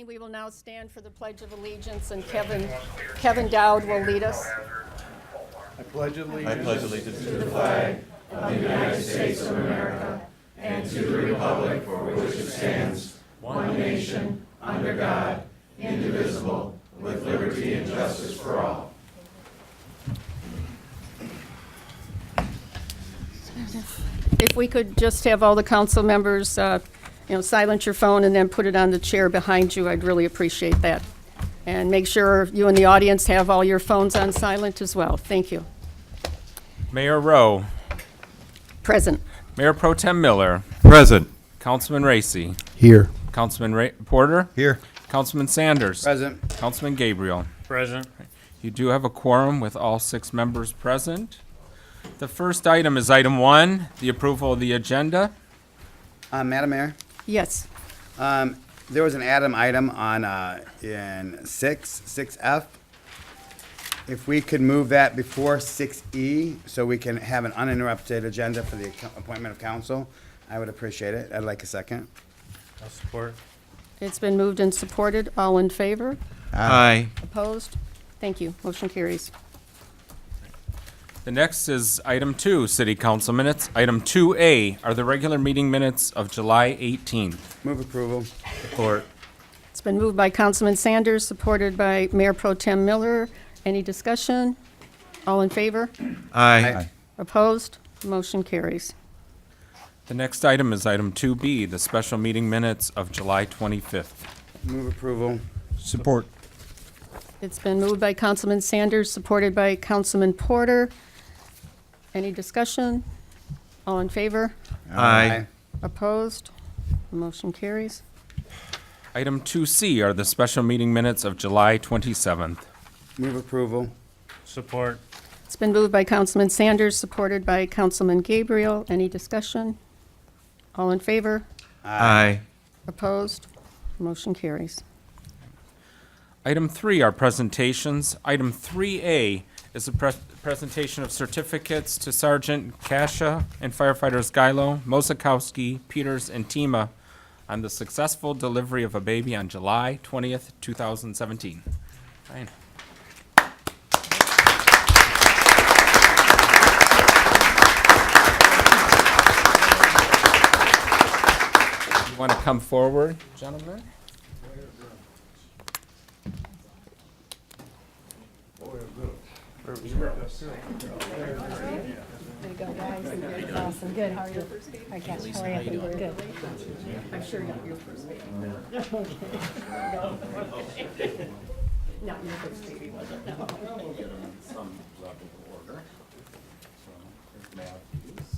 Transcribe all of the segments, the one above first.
We will now stand for the Pledge of Allegiance, and Kevin Dowd will lead us. I pledge allegiance to the flag of the United States of America and to the republic for which it stands, one nation, under God, indivisible, with liberty and justice for all. If we could just have all the council members, silence your phone and then put it on the chair behind you, I'd really appreciate that. And make sure you in the audience have all your phones on silent as well. Thank you. Mayor Rowe, Present. Mayor Pro Tem Miller, Present. Councilman Racy, Here. Councilman Porter, Here. Councilman Sanders, Present. Councilman Gabriel. Present. You do have a quorum with all 6 members present. The first item is item 1, the approval of the agenda. Madam Mayor, Yes. there was an item on in 6F. If we could move that before 6E, so we can have an uninterrupted agenda for the appointment of council, I would appreciate it. I'd like a second. I'll support. It's been moved and supported. All in favor? Aye. Opposed? Thank you. Motion carries. The next is item 2, city council minutes. Item 2A are the regular meeting minutes of July 18th. Move approval. Support. It's been moved by Councilman Sanders, supported by Mayor Pro Tem Miller. Any discussion? All in favor? Aye. Opposed? Motion carries. The next item is item 2B, the special meeting minutes of July 25th. Move approval. Support. It's been moved by Councilman Sanders, supported by Councilman Porter. Any discussion? All in favor? Aye. Opposed? Motion carries. Item 2C are the special meeting minutes of July 27th. Move approval. Support. It's been moved by Councilman Sanders, supported by Councilman Gabriel. Any discussion? All in favor? Aye. Opposed? Motion carries. Item 3 are presentations. Item 3A is a presentation of certificates to Sergeant Kasha and firefighters Gilo, Mosikowski, Peters, and Tima on the successful delivery of a baby on July 20th, 2017. Fine. You want to come forward, gentlemen? There you go, guys. Awesome, good, how are you? Hi, Cass, how are you? Good. I'm sure not your first baby. Not your first baby, was it? No. We'll get them in some level of order. So, there's Matthews.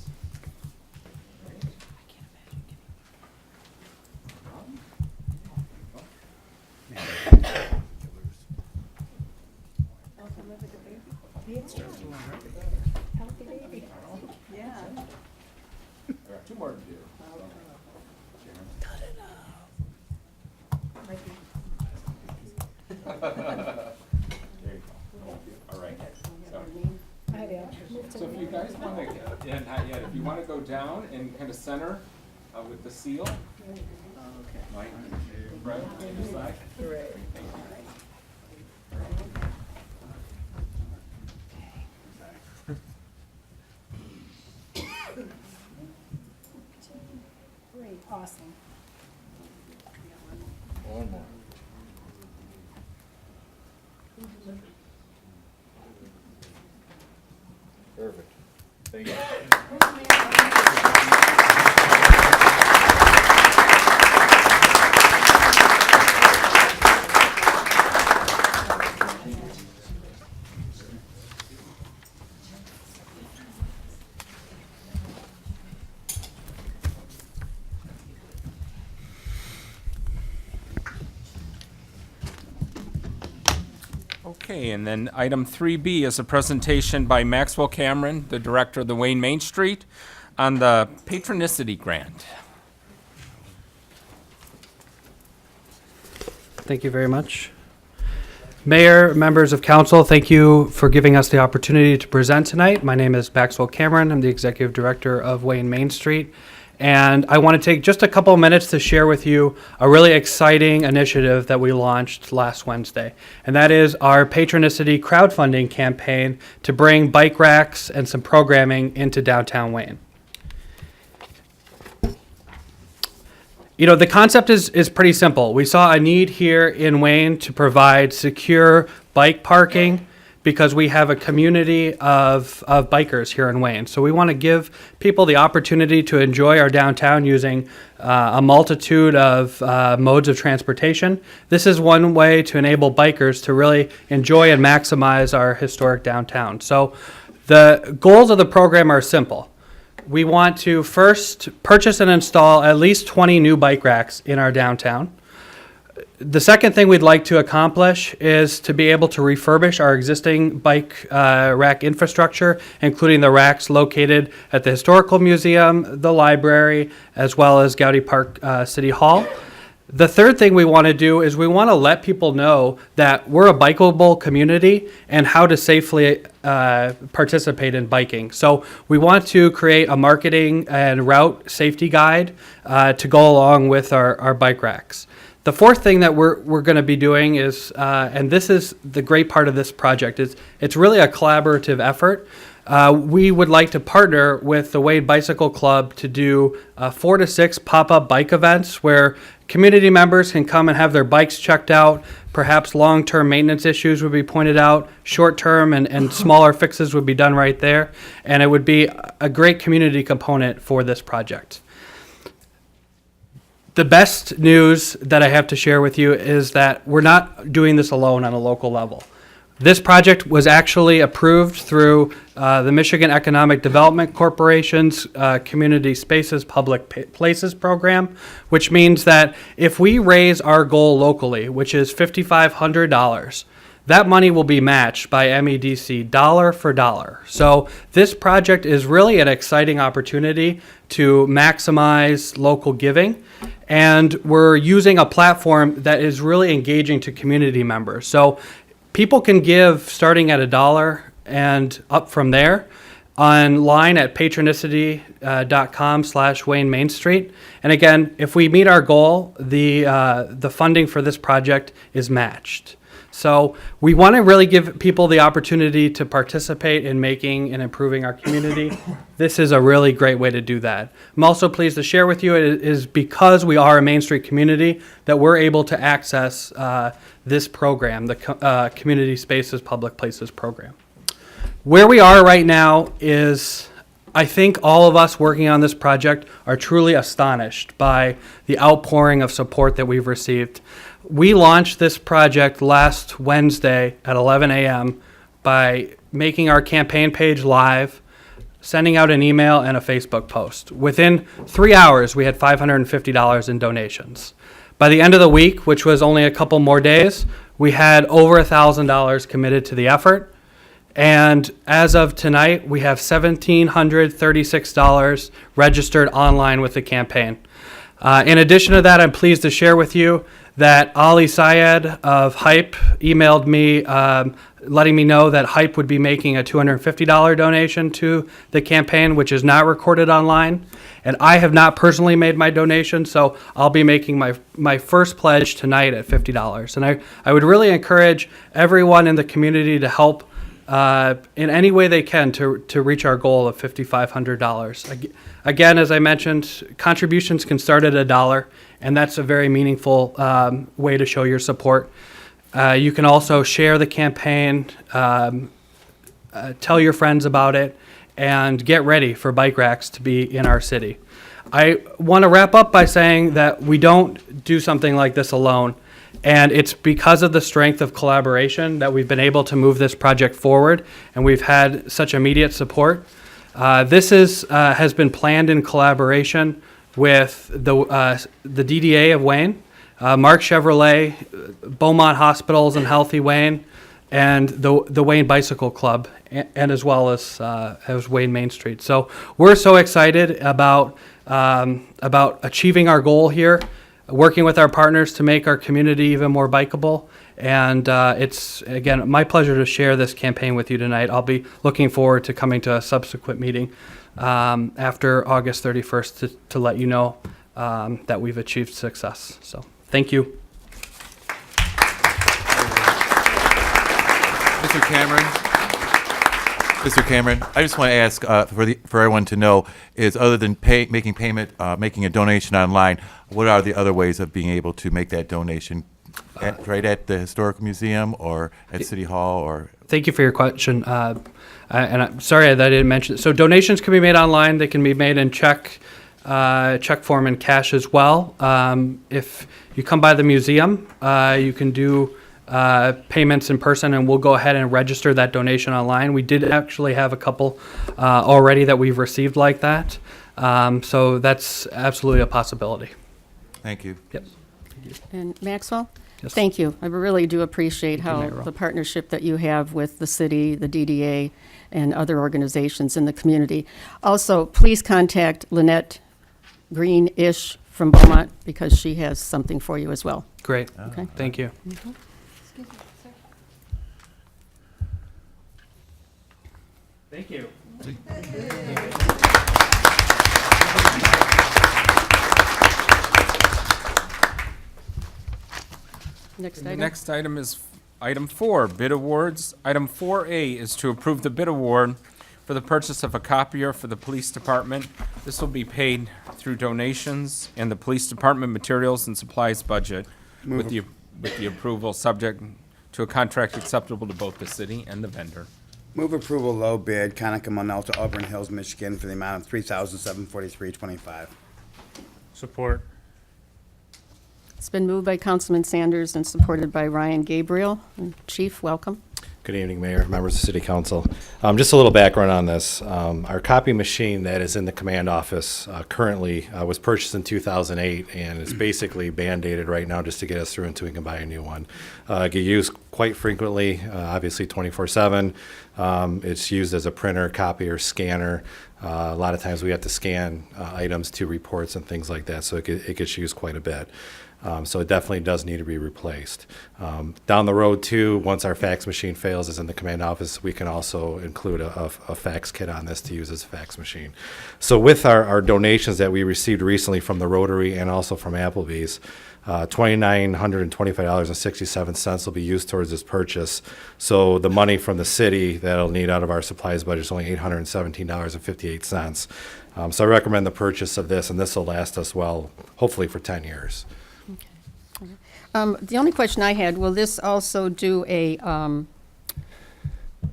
Healthy baby. Yeah. There are 2 more to do. There you go. All right. So if you guys want to, yeah, not yet. If you want to go down and kind of center with the seal. Mike, right on your side. Great, awesome. One more. Perfect. Thank you. Okay, and then item 3B is a presentation by Maxwell Cameron, the director of the Wayne Main Street, on the Patronicity Grant. Thank you very much. Mayor, members of council, thank you for giving us the opportunity to present tonight. My name is Maxwell Cameron. I'm the executive director of Wayne Main Street, And I want to take just a couple of minutes to share with you a really exciting initiative that we launched last Wednesday. And that is our Patronicity crowdfunding campaign to bring bike racks and some programming into downtown Wayne. You know, the concept is pretty simple. We saw a need here in Wayne to provide secure bike parking because we have a community of bikers here in Wayne. So we want to give people the opportunity to enjoy our downtown using a multitude of modes of transportation. This is one way to enable bikers to really enjoy and maximize our historic downtown. So the goals of the program are simple. We want to first purchase and install at least 20 new bike racks in our downtown. The second thing we'd like to accomplish is to be able to refurbish our existing bike rack infrastructure, including the racks located at the Historical Museum, the library, as well as Gowdy Park City Hall. The third thing we want to do is we want to let people know that we're a bikeable community and how to safely participate in biking. So we want to create a marketing and route safety guide to go along with our bike racks. The fourth thing that we're going to be doing is, and this is the great part of this project, is it's really a collaborative effort. We would like to partner with the Wayne Bicycle Club to do 4 to 6 pop-up bike events where community members can come and have their bikes checked out. Perhaps long-term maintenance issues would be pointed out. Short-term and smaller fixes would be done right there. And it would be a great community component for this project. The best news that I have to share with you is that we're not doing this alone on a local level. This project was actually approved through the Michigan Economic Development Corporation's Community Spaces Public Places program, which means that if we raise our goal locally, which is $5,500, that money will be matched by MEDC dollar for dollar. So this project is really an exciting opportunity to maximize local giving. And we're using a platform that is really engaging to community members. So people can give starting at $1 and up from there online at patronicity.com/Wayne Main Street. And again, if we meet our goal, the funding for this project is matched. So we want to really give people the opportunity to participate in making and improving our community. This is a really great way to do that. I'm also pleased to share with you it is because we are a Main Street community that we're able to access this program, the Community Spaces Public Places program. Where we are right now is, I think all of us working on this project are truly astonished by the outpouring of support that we've received. We launched this project last Wednesday at 11 a.m. by making our campaign page live, sending out an email and a Facebook post. Within 3 hours, we had $550 in donations. By the end of the week, which was only a couple more days, we had over $1,000 committed to the effort. And as of tonight, we have $1,736 registered online with the campaign. In addition to that, I'm pleased to share with you that Ali Syed of Hype emailed me letting me know that Hype would be making a $250 donation to the campaign, which is not recorded online. And I have not personally made my donation, so I'll be making my first pledge tonight at $50. And I would really encourage everyone in the community to help in any way they can to reach our goal of $5,500. Again, as I mentioned, contributions can start at $1, and that's a very meaningful way to show your support. You can also share the campaign, tell your friends about it, and get ready for bike racks to be in our city. I want to wrap up by saying that we don't do something like this alone. And it's because of the strength of collaboration that we've been able to move this project forward, and we've had such immediate support. This has been planned in collaboration with the DDA of Wayne, Mark Chevrolet, Beaumont Hospitals and Healthy Wayne, and the Wayne Bicycle Club, and as well as Wayne Main Street. So we're so excited about achieving our goal here, working with our partners to make our community even more bikeable, And it's, again, my pleasure to share this campaign with you tonight. I'll be looking forward to coming to a subsequent meeting after August 31st to let you know that we've achieved success. So thank you. Mr. Cameron, I just want to ask for everyone to know is other than making a donation online, what are the other ways of being able to make that donation? Right at the Historical Museum or at City Hall or? Thank you for your question. And I'm sorry that I didn't mention it. So donations can be made online. They can be made in check form and cash as well. If you come by the museum, you can do payments in person, and we'll go ahead and register that donation online. We did actually have a couple already that we've received like that. So that's absolutely a possibility. Thank you. Yep. And Maxwell? Yes. Thank you. I really do appreciate Thank you, how Mayor Rowe. the partnership that you have with the city, the DDA, and other organizations in the community. Also, please contact Lynette Green-ish from Beaumont because she has something for you as well. Great. Okay. Thank you. Thank you. Next The item. next item is item 4, bid awards. Item 4A is to approve the bid award for the purchase of a copier for the police department. This will be paid through donations and the police department materials and supplies budget with the approval subject to a contract acceptable to both the city and the vendor. Move approval low bid, Conica Monalta, Auburn Hills, Michigan, for the amount of $3,743.25. Support. It's been moved by Councilman Sanders and supported by Ryan Gabriel. And Chief, welcome. Good evening, Mayor, members of the City Council. Just a little background on this. Our copy machine that is in the command office currently was purchased in 2008, and it's basically band-aided right now just to get us through until we can buy a new one. Get used quite frequently, obviously 24/7. It's used as a printer, copier, scanner. A lot of times we have to scan items to reports and things like that, so it gets used quite a bit. So it definitely does need to be replaced. Down the road, too, once our fax machine fails as in the command office, we can also include a fax kit on this to use as a fax machine. So with our donations that we received recently from the Rotary and also from Applebee's, $2,925.67 will be used towards this purchase. So the money from the city that I'll need out of our supplies budget is only $817.58. So I recommend the purchase of this, and this will last us well, hopefully for 10 years. The only question I had, will this also do a,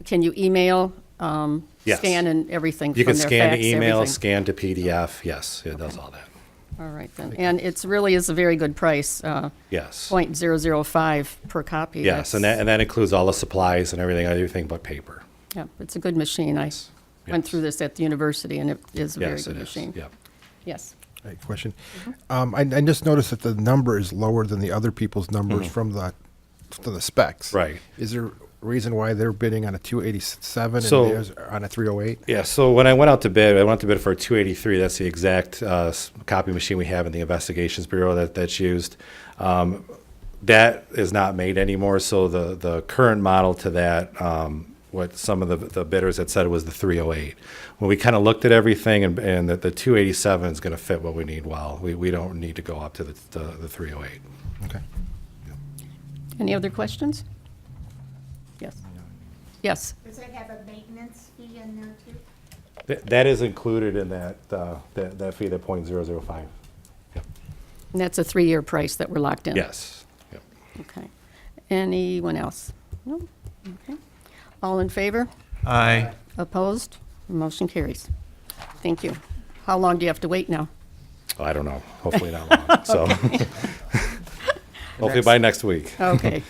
can you email, Yes. scan and everything You from can their scan fax, to email, everything? scan to PDF. Yes, it does all that. All right then. And it's really is a very good price, Yes. .005 per copy. Yes, and That's- that includes all the supplies and everything but paper. Yeah, it's a good machine. I went Yes. through this at the university and it is a very Yes, good it is. machine. Yep. Yes. Right, question. I just noticed that the number is lower than the other people's numbers from the specs. Right. Is there a reason why they're bidding on a 287 So- and theirs are on a 308? Yeah, so when I went out to bid, for a 283. That's the exact copy machine we have in the Investigations Bureau that's used. That is not made anymore, so the current model to that, what some of the bidders had said was the 308. When we kind of looked at everything, and the 287 is going to fit what we need well. We don't need to go up to the 308. Okay. Any other questions? Yes. Yes. Does it have a maintenance fee in there too? That is included in that fee, that .005. And that's a 3-year price that we're locked in? Yes. Yep. Okay. Anyone else? No? Okay. All in favor? Aye. Opposed? Motion carries. Thank you. How long do you have to wait now? Oh, I don't know. Hopefully not long. So hopefully by next week. Okay.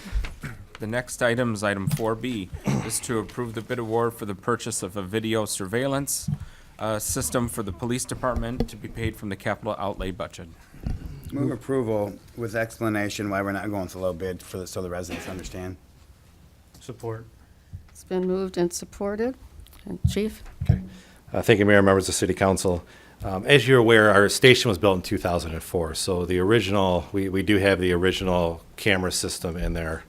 The next item is item 4B, is to approve the bid award for the purchase of a video surveillance system for the police department to be paid from the capital outlay budget. Move approval with explanation why we're not going to low bid so the residents understand. Support. It's been moved and supported. And Chief? Thank you, Mayor, members of City Council. As you're aware, our station was built in 2004, so the original, we do have the original camera system in there.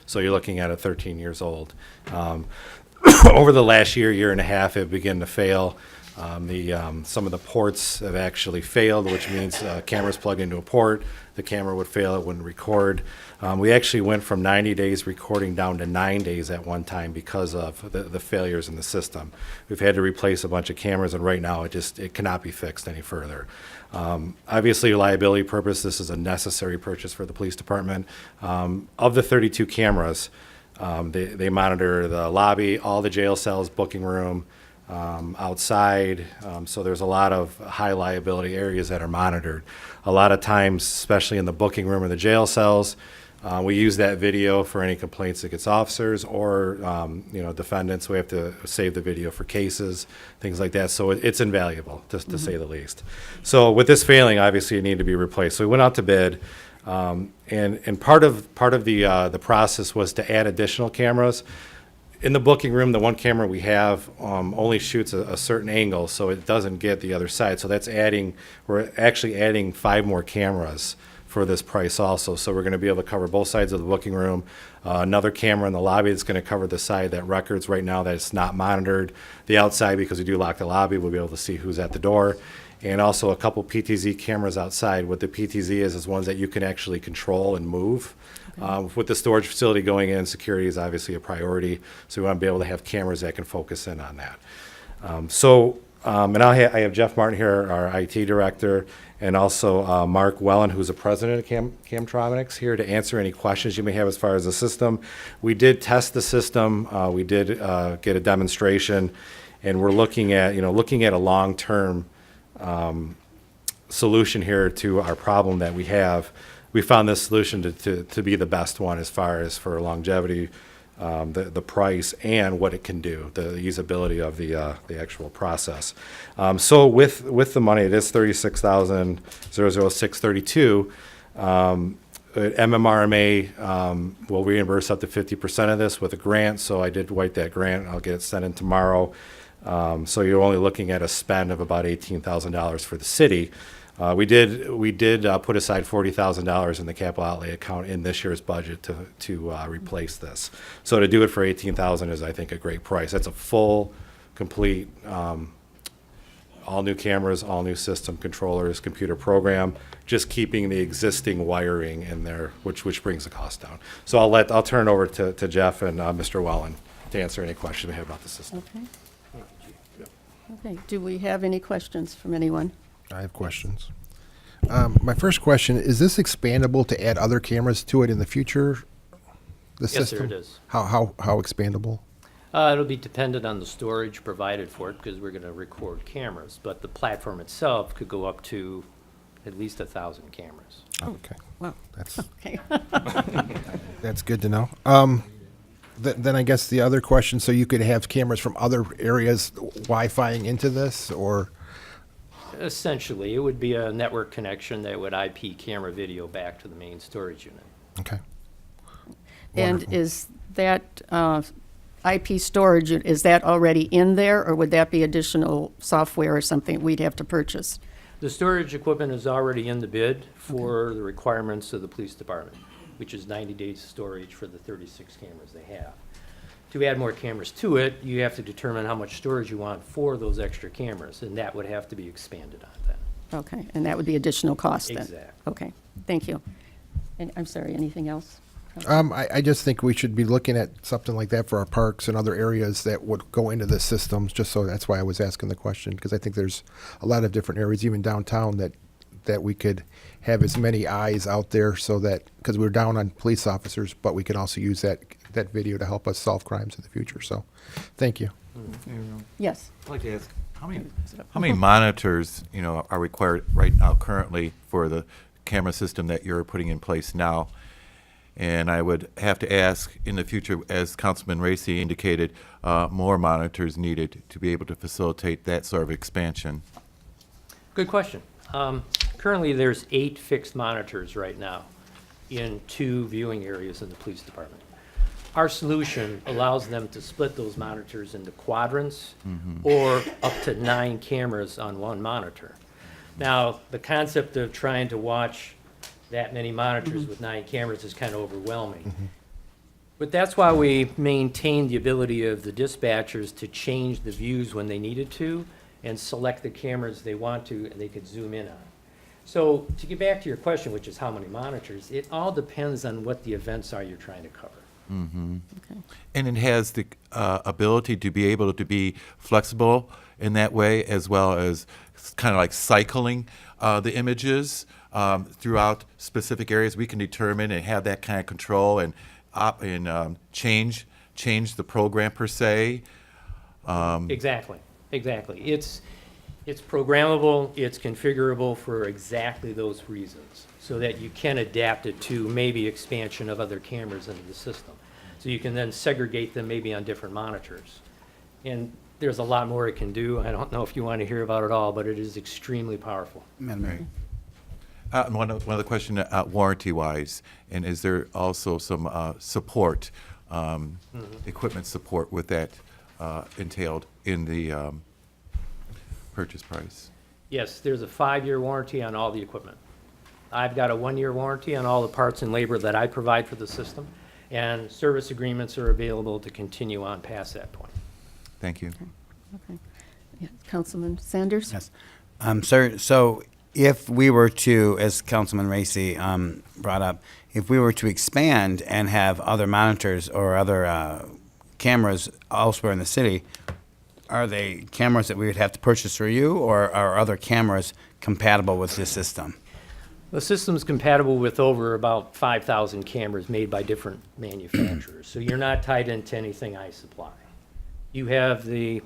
So you're looking at it 13 years old. Over the last year and a half, it began to fail. Some of the ports have actually failed, which means cameras plugged into a port, the camera would fail, it wouldn't record. We actually went from 90 days recording down to 9 days at one time because of the failures in the system. We've had to replace a bunch of cameras, and right now it cannot be fixed any further. Obviously, liability purpose, this is a necessary purchase for the police department. Of the 32 cameras, they monitor the lobby, all the jail cells, booking room, outside. So there's a lot of high liability areas that are monitored. A lot of times, especially in the booking room or the jail cells, we use that video for any complaints against officers or defendants. We have to save the video for cases, things like that. So it's invaluable, to say the least. So with this failing, obviously it needed to be replaced. So we went out to bid. And part of the process was to add additional cameras. In the booking room, the one camera we have only shoots a certain angle, so it doesn't get the other side. So we're actually adding 5 more cameras for this price also. So we're going to be able to cover both sides of the booking room. Another camera in the lobby that's going to cover the side that records right now that it's not monitored. The outside, because we do lock the lobby, we'll be able to see who's at the door. And also a couple PTZ cameras outside. What the PTZ is ones that you can actually control and move. With the storage facility going in, security is obviously a priority, so we want to be able to have cameras that can focus in on that. And I have Jeff Martin here, our IT director, and also Mark Wellen, who's the president of Camtronics, here to answer any questions you may have as far as the system. We did test the system. We did get a demonstration, and we're looking at a long-term solution here to our problem that we have. We found this solution to be the best one as far as for longevity, the price, and what it can do, the usability of the actual process. So with the money, it is $36,006.32. MMRMA will reimburse up to 50% of this with a grant. So I did write that grant. I'll get it sent in tomorrow. So you're only looking at a spend of about $18,000 for the city. We did put aside $40,000 in the capital outlay account in this year's budget to replace this. So to do it for $18,000 is, I think, a great price. That's a full, complete, all new cameras, all new system, controllers, computer program, just keeping the existing wiring in there, which brings the cost down. So I'll turn it over to Jeff and Mr. Wellen to answer any questions we have about the system. Okay. Okay, do we have any questions from anyone? I have questions. My first question, is this expandable to add other cameras to it in the future? The Yes, sir, system? it is. How expandable? It'll be dependent on the storage provided for it, because we're going to record cameras, but the platform itself could go up to at least 1,000 cameras. Okay, Wow, that's okay. that's good to know. Then I guess the other question, so you could have cameras from other areas Wi-Fiing into this, or? Essentially, it would be a network connection that would IP camera video back to the main storage unit. Okay. And Wonderful. is that IP storage, is that already in there, or would that be additional software or something we'd have to purchase? The storage equipment is already in the bid for the requirements of the police department, which is 90 days storage for the 36 cameras they have. To add more cameras to it, you have to determine how much storage you want for those extra cameras, and that would have to be expanded on then. Okay, and that would be additional cost then? Exactly. Okay, thank you. And I'm sorry, anything else? I just think we should be looking at something like that for our parks and other areas that would go into the systems, just so that's why I was asking the question, because I think there's a lot of different areas, even downtown, that we could have as many eyes out there so that, because we're down on police officers, but we can also use that video to help us solve crimes in the future. So, thank you. Yes. I'd like to ask, how many monitors, are required right now currently for the camera system that you're putting in place now? And I would have to ask in the future, as Councilman Racy indicated, more monitors needed to be able to facilitate that sort of expansion. Good question. Currently, there's 8 fixed monitors right now in 2 viewing areas in the police department. Our solution allows them to split those monitors into quadrants or up to 9 cameras on one monitor. Now, the concept of trying to watch that many monitors with 9 cameras is kind of overwhelming. But that's why we maintain the ability of the dispatchers to change the views when they needed to and select the cameras they want to and they could zoom in on. So to get back to your question, which is how many monitors, it all depends on what the events are you're trying to cover. And it has the ability to be able to be flexible in that way, as well as kind of like cycling the images throughout specific areas. We can determine and have that kind of control and change the program per se. Exactly. It's programmable, it's configurable for exactly those reasons, so that you can adapt it to maybe expansion of other cameras into the system. So you can then segregate them maybe on different monitors. And there's a lot more it can do. I don't know if you want to hear about it all, but it is extremely powerful. Madam Mayor. One other question, warranty-wise, and is there also some support, equipment support with that entailed in the purchase price? Yes, there's a 5-year warranty on all the equipment. I've got a 1-year warranty on all the parts and labor that I provide for the system, and service agreements are available to continue on past that point. Thank you. Okay. Yeah, Councilman Sanders? Yes. Sir, so if we were to, as Councilman Racy brought up, if we were to expand and have other monitors or other cameras elsewhere in the city, are they cameras that we would have to purchase through you, or are other cameras compatible with this system? The system's compatible with over about 5,000 cameras made by different manufacturers, so you're not tied into anything I supply. You have the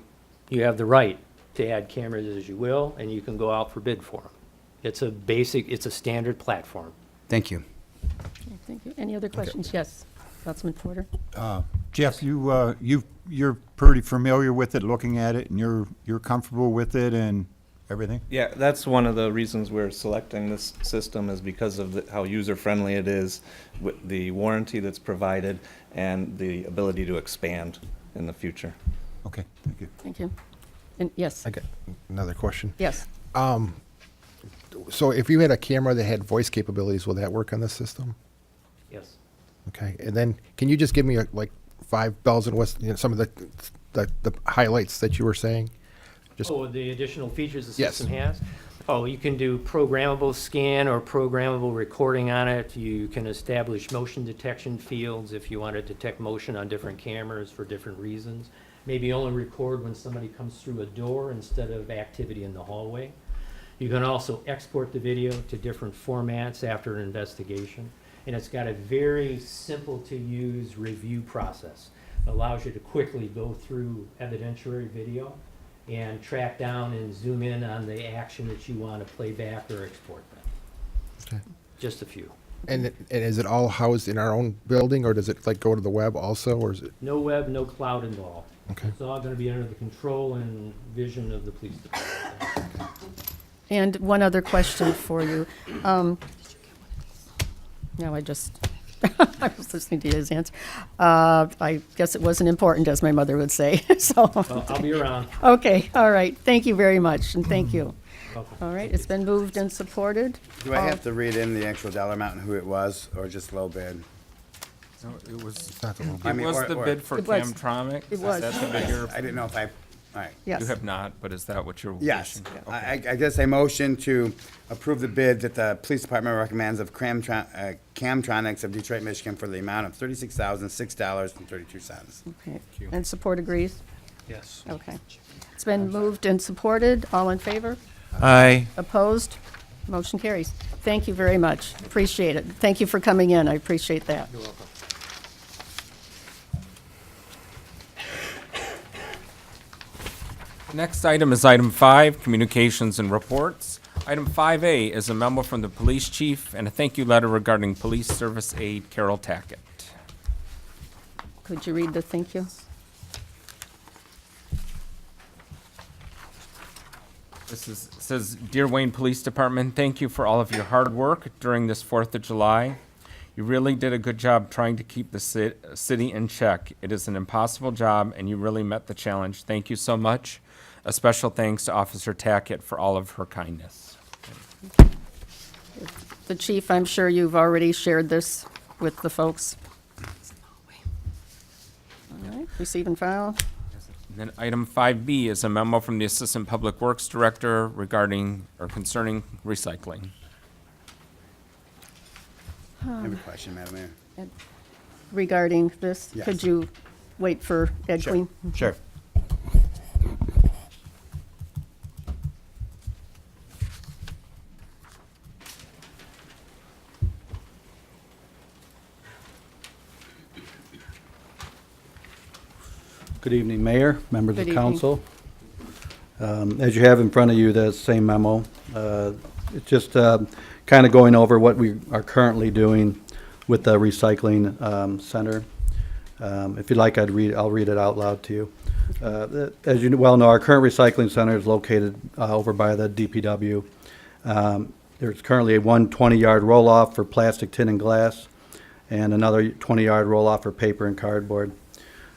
right to add cameras as you will, and you can go out for bid for them. It's a standard platform. Thank you. Okay, thank you. Any other questions? Yes, Councilman Porter? Jeff, you're pretty familiar with it, looking at it, and you're comfortable with it and everything? Yeah, that's one of the reasons we're selecting this system, is because of how user-friendly it is, with the warranty that's provided, and the ability to expand in the future. Okay, thank you. Thank you. And yes, I got another question. yes. So if you had a camera that had voice capabilities, will that work on this system? Yes. Okay, and then can you just give me like 5 bells and whistles, some of the highlights that you were saying? Just Oh, the additional features the Yes. system has? Oh, you can do programmable scan or programmable recording on it. You can establish motion detection fields if you want to detect motion on different cameras for different reasons. Maybe only record when somebody comes through a door instead of activity in the hallway. You can also export the video to different formats after an investigation. And it's got a very simple to use review process. It allows you to quickly go through evidentiary video and track down and zoom in on the action that you want to play back or export them. Okay. Just a few. and is it all housed in our own building, or does it like go to the web also, or is it? No web, no cloud involved. Okay. It's all going to be under the control and vision of the police department. And one other question for you. No, I was listening to his answer. I guess it wasn't important, as my mother would say, so. Well, I'll be around. Okay, all right. Thank you very much, and thank you. Welcome. All right, it's been moved and supported. Do I have to read in the actual dollar amount and who it was, or just low bid? No, it was, It's not the little I it mean, was or- the or- bid for It was. Camtronic. It was. That's a bigger, I didn't know if I, all right. Yes. you have not, but is that what you're Yes. wishing? I guess I motion to approve the bid that the police department recommends of Camtronics of Detroit, Michigan for the amount of $36,006.32. Okay. And support agrees? Yes. Okay. It's been moved and supported. All in favor? Aye. Opposed? Motion carries. Thank you very much. Appreciate it. Thank you for coming in. I appreciate that. You're welcome. Next item is item 5, communications and reports. Item 5A is a memo from the police chief and a thank you letter regarding police service aide Carol Tackett. Could you read the thank you? Says, Dear Wayne Police Department, thank you for all of your hard work during this 4th of July. You really did a good job trying to keep the city in check. It is an impossible job, and you really met the challenge. Thank you so much. A special thanks to Officer Tackett for all of her kindness. The chief, I'm sure you've already shared this with the folks. All right, receive and file. And then item 5B is a memo from the Assistant Public Works Director regarding or concerning recycling. I have a question, Madam Mayor. Regarding this, Yes. could you wait for Ed Sure. Queen? Sure. Good evening, Mayor, members Good of evening. council. As you have in front of you, the same memo. It's just kind of going over what we are currently doing with the recycling center. If you'd like, I'll read it out loud to you. As you well know, our current recycling center is located over by the DPW. There's currently a 120-yard roll-off for plastic, tin, and glass, and another 20-yard roll-off for paper and cardboard.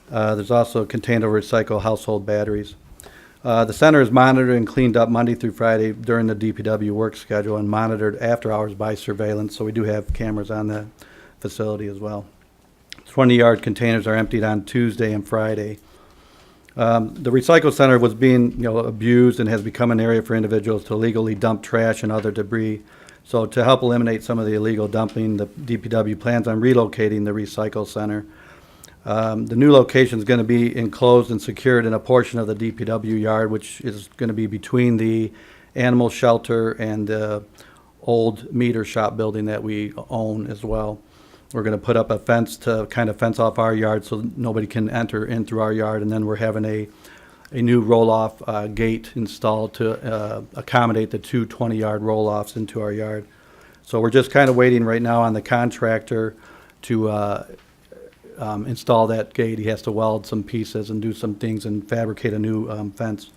There's also a container to recycle household batteries. The center is monitored and cleaned up Monday through Friday during the DPW work schedule and monitored after hours by surveillance, so we do have cameras on the facility as well. 20-yard containers are emptied on Tuesday and Friday. The recycle center was being, abused and has become an area for individuals to illegally dump trash and other debris. So to help eliminate some of the illegal dumping, the DPW plans on relocating the recycle center. The new location is going to be enclosed and secured in a portion of the DPW yard, which is going to be between the animal shelter and the old meter shop building that we own as well. We're going to put up a fence to kind of fence off our yard so nobody can enter in through our yard, and then we're having a new roll-off gate installed to accommodate the two 20-yard roll-offs into our yard. So we're just kind of waiting right now on the contractor to install that gate. He has to weld some pieces and do some things and fabricate a new fence.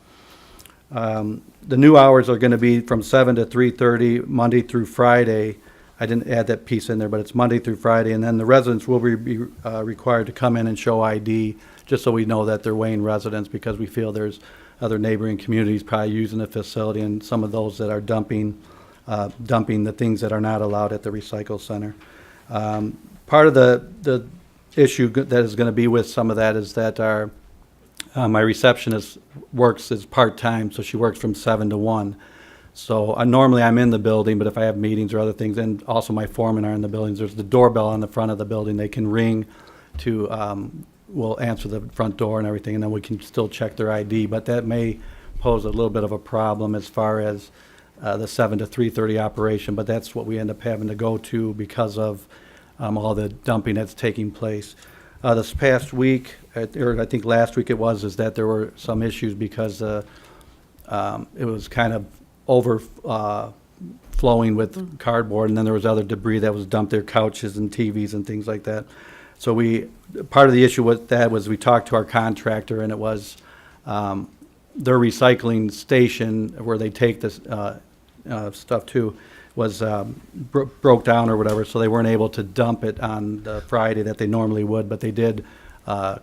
The new hours are going to be from 7 to 3:30, Monday through Friday. I didn't add that piece in there, but it's Monday through Friday, and then the residents will be required to come in and show ID, just so we know that they're Wayne residents, because we feel there's other neighboring communities probably using the facility, and some of those that are dumping the things that are not allowed at the recycle center. Part of the issue that is going to be with some of that is that my receptionist works as part-time, so she works from 7 to 1. So normally I'm in the building, but if I have meetings or other things, and also my foremen are in the buildings, there's the doorbell on the front of the building. They can ring to, we'll answer the front door and everything, and then we can still check their ID. But that may pose a little bit of a problem as far as the 7 to 3:30 operation, but that's what we end up having to go to because of all the dumping that's taking place. This past week, or I think last week it was, is that there were some issues because it was kind of overflowing with cardboard, and then there was other debris that was dumped there, couches and TVs and things like that. So part of the issue with that was we talked to our contractor, and it was their recycling station where they take this stuff to was broke down or whatever, so they weren't able to dump it on the Friday that they normally would, but they did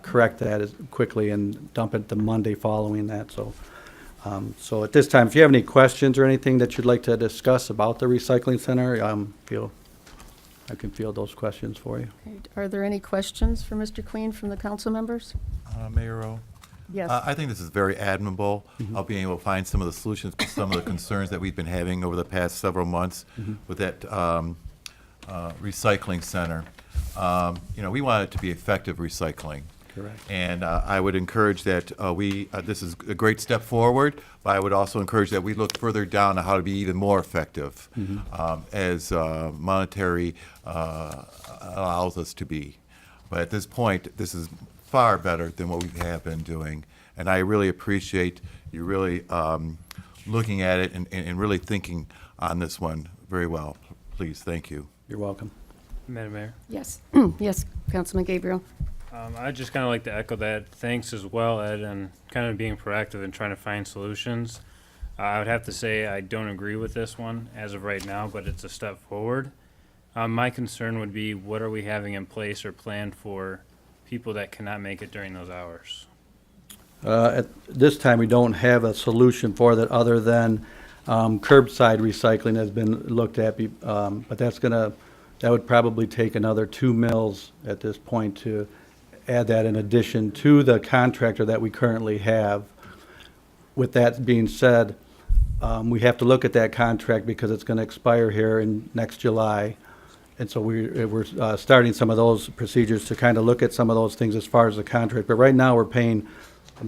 correct that as quickly and dump it the Monday following that. So at this time, if you have any questions or anything that you'd like to discuss about the recycling center, I can field those questions for you. Okay, are there any questions for Mr. Queen from the council members? Mayor Rowe? Yes. I think this is very admirable of being able to find some of the solutions to some of the concerns that we've been having over the past several months with that recycling center. We want it to be effective recycling. Correct. And I would encourage that this is a great step forward, but I would also encourage that we look further down on how to be even more effective as monetary allows us to be. But at this point, this is far better than what we have been doing. And I really appreciate you really looking at it and really thinking on this one very well. Please, thank you. You're welcome. Madam Mayor, Yes. Yes, Councilman Gabriel. I'd just kind of like to echo that. Thanks as well, Ed, and kind of being proactive and trying to find solutions. I would have to say I don't agree with this one as of right now, but it's a step forward. My concern would be, what are we having in place or planned for people that cannot make it during those hours? At this time, we don't have a solution for that other than curbside recycling has been looked at, but that would probably take another 2 mills at this point to add that in addition to the contractor that we currently have. With that being said, we have to look at that contract because it's going to expire here in next July. And so we're starting some of those procedures to kind of look at some of those things as far as the contract. But right now, we're paying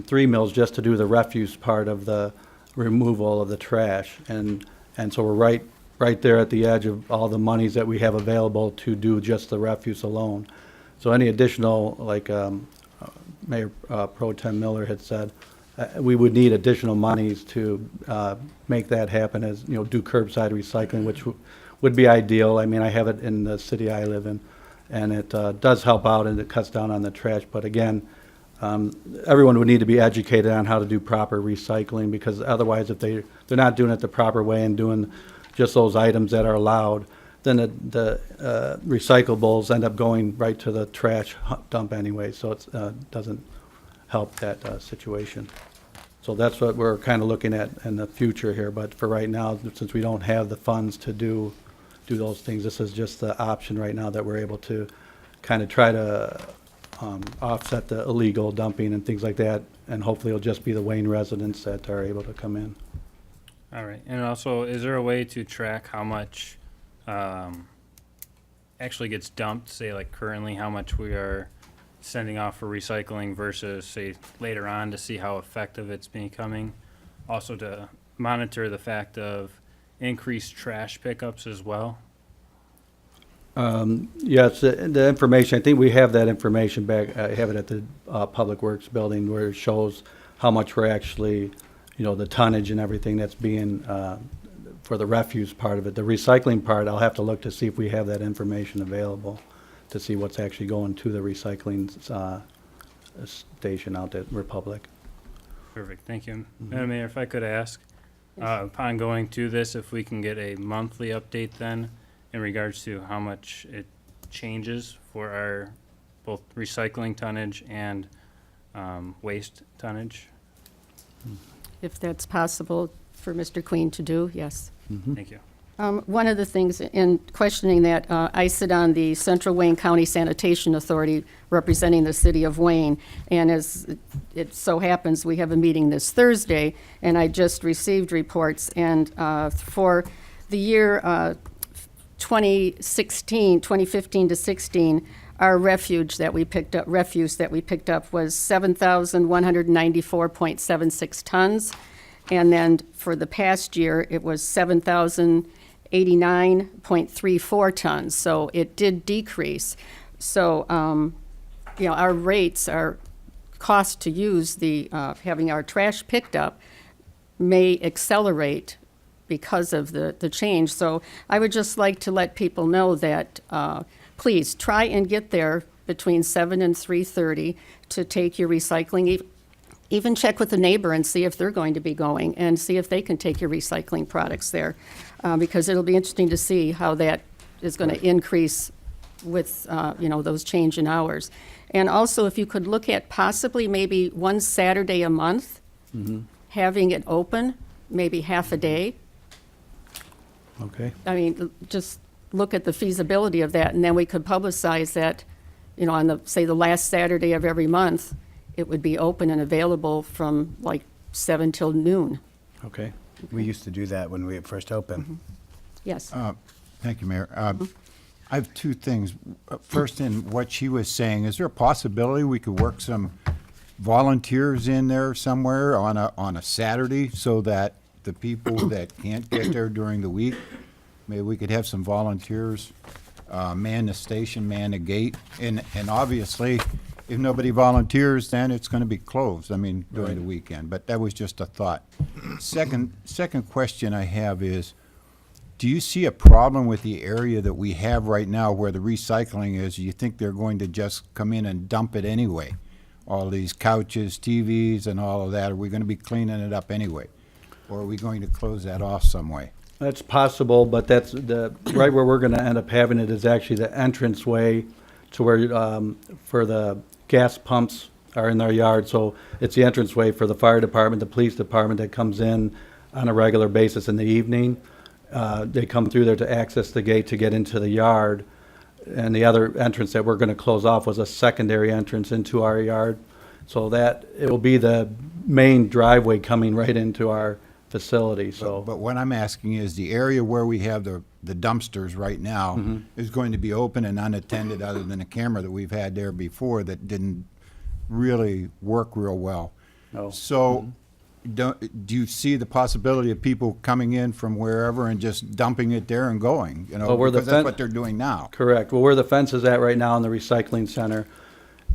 3 mills just to do the refuse part of the removal of the trash. And so we're right there at the edge of all the monies that we have available to do just the refuse alone. So any additional, like Mayor Pro Tem Miller had said, we would need additional monies to make that happen, as, you know, do curbside recycling, which would be ideal. I mean, I have it in the city I live in, and it does help out and it cuts down on the trash. But again, everyone would need to be educated on how to do proper recycling, because otherwise, if they're not doing it the proper way and doing just those items that are allowed, then the recyclables end up going right to the trash dump anyway, so it doesn't help that situation. So that's what we're kind of looking at in the future here, but for right now, since we don't have the funds to do those things, this is just the option right now that we're able to kind of try to offset the illegal dumping and things like that, and hopefully it'll just be the Wayne residents that are able to come in. All right, and also, is there a way to track how much actually gets dumped, say like currently how much we are sending off for recycling versus say later on, to see how effective it's becoming? Also to monitor the fact of increased trash pickups as well? Yes, the information, I think we have that information back, I have it at the Public Works building, where it shows how much we're actually, you know, the tonnage and everything that's being, for the refuse part of it. The recycling part, I'll have to look to see if we have that information available, to see what's actually going to the recycling station out at Republic. Perfect, thank you. Madam Mayor, if I could ask, upon going to this, if we can get a monthly update then in regards to how much it changes for our both recycling tonnage and waste tonnage? If that's possible for Mr. Queen to do, yes. Thank you. One of the things in questioning that, I sit on the Central Wayne County Sanitation Authority representing the city of Wayne, and as it so happens, we have a meeting this Thursday, and I just received reports, and for the year 2015 to 16, our refuse that we picked up was 7,194.76 tons, and then for the past year, it was 7,089.34 tons. So it did decrease. So, you know, our rates, our cost to use the, having our trash picked up may accelerate because of the change. So I would just like to let people know that, please try and get there between 7 and 3:30 to take your recycling. Even check with the neighbor and see if they're going to be going, and see if they can take your recycling products there, because it'll be interesting to see how that is going to increase with, you know, those change in hours. And also, if you could look at possibly maybe one Saturday a month, having it open, maybe half a day. Okay. I mean, just look at the feasibility of that, and then we could publicize that, you know, on the, say, the last Saturday of every month, it would be open and available from like 7 till noon. Okay. We used to do that when we first opened. Yes. Thank you, Mayor. I have two things. First, in what she was saying, is there a possibility we could work some volunteers in there somewhere on a Saturday, so that the people that can't get there during the week, maybe we could have some volunteers man the station, man the gate, and obviously, if nobody volunteers, then it's going to be closed, I mean, during the weekend. But that was just a thought. Second question I have is, do you see a problem with the area that we have right now where the recycling is? You think they're going to just come in and dump it anyway? All these couches, TVs, and all of that, are we going to be cleaning it up anyway? Or are we going to close that off some way? That's possible, but that's right where we're gonna end up having it is actually the entranceway to where, for the gas pumps are in our yard. So it's the entranceway for the fire department, the police department that comes in on a regular basis in the evening. They come through there to access the gate to get into the yard. And the other entrance that we're gonna close off was a secondary entrance into our yard. So that, it will be the main driveway coming right into our facility, so. But what I'm asking is, the area where we have the dumpsters right now is going to be open and unattended, other than a camera that we've had there before that didn't really work real well. Oh. So, do you see the possibility of people coming in from wherever and just dumping it there and going? You know, Well, where the because that's fen- what they're doing now. Correct. Well, where the fence is at right now in the recycling center,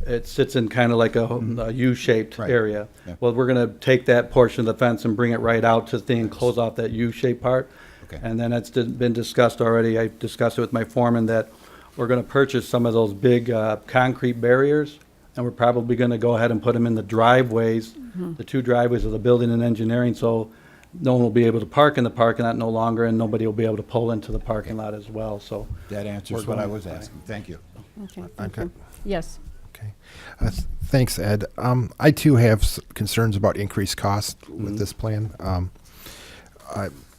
it sits in kind of like a U-shaped Right. area. Yeah. Well, we're gonna take that portion of the fence and bring it right out to the thing, close off that U-shaped part. Okay. And then it's been discussed already. I discussed it with my foreman that we're gonna purchase some of those big, concrete barriers. And we're probably gonna go ahead and put them in the driveways, the two driveways of the building and engineering, so no one will be able to park in the parking lot no longer, and nobody will be able to pull into the parking lot as well, so. That answers We're what I going- was asking. Thank you. Okay, thank Okay. you. Yes. Okay. Thanks, Ed. I too have concerns about increased cost with this plan.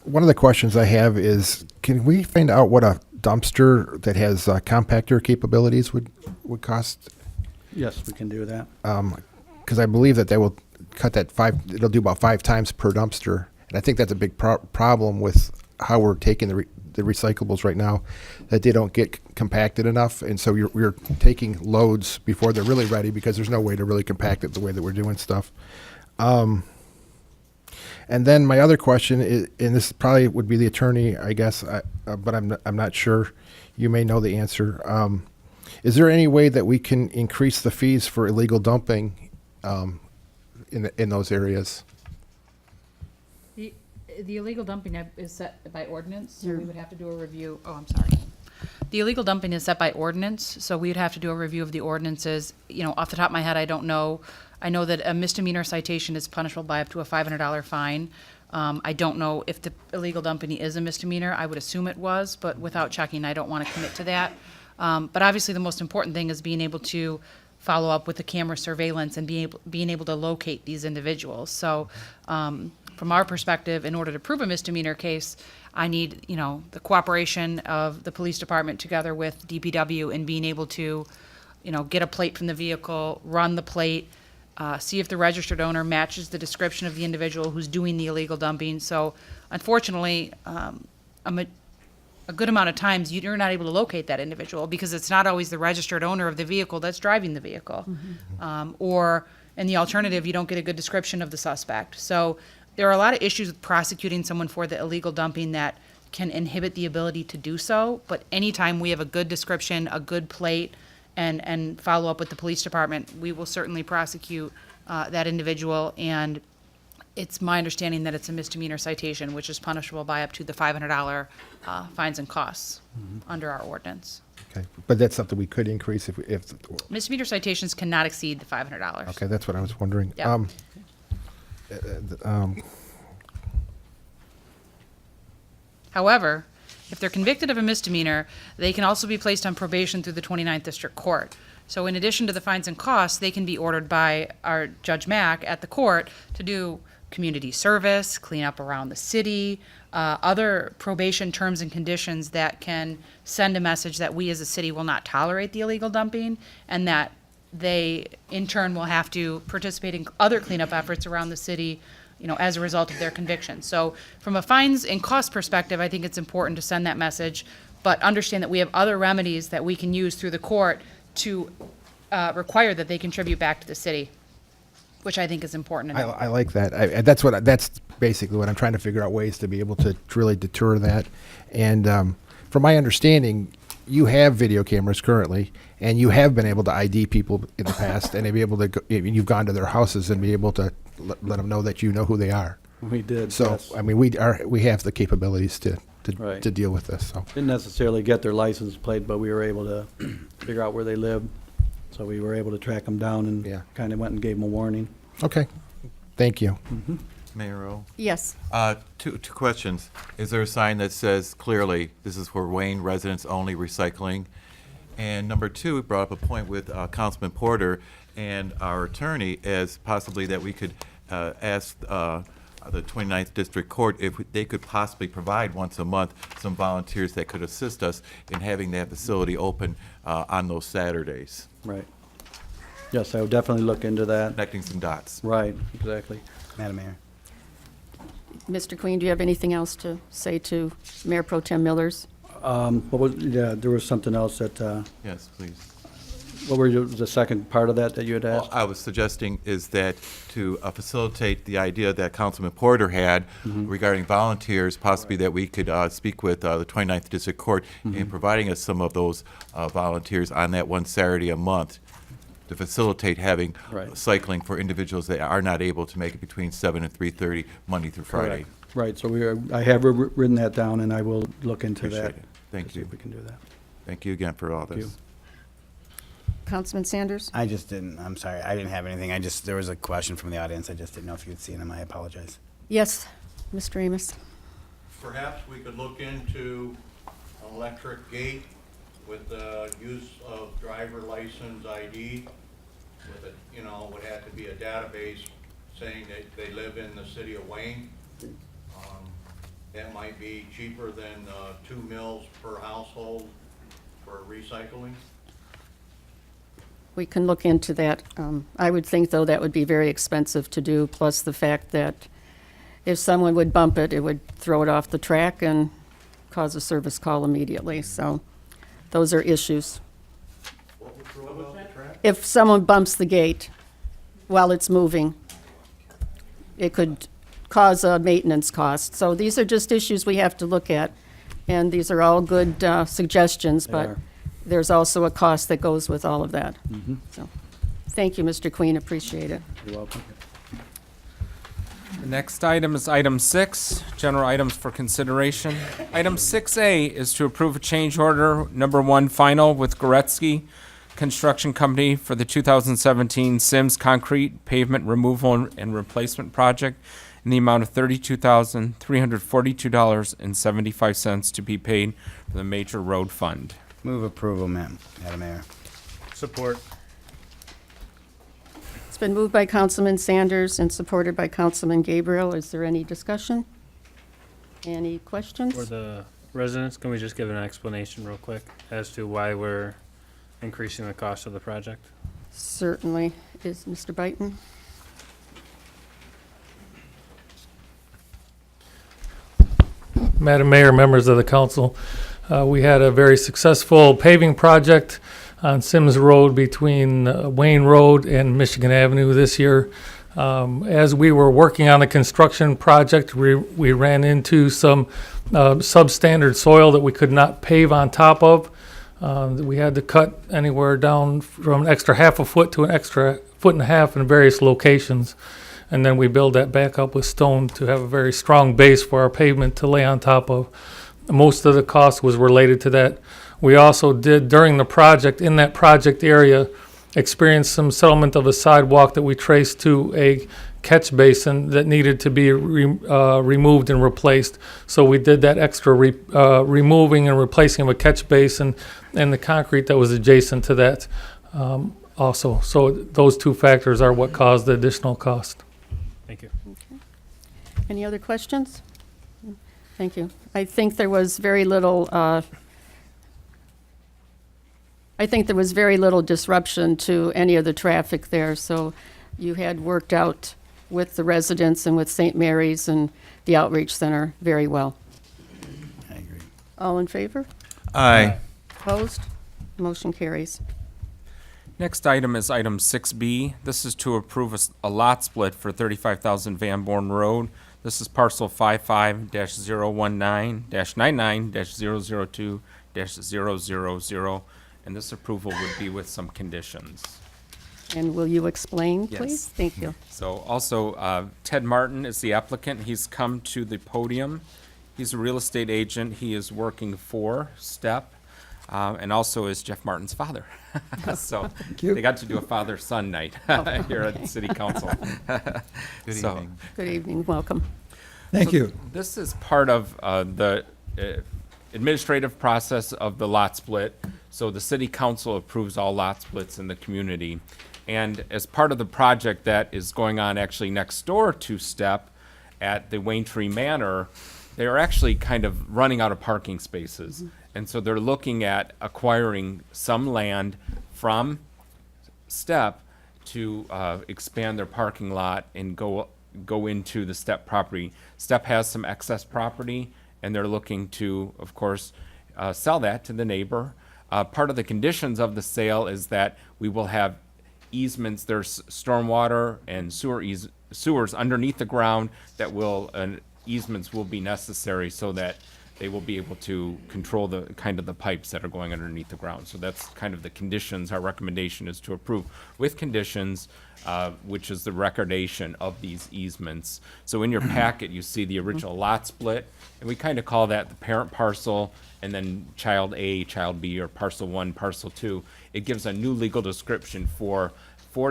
One of the questions I have is, can we find out what a dumpster that has compactor capabilities would cost? Yes, we can do that. Because I believe that will cut that it'll do about 5 times per dumpster. And I think that's a big problem with how we're taking the recyclables right now, that they don't get compacted enough. And so we're taking loads before they're really ready, because there's no way to really compact it the way that we're doing stuff. And then my other question is, and this probably would be the attorney, I guess, but I'm not sure. You may know the answer. Is there any way that we can increase the fees for illegal dumping in those areas? The illegal dumping is set by ordinance, so we would have to do a review. Oh, I'm sorry. The illegal dumping is set by ordinance, so we would have to do a review of the ordinances. You know, off the top of my head, I don't know. I know that a misdemeanor citation is punishable by up to a $500 fine. I don't know if the illegal dumping is a misdemeanor. I would assume it was, but without checking, I don't want to commit to that. But obviously, the most important thing is being able to follow up with the camera surveillance and being able to locate these individuals. So, from our perspective, in order to prove a misdemeanor case, I need, the cooperation of the police department together with DPW in being able to, get a plate from the vehicle, run the plate, see if the registered owner matches the description of the individual who's doing the illegal dumping. So, unfortunately, a good amount of times you're not able to locate that individual because it's not always the registered owner of the vehicle that's driving the vehicle. Or in the alternative, you don't get a good description of the suspect. So there are a lot of issues with prosecuting someone for the illegal dumping that can inhibit the ability to do so. But anytime we have a good description, a good plate, and follow up with the police department, we will certainly prosecute that individual. And it's my understanding that it's a misdemeanor citation, which is punishable by up to the $500 fines and costs under our ordinance. Okay, but that's something we could increase if. Misdemeanor citations cannot exceed the $500. Okay, that's what I was wondering. Yep. However, if they're convicted of a misdemeanor, they can also be placed on probation through the 29th District Court. So in addition to the fines and costs, they can be ordered by our Judge Mack at the court to do community service, clean up around the city, other probation terms and conditions that can send a message that we as a city will not tolerate the illegal dumping, and that they in turn will have to participate in other cleanup efforts around the city, as a result of their conviction. So from a fines and cost perspective, I think it's important to send that message, but understand that we have other remedies that we can use through the court to require that they contribute back to the city, which I think is important to know. I like that. That's basically what I'm trying to figure out, ways to be able to really deter that. And from my understanding, you have video cameras currently, and you have been able to ID people in the past, and be able to. You've gone to their houses and be able to let them know that you know who they are. We did. So yes. I mean, we have the capabilities to Right. to deal with this. So Didn't necessarily get their license plate, but we were able to figure out where they lived. So we were able to track them down and Yeah. kind of went and gave them a warning. okay, thank you. Mayor O? Yes. Two questions. Is there a sign that says clearly, this is for Wayne residents only recycling? And number two, we brought up a point with Councilman Porter and our attorney as possibly that we could ask the 29th District Court if they could possibly provide once a month some volunteers that could assist us in having that facility open on those Saturdays, Right. Yes, I would definitely look into that. connecting some dots. Right, exactly. Madam Mayor. Mr. Queen, do you have anything else to say to Mayor Pro Tem Millers? There was something else that, Yes, please. what were the second part of that you had Well, asked? I was suggesting is that to facilitate the idea that Councilman Porter had regarding volunteers, possibly that we could speak with the 29th District Court in providing us some of those volunteers on that one Saturday a month to facilitate having Right. cycling for individuals that are not able to make it between 7 and 3:30 Monday through Friday. Correct. Right, so I have written that down, and I will look into that. Appreciate it. Thank to see you. if we can do that. Thank you again for all Thank this. Councilman Sanders? I just didn't, I'm sorry, I didn't have anything. There was a question from the audience. I just didn't know if you'd seen them. I apologize. Yes, Mr. Amos. Perhaps we could look into an electric gate with the use of driver license ID. With it, would have to be a database saying that they live in the city of Wayne. That might be cheaper than 2 mills per household for recycling. We can look into that. I would think, though, that would be very expensive to do, plus the fact that if someone would bump it, it would throw it off the track and cause a service call immediately. So those are issues. What would throw it off the track? If someone bumps the gate while it's moving, it could cause a maintenance cost. So these are just issues we have to look at, and these are all good suggestions, They but are. there's also a cost that goes with all of that. So, thank you, Mr. Queen, appreciate it. You're welcome. The next item is item 6, general items for consideration. Item 6A is to approve a change order number 1 final with Goretzky Construction Company for the 2017 Sims Concrete Pavement Removal and Replacement Project in the amount of $32,342.75 to be paid from the Major Road Fund. Move approval, Madam Mayor. Support. It's been moved by Councilman Sanders and supported by Councilman Gabriel. Is there any discussion? Any questions? For the residents, can we just give an explanation real quick as to why we're increasing the cost of the project? Certainly. Is Mr. Byton? Madam Mayor, members of the council, we had a very successful paving project on Sims Road between Wayne Road and Michigan Avenue this year. As we were working on the construction project, we ran into some substandard soil that we could not pave on top of. We had to cut anywhere down from an extra half a foot to an extra foot and a half in various locations. And then we build that back up with stone to have a very strong base for our pavement to lay on top of. Most of the cost was related to that. We also did, during the project, in that project area, experience some settlement of a sidewalk that we traced to a catch basin that needed to be removed and replaced. So we did that extra removing and replacing of a catch basin and the concrete that was adjacent to that also. So those two factors are what caused the additional cost. Thank you. Any other questions? Thank you. I think there was very little disruption to any of the traffic there, so you had worked out with the residents and with St. Mary's and the Outreach Center very well. I agree. All in favor? Aye. Opposed? Motion carries. Next item is item 6B. This is to approve a lot split for 35,000 Van Born Road. This is parcel 55-019-99-002-000, and this approval would be with some conditions. And will you explain, Yes. please? Thank you. So also, Ted Martin is the applicant. He's come to the podium. He's a real estate agent. He is working for STEP. and also is Jeff Martin's father. So you. they got to do a father-son night here at City Council. Good So- evening. Good evening, welcome. Thank you. This is part of the administrative process of the lot split. So the city council approves all lot splits in the community. And as part of the project that is going on actually next door to STEP at the Waintree Manor, they are actually kind of running out of parking spaces. And so they're looking at acquiring some land from STEP to expand their parking lot and go into the STEP property. STEP has some excess property, and they're looking to, of course, sell that to the neighbor. Part of the conditions of the sale is that we will have easements, there's stormwater and sewers underneath the ground that will, easements will be necessary so that they will be able to control the kind of the pipes that are going underneath the ground. So that's kind of the conditions. Our recommendation is to approve with conditions, which is the recordation of these easements. So in your packet, you see the original lot split, and we kind of call that the parent parcel, and then child A, child B, or parcel 1, parcel 2. It gives a new legal description for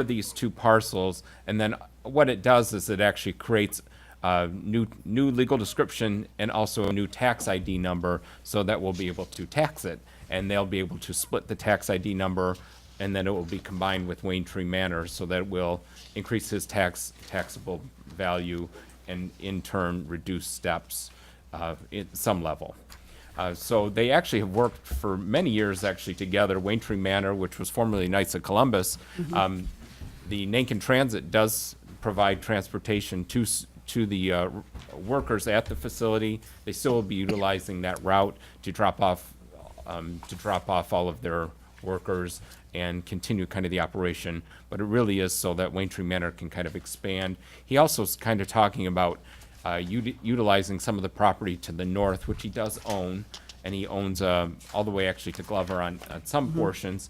these two parcels, and then what it does is it actually creates new legal description and also a new tax ID number, so that we'll be able to tax it, and they'll be able to split the tax ID number, and then it will be combined with Waintree Manor, so that it will increase his taxable value and in turn reduce STEP's at some level. So they actually have worked for many years actually together. Waintree Manor, which was formerly Knights of Columbus, the Nankin Transit does provide transportation to the workers at the facility. They still will be utilizing that route to drop off all of their workers and continue kind of the operation. But it really is so that Waintree Manor can kind of expand. He also is kind of talking about utilizing some of the property to the north, which he does own, and he owns all the way actually to Glover on some portions.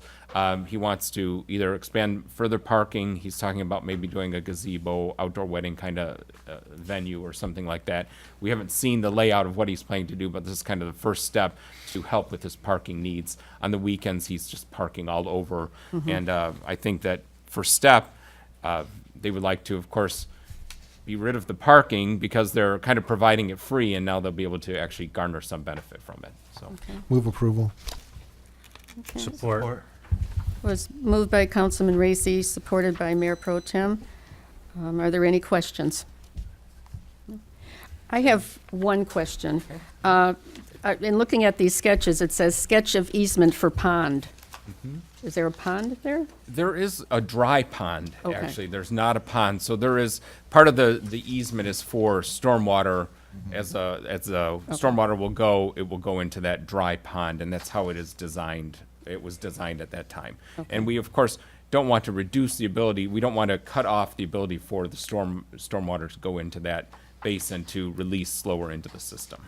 He wants to either expand further parking. He's talking about maybe doing a gazebo, outdoor wedding kind of venue or something like that. We haven't seen the layout of what he's planning to do, but this is kind of the first step to help with his parking needs. On the weekends, he's just parking all over. And I think that for STEP, they would like to, of course, be rid of the parking because they're kind of providing it free, and now they'll be able to actually garner some benefit from it. So. Move approval. Okay. Support. Was moved by Councilman Racy, supported by Mayor Pro Tem. Are there any questions? I have one question. In looking at these sketches, it says sketch of easement for pond. Is there a pond there? There is a dry pond, Okay. actually. There's not a pond. So there is, part of the easement is for stormwater. As stormwater will go, it will go into that dry pond, and that's how it is designed. It was designed at that time. And we, of course, don't want to reduce the ability, we don't want to cut off the ability for the stormwater to go into that basin to release slower into the system.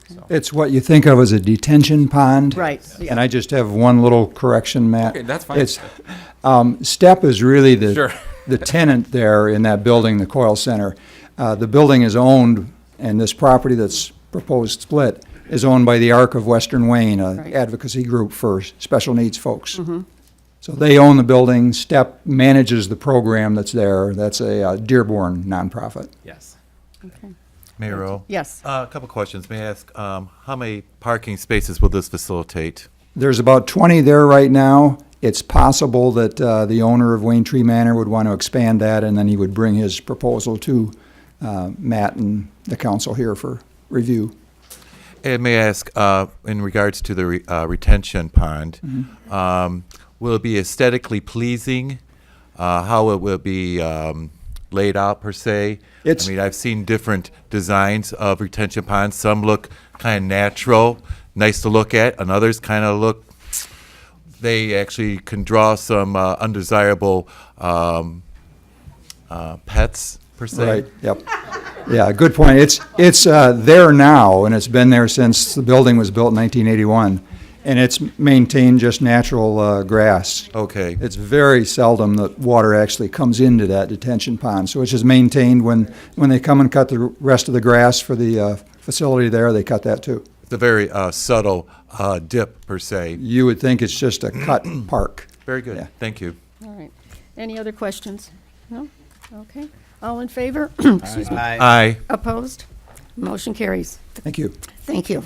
So. It's what you think of as a detention pond. Right, And I just have one little correction, Matt. Okay, that's fine. It's, STEP is really Sure. the tenant there in that building, the Coil Center. The building is owned, and this property that's proposed split is owned by the Arc of Western Wayne, an Right. advocacy group for special needs folks. So they own the building. STEP manages the program that's there. That's a Dearborn nonprofit. Yes. Mayor Rowe? Yes. A couple questions. May I ask, how many parking spaces will this facilitate? There's about 20 there right now. It's possible that the owner of Waintree Manor would want to expand that, and then he would bring his proposal to Matt and the council here for review. And may I ask, in regards to the retention pond, will it be aesthetically pleasing? How it will be laid out per se? I mean, I've seen different designs of retention ponds. Some look kind of natural, nice to look at, and others kind of look, they actually can draw some undesirable pets per se. Right, yep. Yeah, good point. It's there now, and it's been there since the building was built in 1981, and it's maintained just natural grass. Okay. It's very seldom that water actually comes into that detention pond, so it's just maintained. When they come and cut the rest of the grass for the facility there, they cut that too. It's a very subtle dip, per se. You would think it's just a cut park. Very good. Yeah. Thank you. All right. Any other questions? No? Okay. All in favor? Excuse me. Aye. Aye. Opposed? Motion carries. Thank you. Thank you.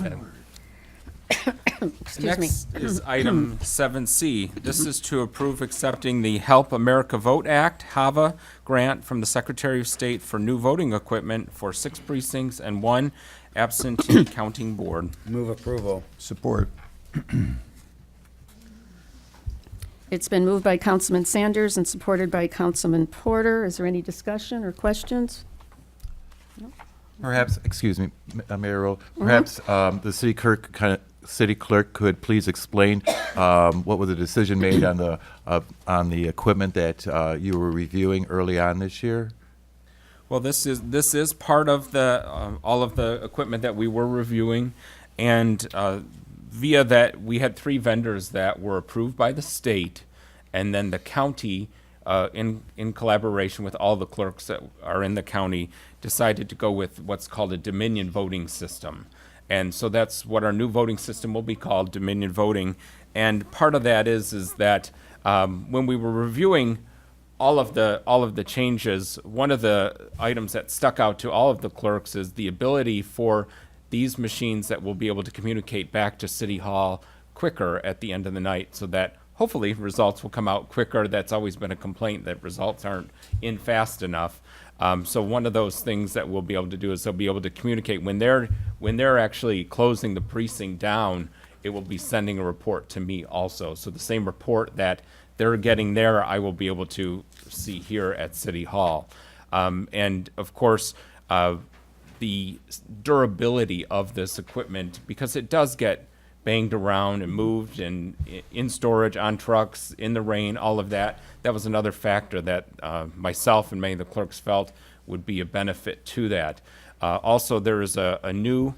Excuse me. Next is item 7C. This is to approve accepting the Help America Vote Act, HAVA, grant from the Secretary of State for new voting equipment for 6 precincts and 1 absentee counting board. Move approval. Support. It's been moved by Councilman Sanders and supported by Councilman Porter. Is there any discussion or questions? Perhaps, excuse me, Mayor Rowe, perhaps the city clerk could please explain what was the decision made on the equipment that you were reviewing early on this year? Well, this is part of the all of the equipment that we were reviewing, and via that we had 3 vendors that were approved by the state, and then the county, in collaboration with all the clerks that are in the county, decided to go with what's called a Dominion voting system. And so that's what our new voting system will be called, Dominion Voting. And part of that is that when we were reviewing all of the changes, one of the items that stuck out to all of the clerks is the ability for these machines that will be able to communicate back to City Hall quicker at the end of the night, so that hopefully results will come out quicker. That's always been a complaint, that results aren't in fast enough. So one of those things that we'll be able to do is they'll be able to communicate when they're actually closing the precinct down. It will be sending a report to me also. So the same report that they're getting there, I will be able to see here at City Hall. And of course, the durability of this equipment, because it does get banged around and moved and in storage, on trucks, in the rain, all of that. That was another factor that myself and many of the clerks felt would be a benefit to that. Also, there is a new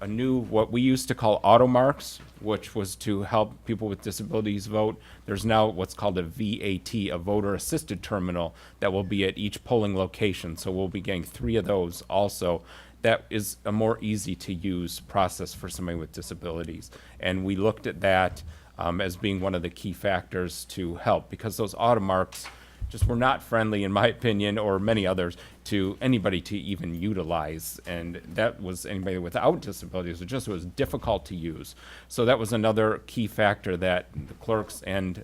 what we used to call auto marks, which was to help people with disabilities vote. There's now what's called a VAT, a voter assisted terminal, that will be at each polling location. So we'll be getting 3 of those also. That is a more easy to use process for somebody with disabilities. And we looked at that as being one of the key factors to help, because those auto marks just were not friendly, in my opinion, or many others, to anybody to even utilize. And that was anybody without disabilities. It was difficult to use. So that was another key factor that the clerks and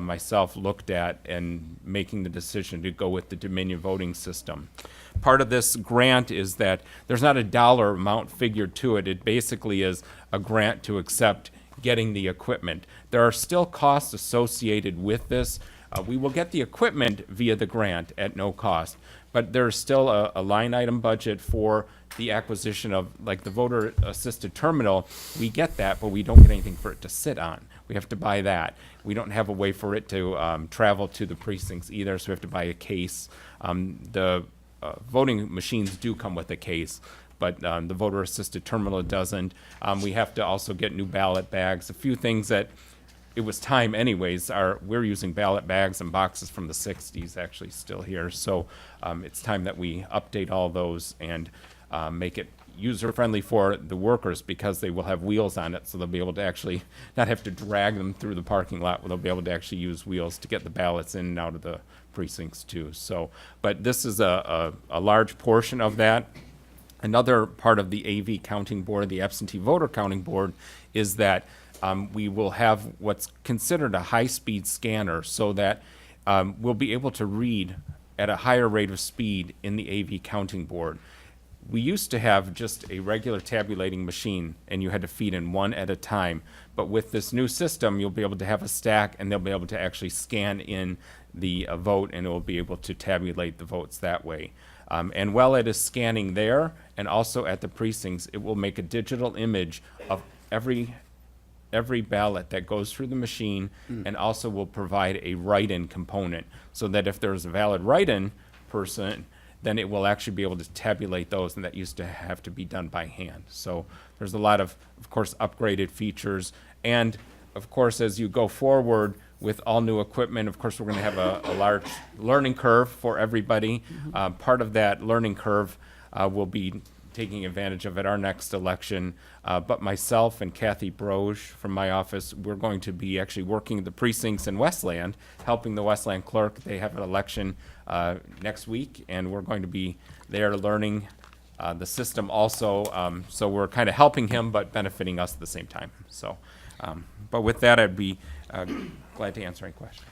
myself looked at in making the decision to go with the Dominion voting system. Part of this grant is that there's not a dollar amount figured to it. It basically is a grant to accept getting the equipment. There are still costs associated with this. We will get the equipment via the grant at no cost, but there's still a line item budget for the acquisition of, like, the voter assisted terminal. We get that, but we don't get anything for it to sit on. We have to buy that. We don't have a way for it to travel to the precincts either, so we have to buy a case. The voting machines do come with a case, but the voter assisted terminal doesn't. We have to also get new ballot bags. A few things that it was time anyways. We're using ballot bags and boxes from the 60s actually still here. So it's time that we update all those and make it user-friendly for the workers, because they will have wheels on it, so they'll be able to actually not have to drag them through the parking lot. They'll be able to actually use wheels to get the ballots in and out of the precincts too. So, but this is a large portion of that. Another part of the AV counting board, the absentee voter counting board, is that we will have what's considered a high-speed scanner, so that we'll be able to read at a higher rate of speed in the AV counting board. We used to have just a regular tabulating machine, and you had to feed in one at a time. But with this new system, you'll be able to have a stack, and they'll be able to actually scan in the vote, and it will be able to tabulate the votes that way. And while it is scanning there, and also at the precincts, it will make a digital image of every ballot that goes through the machine, and also will provide a write-in component, so that if there's a valid write-in person, then it will actually be able to tabulate those, and that used to have to be done by hand. So there's a lot of course, upgraded features. And, of course, as you go forward with all new equipment, of course, we're going to have a large learning curve for everybody. Part of that learning curve will be taking advantage of at our next election. But myself and Kathy Broge from my office, we're going to be actually working the precincts in Westland, helping the Westland clerk. They have an election next week, and we're going to be there learning the system also. So we're kind of helping him, but benefiting us at the same time. So, but with that, I'd be glad to answer any questions.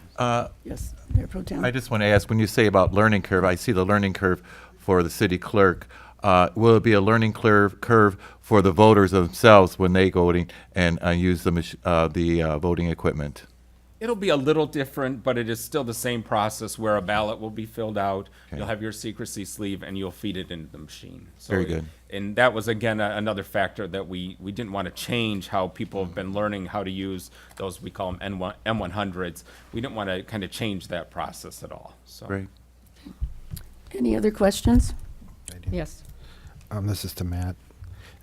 Yes, Mayor Pro Tem. I just want to ask, when you say about learning curve, I see the learning curve for the city clerk. Will it be a learning curve for the voters themselves when they voting and use the voting equipment? It'll be a little different, but it is still the same process where a ballot will be filled out. Okay. You'll have your secrecy sleeve, and you'll feed it into the machine. So Very good. And that was, again, another factor that we didn't want to change how people have been learning how to use those, we call them M100s. We didn't want to kind of change that process at all. So. Great. Any other questions? Yes. This is to Matt.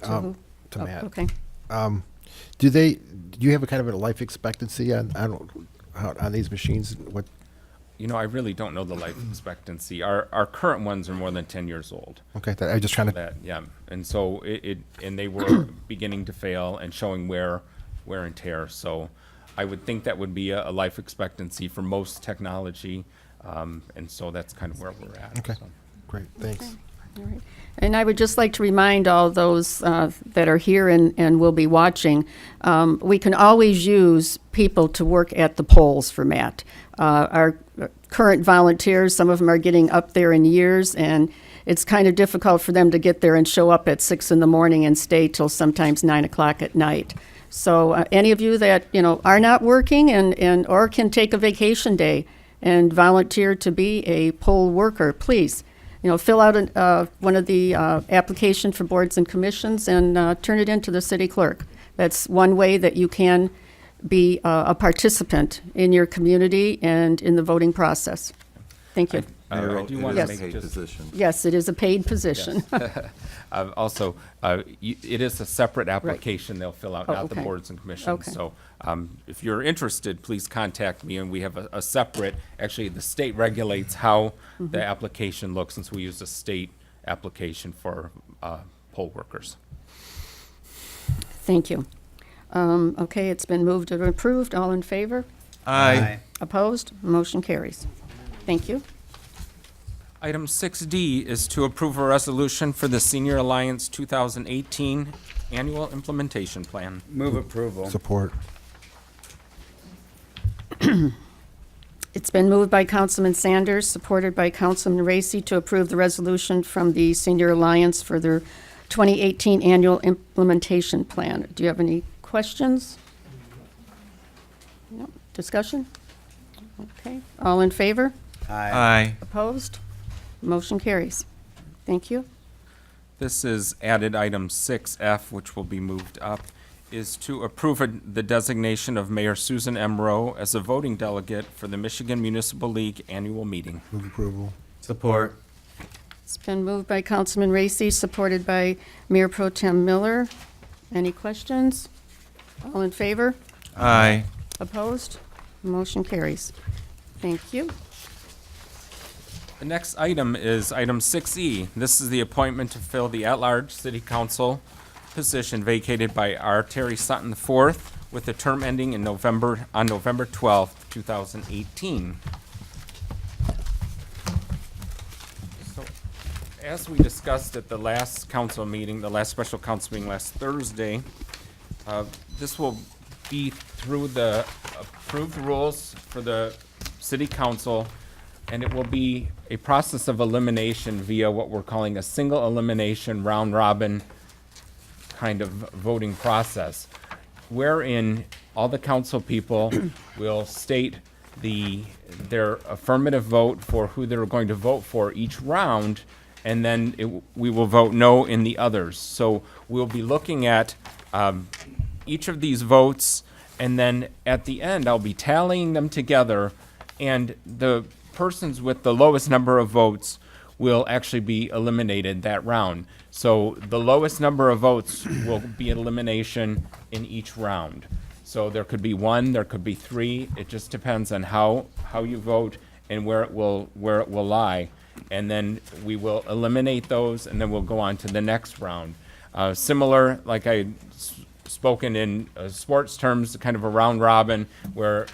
To who? To Oh, Matt. okay. Do you have a kind of a life expectancy on these machines? What? You know, I really don't know the life expectancy. Our current ones are more than 10 years old. Okay, I just kind of. That, yeah, and so and they were beginning to fail and showing wear and tear. So I would think that would be a life expectancy for most technology, and so that's kind of where we're at. Okay, so. great, thanks. All right. And I would just like to remind all those that are here and will be watching, we can always use people to work at the polls for Matt. Our current volunteers, some of them are getting up there in years, and it's kind of difficult for them to get there and show up at 6 in the morning and stay till sometimes 9 o'clock at night. So any of you that, are not working and or can take a vacation day and volunteer to be a poll worker, please, fill out one of the application for boards and commissions and turn it into the city clerk. That's one way that you can be a participant in your community and in the voting process. Thank you. I do want Yes. to make just, Yes, it is a paid position. Also, it is a separate application they'll fill out, Oh, not the okay. boards and commissions. Okay. So if you're interested, please contact me, and we have a separate, actually, the state regulates how the application looks, since we use a state application for poll workers. Thank you. Okay, it's been moved and approved. All in favor? Aye. Opposed? Motion carries. Thank you. Item 6D is to approve a resolution for the Senior Alliance 2018 Annual Implementation Plan. Move approval. Support. It's been moved by Councilman Sanders, supported by Councilman Racy, to approve the resolution from the Senior Alliance for their 2018 Annual Implementation Plan. Do you have any questions? No. Discussion? Okay. All in favor? Aye. Opposed? Motion carries. Thank you. This is added item 6F, which will be moved up, is to approve the designation of Mayor Susan M. Rowe as a voting delegate for the Michigan Municipal League annual meeting. Move approval. Support. It's been moved by Councilman Racy, supported by Mayor Pro Tem Miller. Any questions? All in favor? Aye. Opposed? Motion carries. Thank you. The next item is item 6E. This is the appointment to fill the at-large city council position vacated by R. Terry Sutton IV with a term ending on November 12th, 2018. So, as we discussed at the last council meeting, the last special council meeting last Thursday, this will be through the approved rules for the city council, and it will be a process of elimination via what we're calling a single elimination round robin kind of voting process, wherein all the council people will state their affirmative vote for who they're going to vote for each round, and then we will vote no in the others. So we'll be looking at each of these votes, and then at the end, I'll be tallying them together, and the persons with the lowest number of votes will actually be eliminated that round. So the lowest number of votes will be an elimination in each round. So there could be 1, there could be 3. It just depends on how you vote and where it will lie. and then we will eliminate those, and then we'll go on to the next round. Similar, like I spoken in sports terms, kind of a round robin, where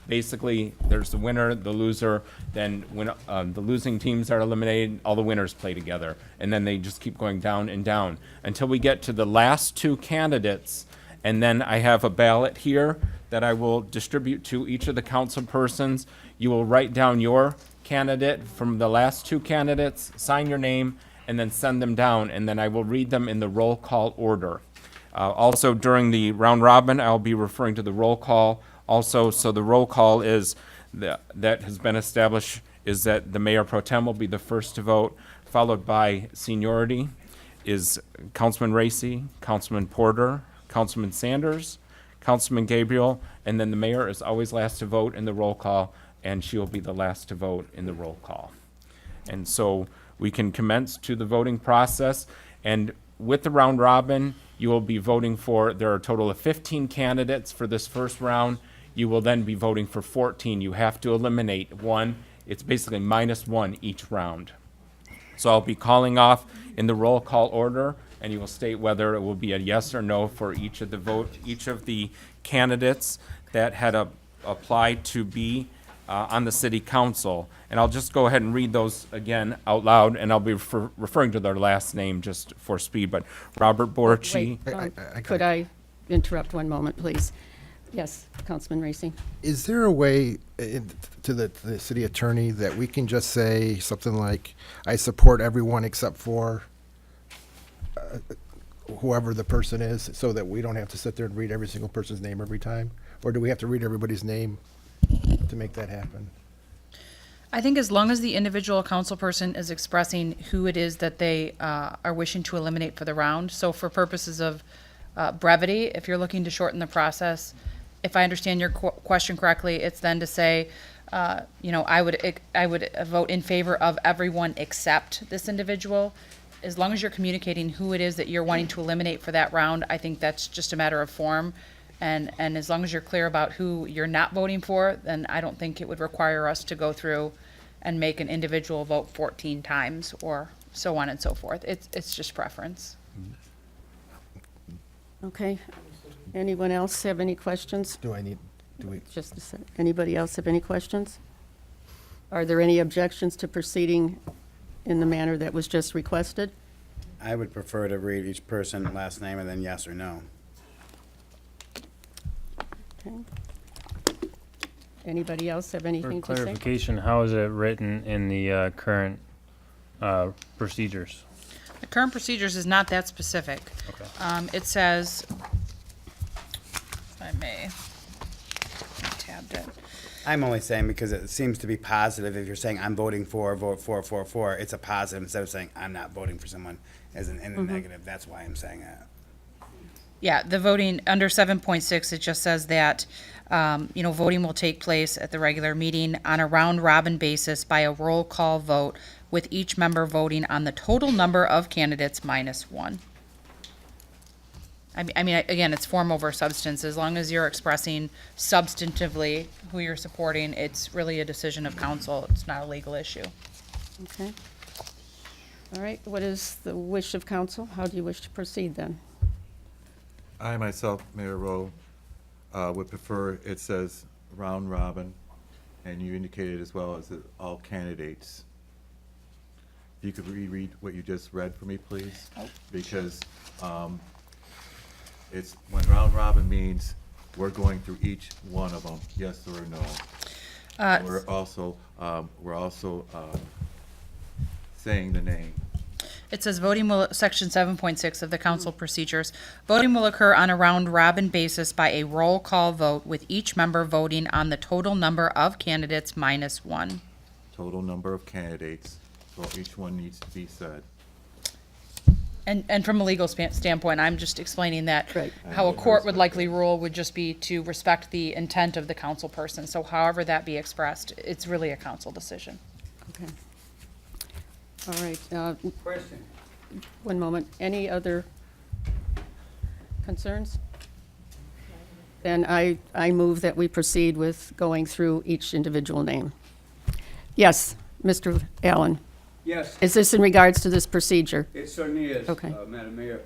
basically there's the winner, the loser, then when the losing teams are eliminated, all the winners play together, and then they just keep going down and down until we get to the last two candidates. And then I have a ballot here that I will distribute to each of the council persons. You will write down your candidate from the last two candidates, sign your name, and then send them down, and then I will read them in the roll call order. Also, during the round robin, I'll be referring to the roll call also. So the roll call is, that has been established, is that the mayor pro tem will be the first to vote, followed by seniority is Councilman Racy, Councilman Porter, Councilman Sanders, Councilman Gabriel, and then the mayor is always last to vote in the roll call, and she will be the last to vote in the roll call. And so we can commence to the voting process, and with the round robin, you will be voting for, there are a total of 15 candidates for this first round. You will then be voting for 14. You have to eliminate one. It's basically -1 each round. So I'll be calling off in the roll call order, and you will state whether it will be a yes or no for each of the candidates that had applied to be on the city council. And I'll just go ahead and read those again out loud, and I'll be referring to their last name just for speed, but Robert Borchi. Wait, could I interrupt one moment, please? Yes, Councilman Racy. Is there a way to the city attorney that we can just say something like, I support everyone except for whoever the person is, so that we don't have to sit there and read every single person's name every time? Or do we have to read everybody's name to make that happen? I think as long as the individual council person is expressing who it is that they are wishing to eliminate for the round. So for purposes of brevity, if you're looking to shorten the process, if I understand your question correctly, it's then to say, I would vote in favor of everyone except this individual. As long as you're communicating who it is that you're wanting to eliminate for that round, I think that's just a matter of form. And as long as you're clear about who you're not voting for, then I don't think it would require us to go through and make an individual vote 14 times or so on and so forth. It's just preference. Okay. Anyone else have any questions? Do we? Just a sec. Anybody else have any questions? Are there any objections to proceeding in the manner that was just requested? I would prefer to read each person last name and then yes or no. Okay. Anybody else have anything For to say? clarification, how is it written in the current procedures? The current procedures is not that specific. Okay. It says, if I may, I tabbed it. I'm only saying because it seems to be positive. If you're saying I'm voting for, vote for, it's a positive instead of saying I'm not voting for someone as in a negative. That's why I'm saying that. Yeah, the voting, under 7.6, it just says that, voting will take place at the regular meeting on a round-robin basis by a roll call vote, with each member voting on the total number of candidates -1. I mean, again, it's form over substance. As long as you're expressing substantively who you're supporting, it's really a decision of council. It's not a legal issue. Okay. All right, what is the wish of council? How do you wish to proceed then? I myself, Mayor Rowe, would prefer it says round robin, and you indicated as well as that all candidates. If you could reread what you just read for me, please? Because it's, when round robin means we're going through each one of them, yes or no. We're also saying the name. It says section 7.6 of the council procedures, voting will occur on a round-robin basis by a roll call vote, with each member voting on the total number of candidates -1. Total number of candidates, so each one needs to be said. And from a legal standpoint, I'm just explaining that Right. how a court would likely rule would just be to respect the intent of the council person. So however that be expressed, it's really a council decision. Okay. All right. Question. One moment. Any other concerns? Then I move that we proceed with going through each individual name. Yes, Mr. Allen. Yes. Is this in regards to this procedure? It certainly is, Okay. Madam Mayor.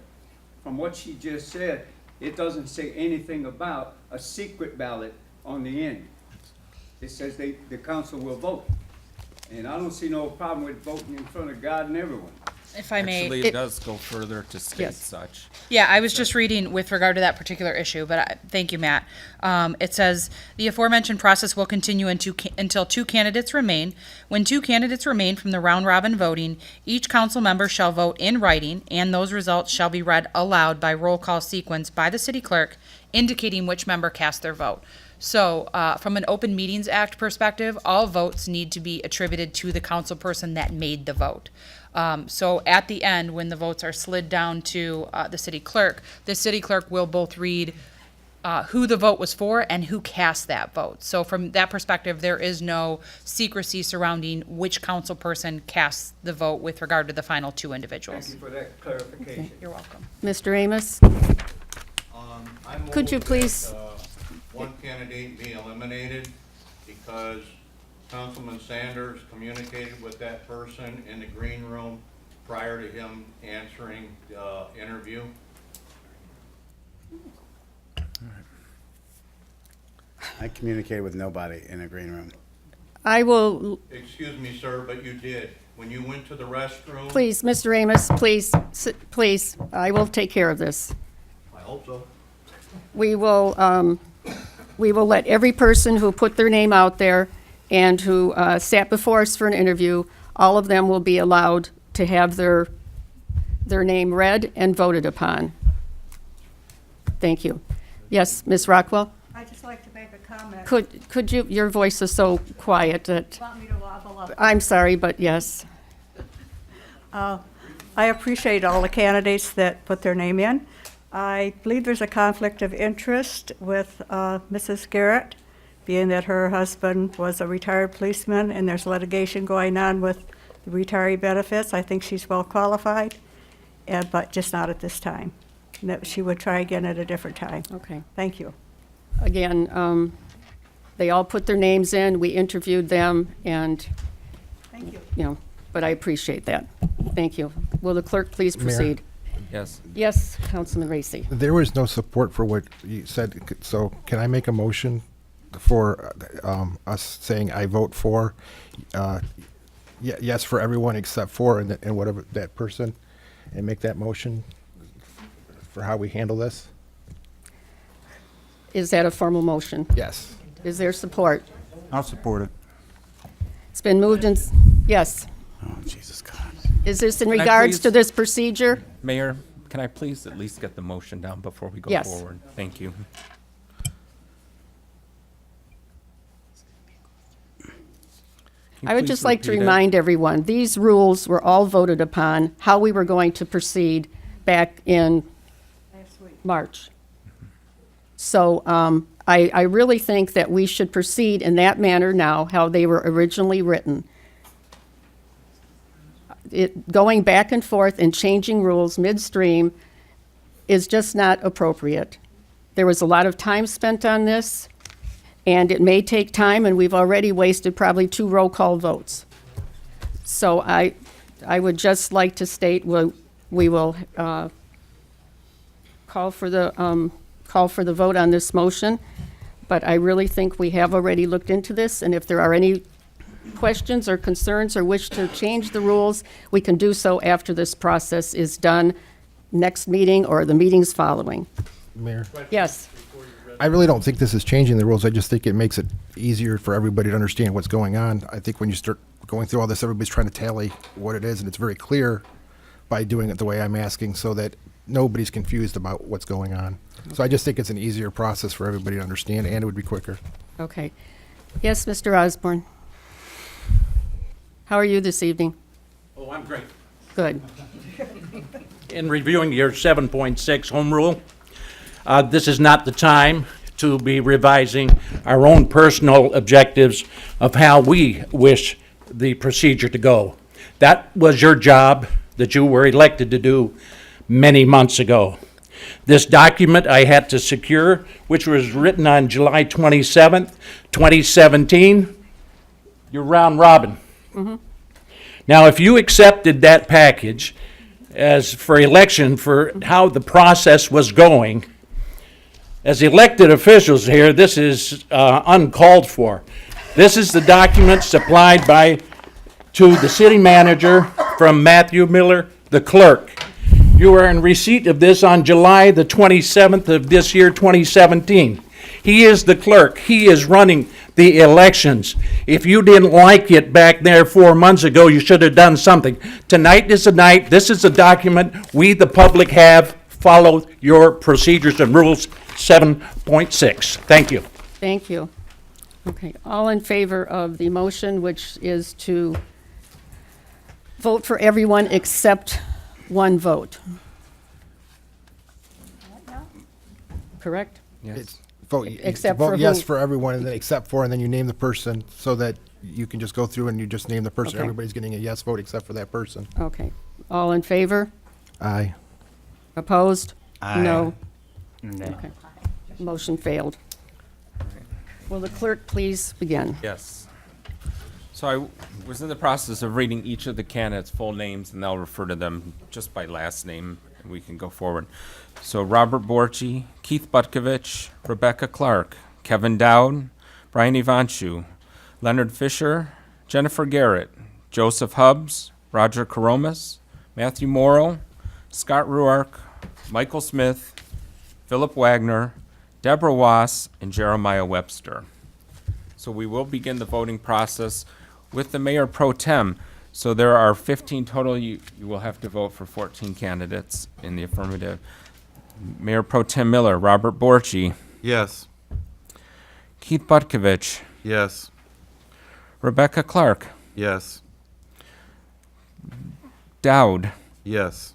From what she just said, it doesn't say anything about a secret ballot on the end. It says the council will vote. And I don't see no problem with voting in front of God and everyone. If I may. Actually, it does go further to state Yes. such. Yeah, I was just reading with regard to that particular issue, but thank you, Matt. It says, "The aforementioned process will continue until two candidates remain. When two candidates remain from the round-robin voting, each council member shall vote in writing, and those results shall be read aloud by roll call sequence by the city clerk, indicating which member cast their vote." So, from an Open Meetings Act perspective, all votes need to be attributed to the council person that made the vote. So at the end, when the votes are slid down to the city clerk will both read who the vote was for and who cast that vote. So from that perspective, there is no secrecy surrounding which council person casts the vote with regard to the final two individuals. Thank you for that clarification. You're welcome. Mr. Amos? I move Could you please- that, one candidate be eliminated because Councilman Sanders communicated with that person in the green room prior to him answering the interview. I communicated with nobody in a green room. I will, Excuse me, sir, but you did. When you went to the restroom. please, Mr. Amos, please, please, I will take care of this. I hope so. We will let every person who put their name out there and who sat before us for an interview, all of them will be allowed to have their name read and voted upon. Thank you. Yes, Ms. Rockwell? I'd just like to make a comment. Could you, your voice is so quiet that, Want me to wobble up? I'm sorry, but yes. I appreciate all the candidates that put their name in. I believe there's a conflict of interest with Mrs. Garrett, being that her husband was a retired policeman and there's litigation going on with the retiree benefits. I think she's well qualified, but just not at this time. And that she would try again at a different time. Okay. Thank you. Again, they all put their names in, we interviewed them, and, Thank you. you know, but I appreciate that. Thank you. Will the clerk please Mayor? proceed? Yes. Yes, Councilman Racy. There was no support for what you said, so can I make a motion for us saying I vote for, yes for everyone except for, and whatever that person, and make that motion for how we handle this? Is that a formal motion? Yes. Is there support? I'll support it. It's been moved and, yes. Oh, Jesus God. Is this in Can I regards to please- this procedure? Mayor, can I please at least get the motion down before we go Yes. forward? Thank you. Can you I would please just like to repeat it? remind everyone, these rules were all voted upon, how we were going to proceed back in March. So I really think that we should proceed in that manner now, how they were originally written. Going back and forth and changing rules midstream is just not appropriate. There was a lot of time spent on this, and it may take time, and we've already wasted probably 2 roll call votes. So I would just like to state we will call for the vote on this motion, but I really think we have already looked into this, and if there are any questions or concerns or wish to change the rules, we can do so after this process is done, next meeting or the meetings following. Mayor? Yes. I really don't think this is changing the rules. I just think it makes it easier for everybody to understand what's going on. I think when you start going through all this, everybody's trying to tally what it is, and it's very clear by doing it the way I'm asking so that nobody's confused about what's going on. So I just think it's an easier process for everybody to understand, and it would be quicker. Okay. Yes, Mr. Osborne. How are you this evening? Oh, I'm great. Good. In reviewing your 7.6 home rule, this is not the time to be revising our own personal objectives of how we wish the procedure to go. That was your job that you were elected to do many months ago. This document I had to secure, which was written on July 27th, 2017, you're round robin. Now, if you accepted that package as for election for how the process was going, as elected officials here, this is uncalled for. This is the document supplied to the city manager from Matthew Miller, the clerk. You are in receipt of this on July the 27th of this year, 2017. He is the clerk. He is running the elections. If you didn't like it back there 4 months ago, you should have done something. Tonight is the night. This is a document we, the public, have. Follow your procedures and rules 7.6. Thank you. Thank you. Okay, all in favor of the motion, which is to vote for everyone except one vote? Correct? It's vote, Except vote for yes who? for everyone, and then except for, and then you name the person, so that you can just go through and you just name the person. Okay. Everybody's getting a yes vote except for that person. Okay, all in favor? Aye. Opposed? Aye. No? Nay. Okay. Motion failed. Will the clerk please begin? Yes. So I was in the process of reading each of the candidates' full names, and I'll refer to them just by last name, and we can go forward. So Robert Borchi, Keith Butkovich, Rebecca Clark, Kevin Dowd, Brian Ivanchu, Leonard Fisher, Jennifer Garrett, Joseph Hubbs, Roger Koromas, Matthew Morrow, Scott Ruark, Michael Smith, Philip Wagner, Deborah Wass, and Jeremiah Webster. So we will begin the voting process with the mayor pro tem. So there are 15 total. You will have to vote for 14 candidates in the affirmative. Mayor pro tem Miller, Robert Borchi, Yes. Keith Butkovich, Yes. Rebecca Clark, Yes. Dowd, Yes.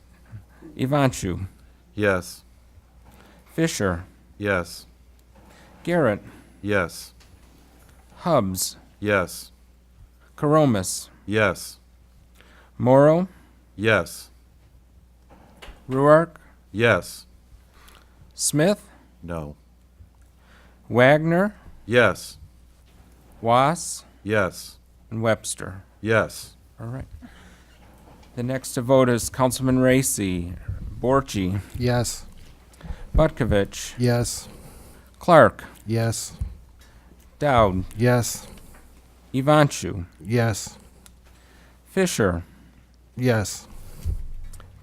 Ivanchu, Yes. Fisher, Yes. Garrett, Yes. Hubbs, Yes. Koromas, Yes. Morrow, Yes. Ruark, Yes. Smith, No. Wagner, Yes. Wass, Yes. and Webster. Yes. All right. The next to vote is Councilman Racy, Borchi, Yes. Butkovich, Yes. Clark, Yes. Dowd, Yes. Ivanchu, Yes. Fisher, Yes.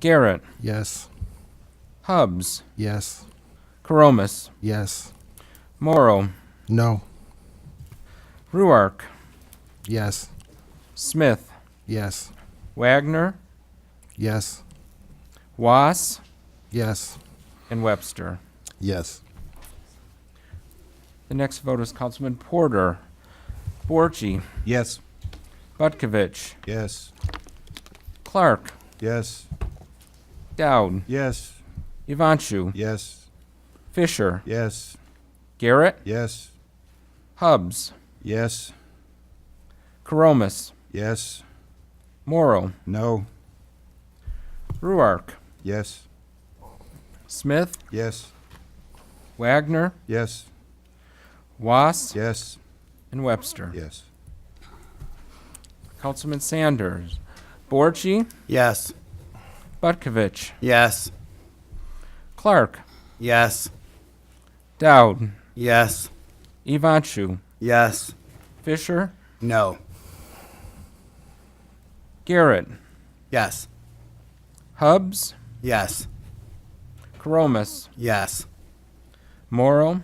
Garrett, Yes. Hubbs, Yes. Koromas, Yes. Morrow, No. Ruark, Yes. Smith, Yes. Wagner, Yes. Wass, Yes. and Webster. Yes. The next vote is Councilman Porter, Borchi, Yes. Butkovich, Yes. Clark, Yes. Dowd, Yes. Ivanchu, Yes. Fisher, Yes. Garrett, Yes. Hubbs, Yes. Koromas, Yes. Morrow, No. Ruark, Yes. Smith, Yes. Wagner, Yes. Wass, Yes. and Webster. Yes. Councilman Sanders, Borchi, Yes. Butkovich, Yes. Clark, Yes. Dowd, Yes. Ivanchu, Yes. Fisher, No. Garrett, Yes. Hubbs, Yes. Koromas, Yes. Morrow,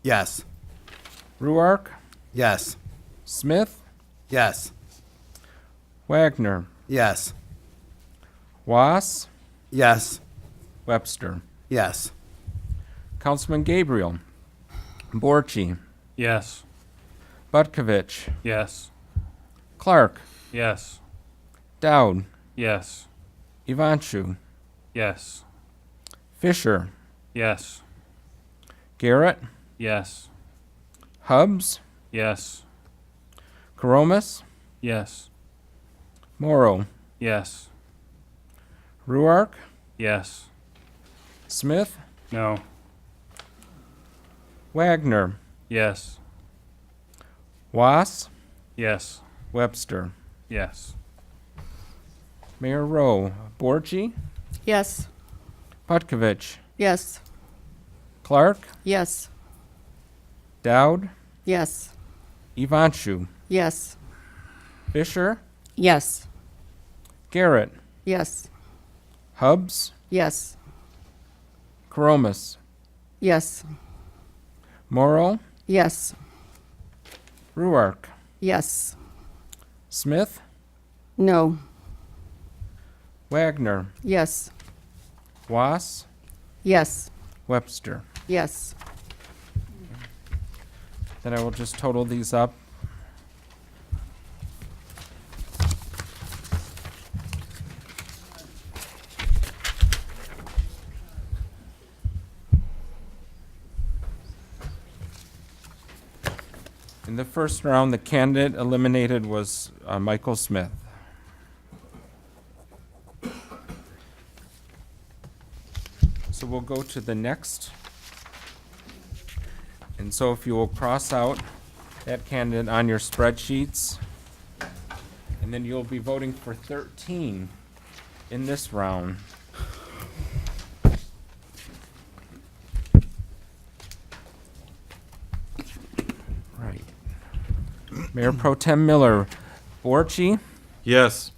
Yes. Ruark, Yes. Smith, Yes. Wagner, Yes. Wass, Yes. Webster. Yes. Councilman Gabriel, Borchi, Yes. Butkovich, Yes. Clark, Yes. Dowd, Yes. Ivanchu, Yes. Fisher, Yes. Garrett, Yes. Hubbs, Yes. Koromas, Yes. Morrow, Yes. Ruark, Yes. Smith, No. Wagner, Yes. Wass, Yes. Webster. Yes. Mayor Rowe, Borgi, Yes. Petkovich, Yes. Clark, Yes. Dowd, Yes. Evanshu, Yes. Fisher, Yes. Garrett, Yes. Hubbs, Yes. Karomas, Yes. Morrow, Yes. Ruark, Yes. Smith, No. Wagner, Yes. Was, Yes. Webster. Yes. Then I will just total these up. In the first round, the candidate eliminated was Michael Smith. So we'll go to the next. And so if you will cross out that candidate on your spreadsheets, and then you'll be voting for 13 in this round. Right. Mayor Pro Tem Miller, Borchi, Yes.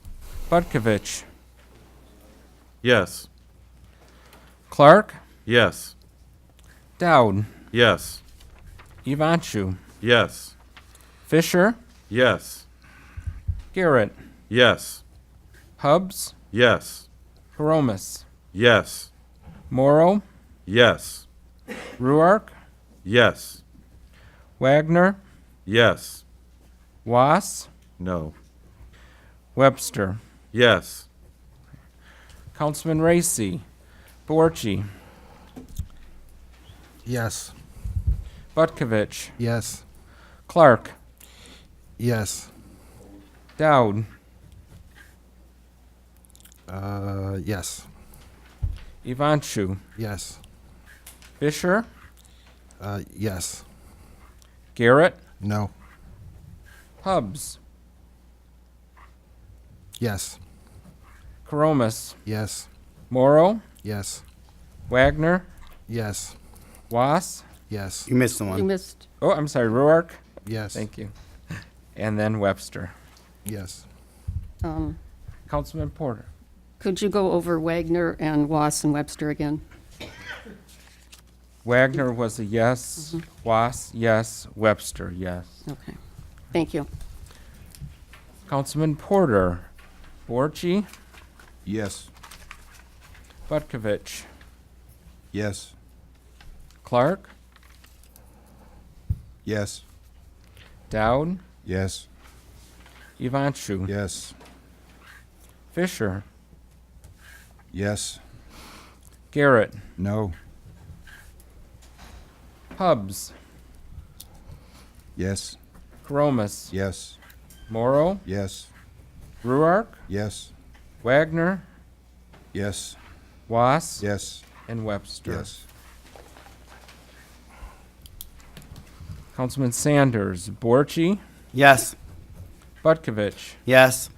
Butkovich, Yes. Clark, Yes. Dowd, Yes. Evanshu, Yes. Fisher, Yes. Garrett, Yes. Hubbs, Yes. Karomas, Yes. Morrow, Yes. Ruark, Yes. Wagner, Yes. Was, No. Webster, Yes. Councilman Racy, Borchi, Yes. Butkovich, Yes. Clark, Yes. Dowd, Yes. Evanshu, Yes. Fisher, Yes. Garrett, No. Hubbs, Yes. Karomas, Yes. Morrow, Yes. Wagner, Yes. Was, Yes. You missed the one. You missed. oh, I'm sorry, Ruark, Yes. thank you, and then Webster. Yes. Councilman Porter. Could you go over Wagner and Was and Webster again? Wagner was a yes, Was, yes, Webster, yes. Okay. Thank you. Councilman Porter, Borchi, Yes. Butkovich, Yes. Clark, Yes. Dowd, Yes. Evanshu, Yes. Fisher, Yes. Garrett, No. Hubbs, Yes. Karomas, Yes. Morrow, Yes. Ruark, Yes. Wagner, Yes. Was, Yes. and Webster. Yes. Councilman Sanders, Borchi, Yes. Butkovich, Yes.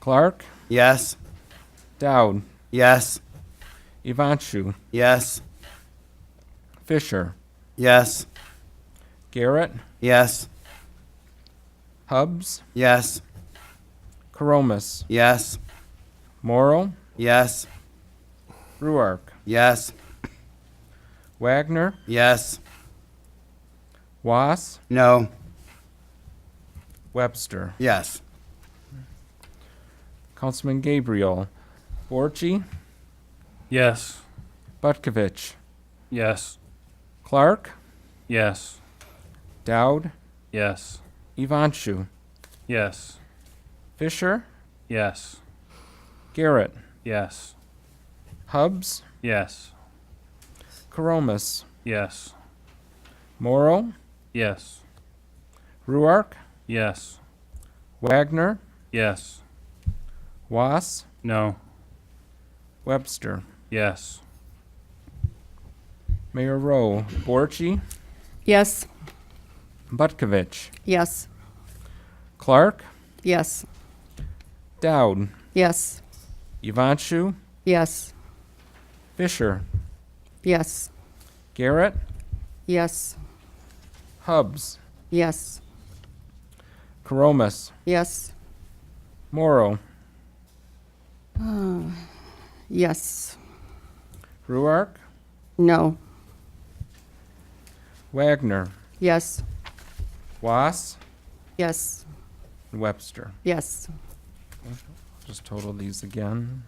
Clark, Yes. Dowd, Yes. Evanshu, Yes. Fisher, Yes. Garrett, Yes. Hubbs, Yes. Karomas, Yes. Morrow, Yes. Ruark, Yes. Wagner, Yes. Was, No. Webster. Yes. Councilman Gabriel, Borchi, Yes. Butkovich, Yes. Clark, Yes. Dowd, Yes. Evanshu, Yes. Fisher, Yes. Garrett, Yes. Hubbs, Yes. Karomas, Yes. Morrow, Yes. Ruark, Yes. Wagner, Yes. Was, No. Webster. Yes. Mayor Rowe, Borchi, Yes. Butkovich, Yes. Clark, Yes. Dowd, Yes. Evanchu, Yes. Fisher, Yes. Garrett, Yes. Hubbs, Yes. Karomas, Yes. Morrow, Yes. Ruark, No. Wagner, Yes. Was, Yes. and Webster. Yes. Just total these again.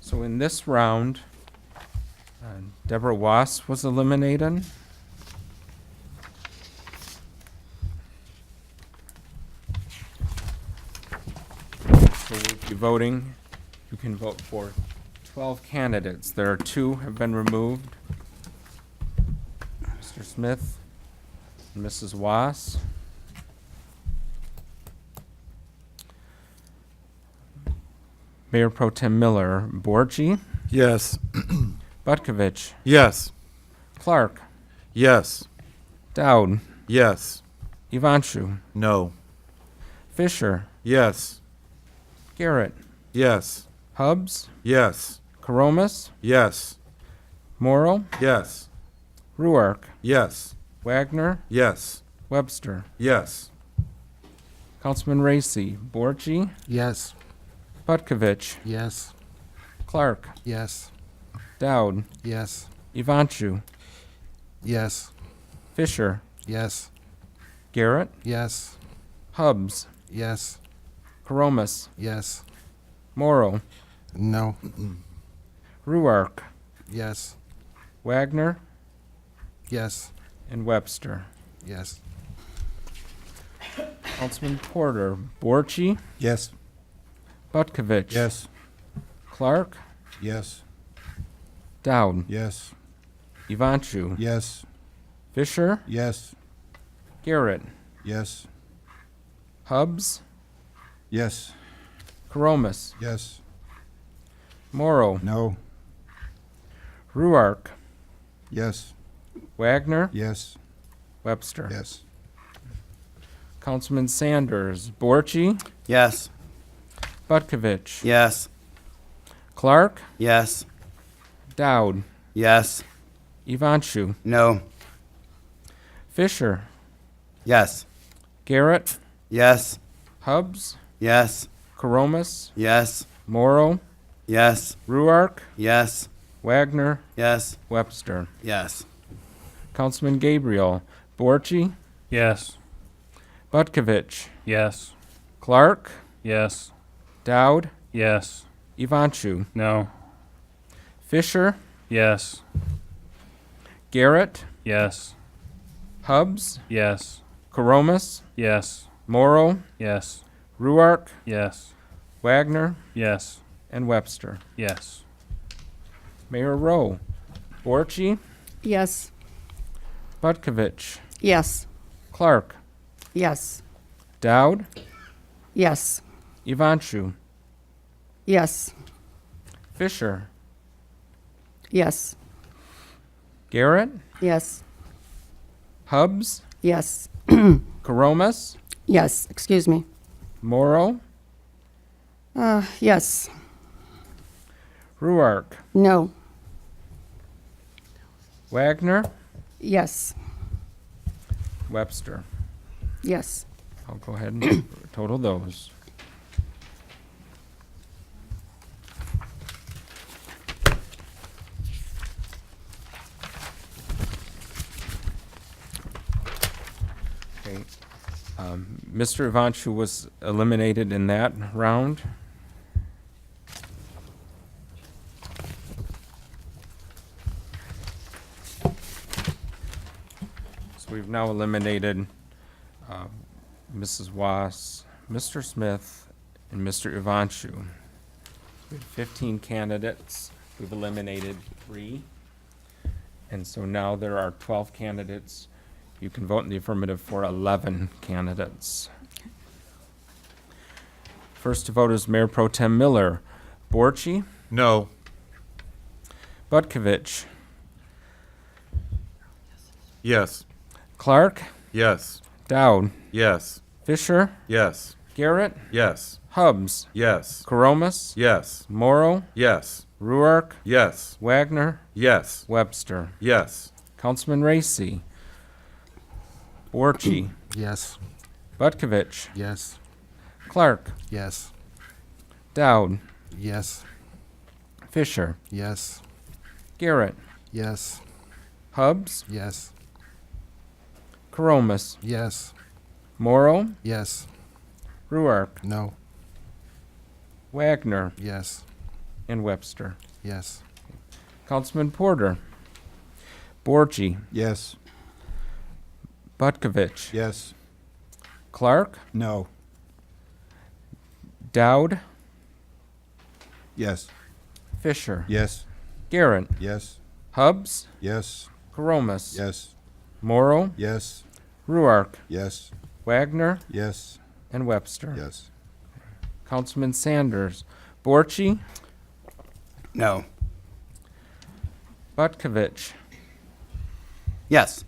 So in this round, Deborah Was was eliminated. So we'll be voting. You can vote for 12 candidates. There are 2 have been removed. Mr. Smith and Mrs. Was. Mayor Pro Tem Miller, Borgi, Yes. Butkovich, Yes. Clark, Yes. Dowd, Yes. Evanchu, No. Fisher, Yes. Garrett, Yes. Hubbs, Yes. Karomas, Yes. Morrow, Yes. Ruark, Yes. Wagner, Yes. Webster. Yes. Councilman Racy, Borgi, Yes. Butkovich, Yes. Clark, Yes. Dowd, Yes. Evanchu, Yes. Fisher, Yes. Garrett, Yes. Hubbs, Yes. Karomas, Yes. Morrow, No. Ruark, Yes. Wagner, Yes. and Webster. Yes. Councilman Porter, Borchi, Yes. Butkovich, Yes. Clark, Yes. Dowd, Yes. Evanchu, Yes. Fisher, Yes. Garrett, Yes. Hubbs, Yes. Karomas, Yes. Morrow, No. Ruark, Yes. Wagner, Yes. Webster. Yes. Councilman Sanders, Borchi, Yes. Butkovich, Yes. Clark, Yes. Dowd, Yes. Evanchu, No. Fisher, Yes. Garrett, Yes. Hubbs, Yes. Karomas, Yes. Morrow, Yes. Ruark, Yes. Wagner, Yes. Webster. Yes. Councilman Gabriel, Borchi, Yes. Butkovich, Yes. Clark, Yes. Dowd, Yes. Evanchu, No. Fisher, Yes. Garrett, Yes. Hubbs, Yes. Karomas, Yes. Morrow, Yes. Ruark, Yes. Wagner, Yes. and Webster. Yes. Mayor Rowe, Borchi, Yes. Butkovich, Yes. Clark, Yes. Dowd, Yes. Evanchu, Yes. Fisher, Yes. Garrett, Yes. Hubbs, Yes. Karomas, Yes. Excuse me. Morrow, Yes. Ruark, No. Wagner, Yes. Webster. Yes. I'll go ahead and total those. Okay. Mr. Evanchu was eliminated in that round. So we've now eliminated Mrs. Was, Mr. Smith, and Mr. Evanchu. We had 15 candidates. We've eliminated 3. And so now there are 12 candidates. You can vote in the affirmative for 11 candidates. First to vote is Mayor Pro Tem Miller. Borchi, No. Butkovich, Yes. Clark, Yes. Dowd, Yes. Fisher, Yes. Garrett, Yes. Hubbs, Yes. Karomas, Yes. Morrow, Yes. Ruark, Yes. Wagner, Yes. Webster. Yes. Councilman Racy, Borchi, Yes. Butkovich, Yes. Clark, Yes. Dowd, Yes. Fisher, Yes. Garrett, Yes. Hubbs, Yes. Karomas, Yes. Morrow, Yes. Ruark, No. Wagner, Yes. and Webster. Yes. Councilman Porter, Borchi, Yes. Butkovich, Yes. Clark, No. Dowd, Yes. Fisher, Yes. Garrett, Yes. Hubbs, Yes. Karomas, Yes. Morrow, Yes. Ruark, Yes. Wagner, Yes. and Webster. Yes. Councilman Sanders, Borchi, No. Butkovich, Yes.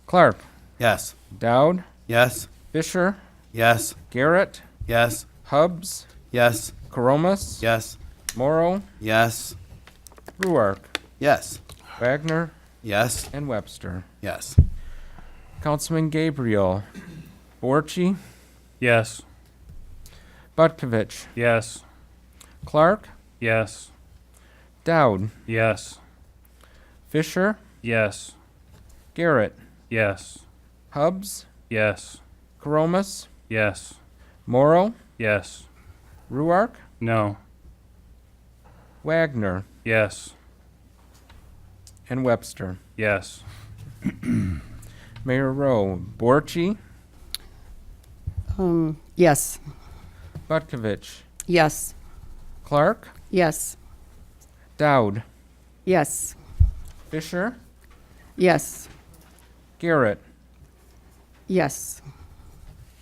Clark, Yes. Dowd, Yes. Fisher, Yes. Garrett, Yes. Hubbs, Yes. Karomas, Yes. Morrow, Yes. Ruark, Yes. Wagner, Yes. and Webster. Yes. Councilman Gabriel, Borchi, Yes. Butkovich, Yes. Clark, Yes. Dowd, Yes. Fisher, Yes. Garrett, Yes. Hubbs, Yes. Karomas, Yes. Morrow, Yes. Ruark, No. Wagner, Yes. and Webster. Yes. Mayor Rowe, Borchi, Yes. Butkovich, Yes. Clark, Yes. Dowd, Yes. Fisher, Yes. Garrett, Yes.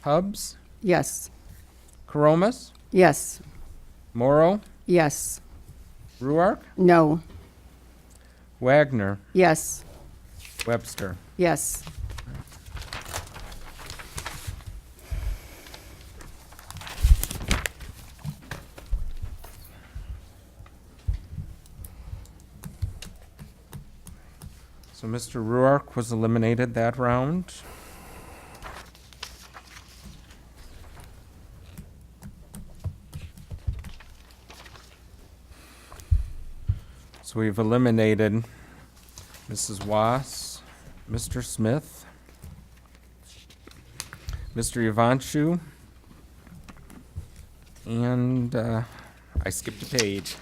Hubbs, Yes. Karomas, Yes. Morrow, Yes. Ruark, No. Wagner, Yes. Webster. Yes. So Mr. Ruark was eliminated that round. So we've eliminated Mrs. Was, Mr. Smith, Mr. Ivanchu, and I skipped a page.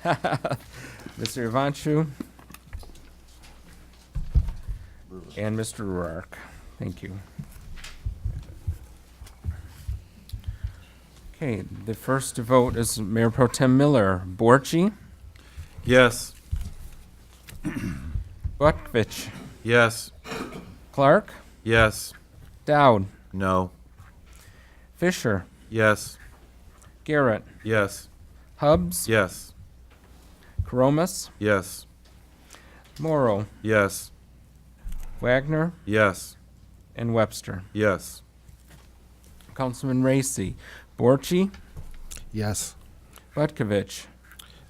Mr. Ivanchu and Mr. Ruark. Thank you. Okay, the first to vote is Mayor Pro Tem Miller. Borchi, Yes. Butkovich, Yes. Clark, Yes. Dowd, No. Fisher, Yes. Garrett, Yes. Hubbs, Yes. Karomas, Yes. Morrow, Yes. Wagner, Yes. and Webster. Yes. Councilman Racy, Borchi, Yes. Butkovich,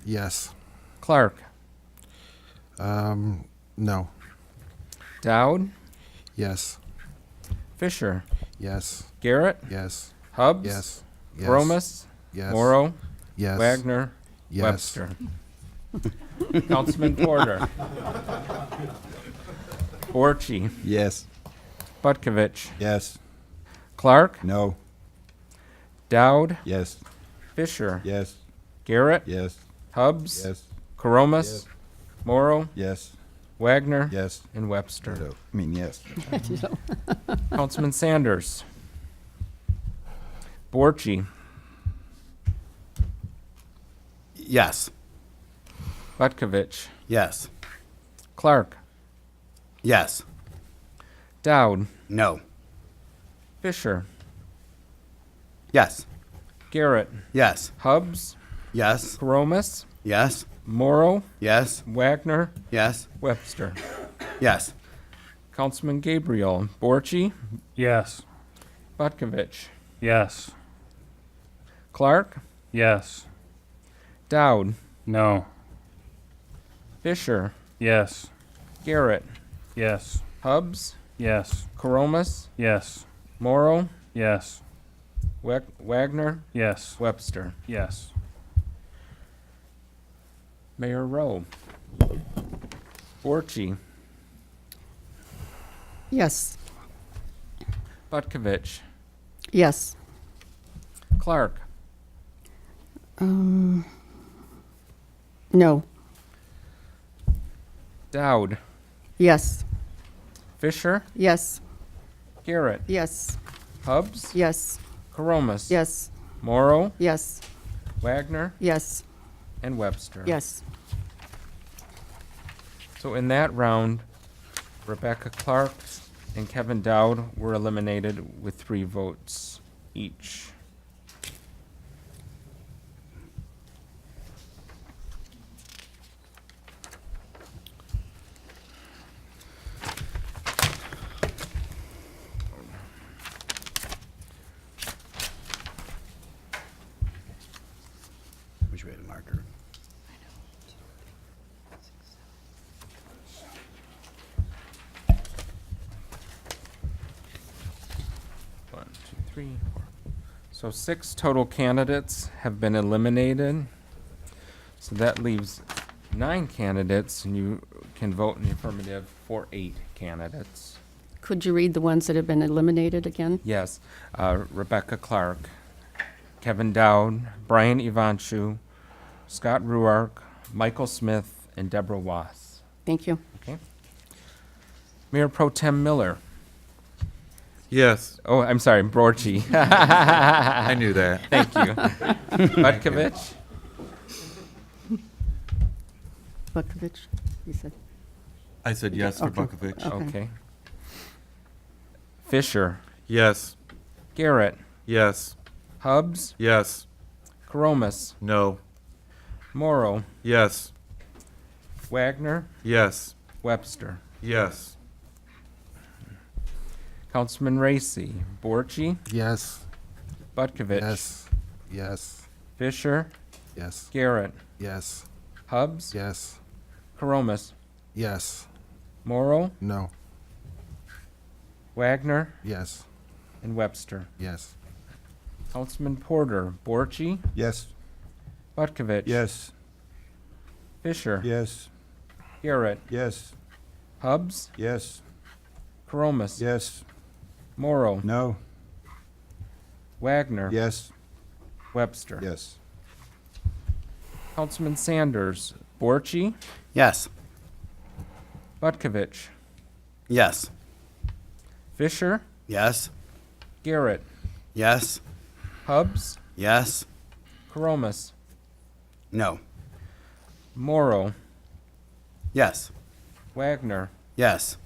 Yes. Clark, No. Dowd, Yes. Fisher, Yes. Garrett, Yes. Hubbs, Yes. Yes. Karomas, Yes. Morrow, Yes. Wagner, Yes. Webster. Councilman Porter, Borchi, Yes. Butkovich, Yes. Clark, No. Dowd, Yes. Fisher, Yes. Garrett, Yes. Hubbs, Yes. Karomas, Yes. Morrow, Yes. Wagner, Yes. and Webster. I mean, yes. Councilman Sanders, Borchi, Yes. Butkovich, Yes. Clark, Yes. Dowd, No. Fisher, Yes. Garrett, Yes. Hubbs, Yes. Coromis, Yes. Morrow, Yes. Wagner, Yes. Webster. Yes. Councilman Gabriel, Borchi, Yes. Butkovich, Yes. Clark, Yes. Dowd, No. Fisher, Yes. Garrett, Yes. Hubbs, Yes. Coromis, Yes. Morrow, Yes. Wagner, Yes. Webster. Yes. Mayor Rowe, Borchi, Yes. Butkovich, Yes. Clark, No. Dowd, Yes. Fisher, Yes. Garrett, Yes. Hubbs, Yes. Coromis, Yes. Morrow, Yes. Wagner, Yes. and Webster. Yes. So in that round, Rebecca Clark and Kevin Dowd were eliminated with 3 votes each. Which way to marker? One, two, three, four. So 6 total candidates have been eliminated. So that leaves 9 candidates, and you can vote in the affirmative for 8 candidates. Could you read the ones that have been eliminated again? Yes, Rebecca Clark, Kevin Dowd, Brian Ivanchu, Scott Ruark, Michael Smith, and Deborah Wass. Thank you. Okay. Mayor Pro Tem Miller. Yes. Oh, I'm sorry, Borchi. I knew that. Thank you. Butkovich, Butkovich, you said? I said yes for Okay. Bukovich. Okay. okay. Fisher, Yes. Garrett, Yes. Hubbs, Yes. Coromis, No. Morrow, Yes. Wagner, Yes. Webster. Yes. Councilman Racy, Borchi, Yes. Butkovich, Yes. Yes. Fisher, Yes. Garrett, Yes. Hubbs, Yes. Coromis, Yes. Morrow, No. Wagner, Yes. and Webster. Yes. Councilman Porter, Borchi, Yes. Butkovich, Yes. Fisher, Yes. Garrett, Yes. Hubbs, Yes. Coromis, Yes. Morrow, No. Wagner, Yes. Webster. Yes. Councilman Sanders, Borchi, Yes. Butkovich, Yes. Fisher, Yes. Garrett, Yes. Hubbs, Yes. Coromis, No. Morrow, Yes. Wagner, Yes.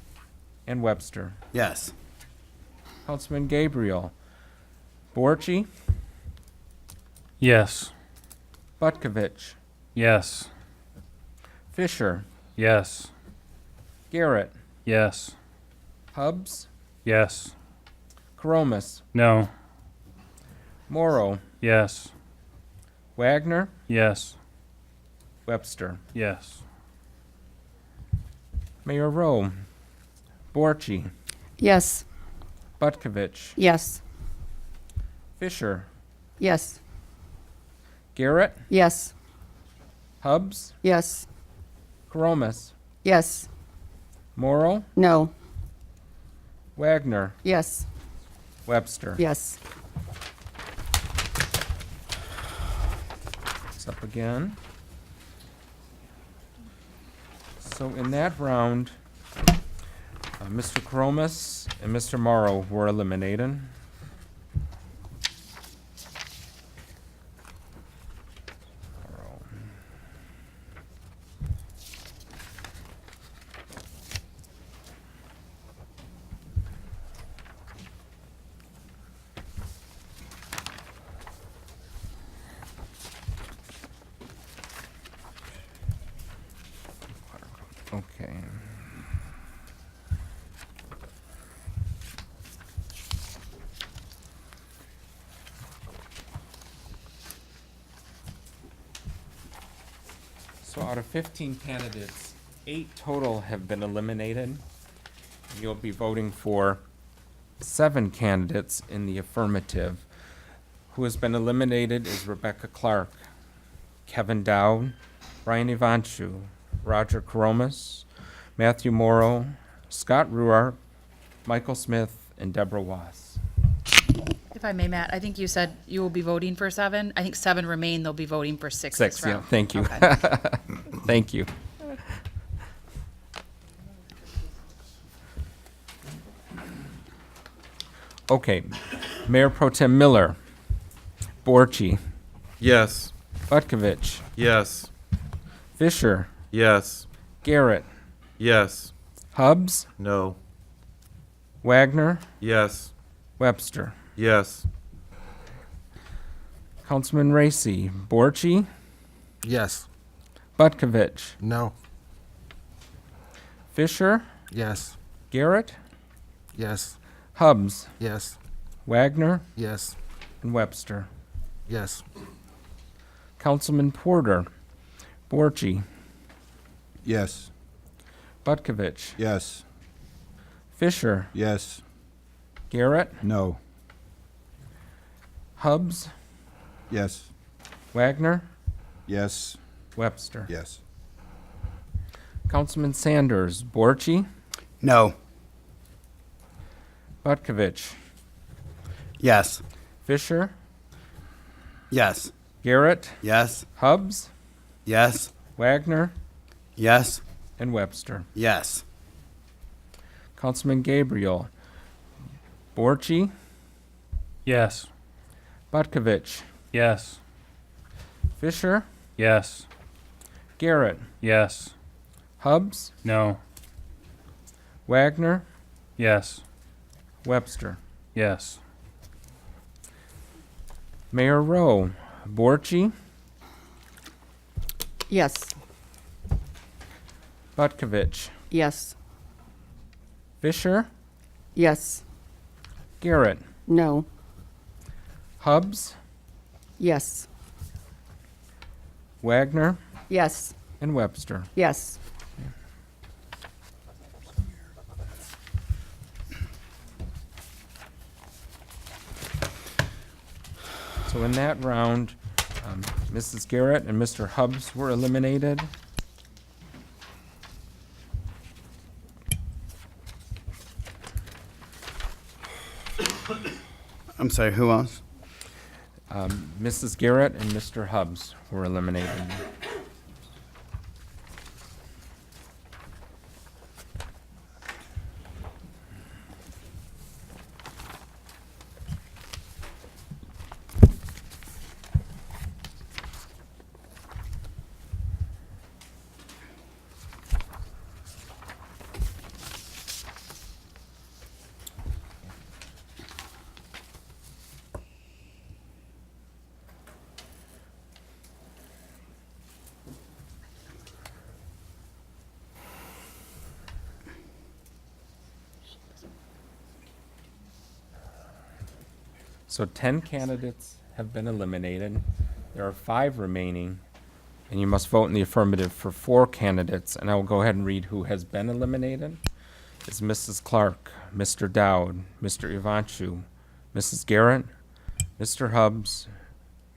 and Webster. Yes. Councilman Gabriel, Borchi, Yes. Butkovich, Yes. Fisher, Yes. Garrett, Yes. Hubbs, Yes. Coromis, No. Morrow, Yes. Wagner, Yes. Webster. Yes. Mayor Rowe, Borchi, Yes. Butkovich, Yes. Fisher, Yes. Garrett, Yes. Hubbs, Yes. Coromis, Yes. Morrow, No. Wagner, Yes. Webster. Yes. It's up again. So in that round, Mr. Coromis and Mr. Morrow were eliminated. So out of 15 candidates, 8 total have been eliminated. You'll be voting for 7 candidates in the affirmative. Who has been eliminated is Rebecca Clark, Kevin Dowd, Brian Ivanchu, Roger Koromas, Matthew Morrow, Scott Ruark, Michael Smith, and Deborah Wass. If I may, Matt, I think you said you will be voting for 7. I think 7 remain, they'll be voting for 6 this 6, yeah, round. thank you. Okay. Thank you. Okay, Mayor Pro Tem Miller, Borchi, Yes. Butkovich, Yes. Fisher, Yes. Garrett, Yes. Hubbs, No. Wagner, Yes. Webster. Yes. Councilman Racy, Borchi, Yes. Butkovich, No. Fisher, Yes. Garrett, Yes. Hubbs, Yes. Wagner, Yes. and Webster. Yes. Councilman Porter, Borchi, Yes. Butkovich, Yes. Fisher, Yes. Garrett, No. Hubbs, Yes. Wagner, Yes. Webster. Yes. Councilman Sanders, Borchi, No. Butkovich, Yes. Fisher, Yes. Garrett, Yes. Hubbs, Yes. Wagner, Yes. and Webster. Yes. Councilman Gabriel, Borchi, Yes. Butkovich, Yes. Fisher, Yes. Garrett, Yes. Hubbs, No. Wagner, Yes. Webster. Yes. Mayor Rowe, Borchi, Yes. Butkovich, Yes. Fisher, Yes. Garrett, No. Hubbs, Yes. Wagner, Yes. and Webster. Yes. So in that round, Mrs. Garrett and Mr. Hubbs were eliminated. I'm sorry, who else? Mrs. Garrett and Mr. Hubbs were eliminated. So 10 candidates have been eliminated. There are 5 remaining, and you must vote in the affirmative for 4 candidates, and I will go ahead and read who has been eliminated. It's Mrs. Clark, Mr. Dowd, Mr. Ivanchu, Mrs. Garrett, Mr. Hubbs,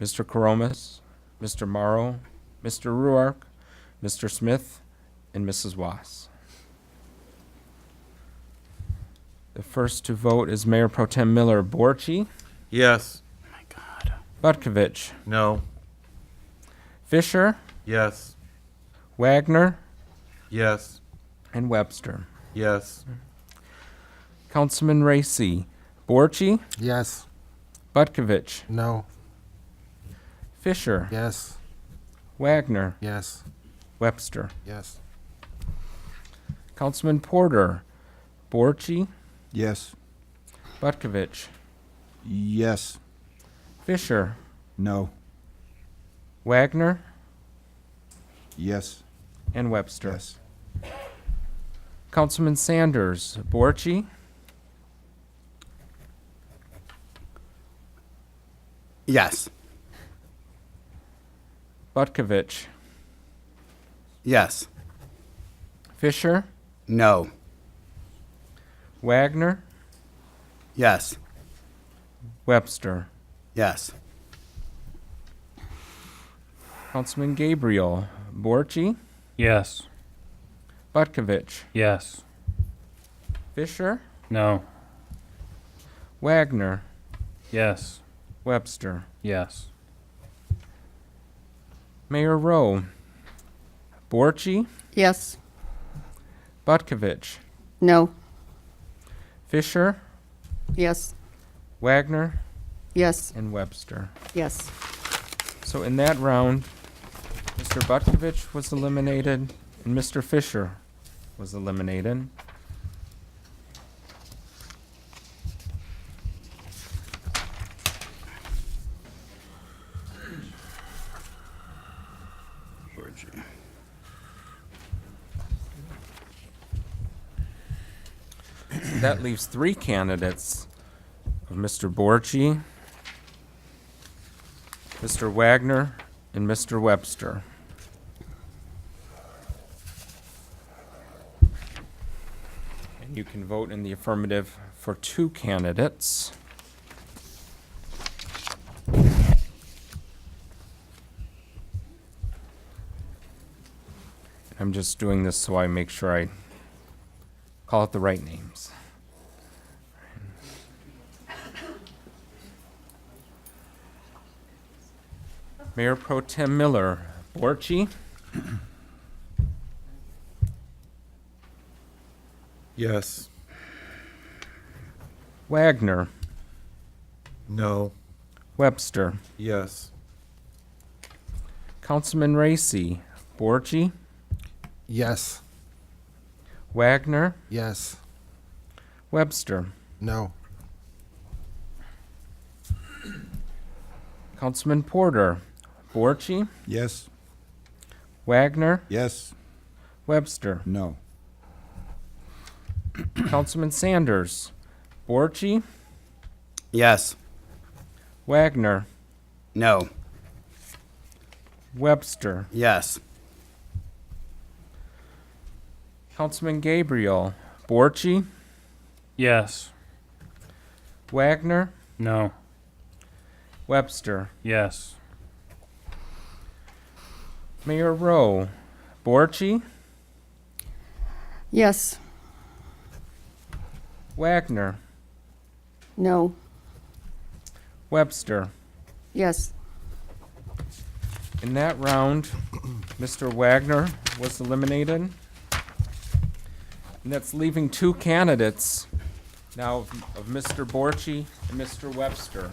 Mr. Koromas, Mr. Morrow, Mr. Ruark, Mr. Smith, and Mrs. Wass. The first to vote is Mayor Pro Tem Miller, Borchi, Yes. Butkovich, No. Fisher, Yes. Wagner, Yes. and Webster. Yes. Councilman Racy, Borchi, Yes. Butkovich, No. Fisher, Yes. Wagner, Yes. Webster. Yes. Councilman Porter, Borchi, Yes. Butkovich, Yes. Fisher, No. Wagner, Yes. and Webster. Yes. Councilman Sanders, Borchi, Yes. Butkovich, Yes. Fisher, No. Wagner, Yes. Webster. Yes. Councilman Gabriel, Borchi, Yes. Butkovich, Yes. Fisher, No. Wagner, Yes. Webster. Yes. Mayor Rowe, Borchi, Yes. Butkovich, No. Fisher, Yes. Wagner, Yes. and Webster. Yes. So in that round, Mr. Butkovich was eliminated and Mr. Fisher was eliminated. That leaves 3 candidates of Mr. Borchi, Mr. Wagner, and Mr. Webster. And you can vote in the affirmative for 2 candidates. I'm just doing this so I make sure I call it the right names. Mayor Pro Tem Miller, Borchi, Yes. Wagner, No. Webster, Yes. Councilman Racy, Borchi, Yes. Wagner, Yes. Webster, No. Councilman Porter, Borchi, Yes. Wagner, Yes. Webster, No. Councilman Sanders, Borchi, Yes. Wagner, No. Webster, Yes. Councilman Gabriel, Borchi, Yes. Wagner, No. Webster, Yes. Mayor Rowe, Borchi, Yes. Wagner, No. Webster. Yes. In that round, Mr. Wagner was eliminated. And that's leaving 2 candidates now of Mr. Borchi and Mr. Webster.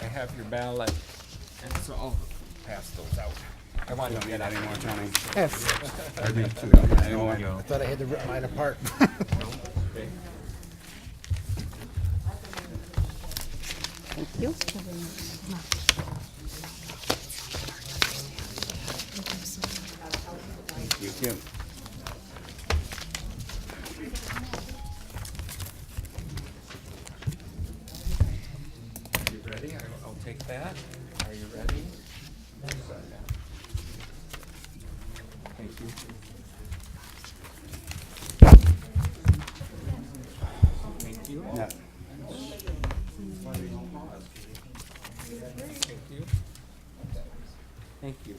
I have your ballot, and so I'll pass those out. I want to get any more, Tony? Yes. I thought I had to rip mine apart. Thank you. Thank you. You ready? I'll take that. Are you ready? Thank you. Thank you. No. Thank you. Thank you.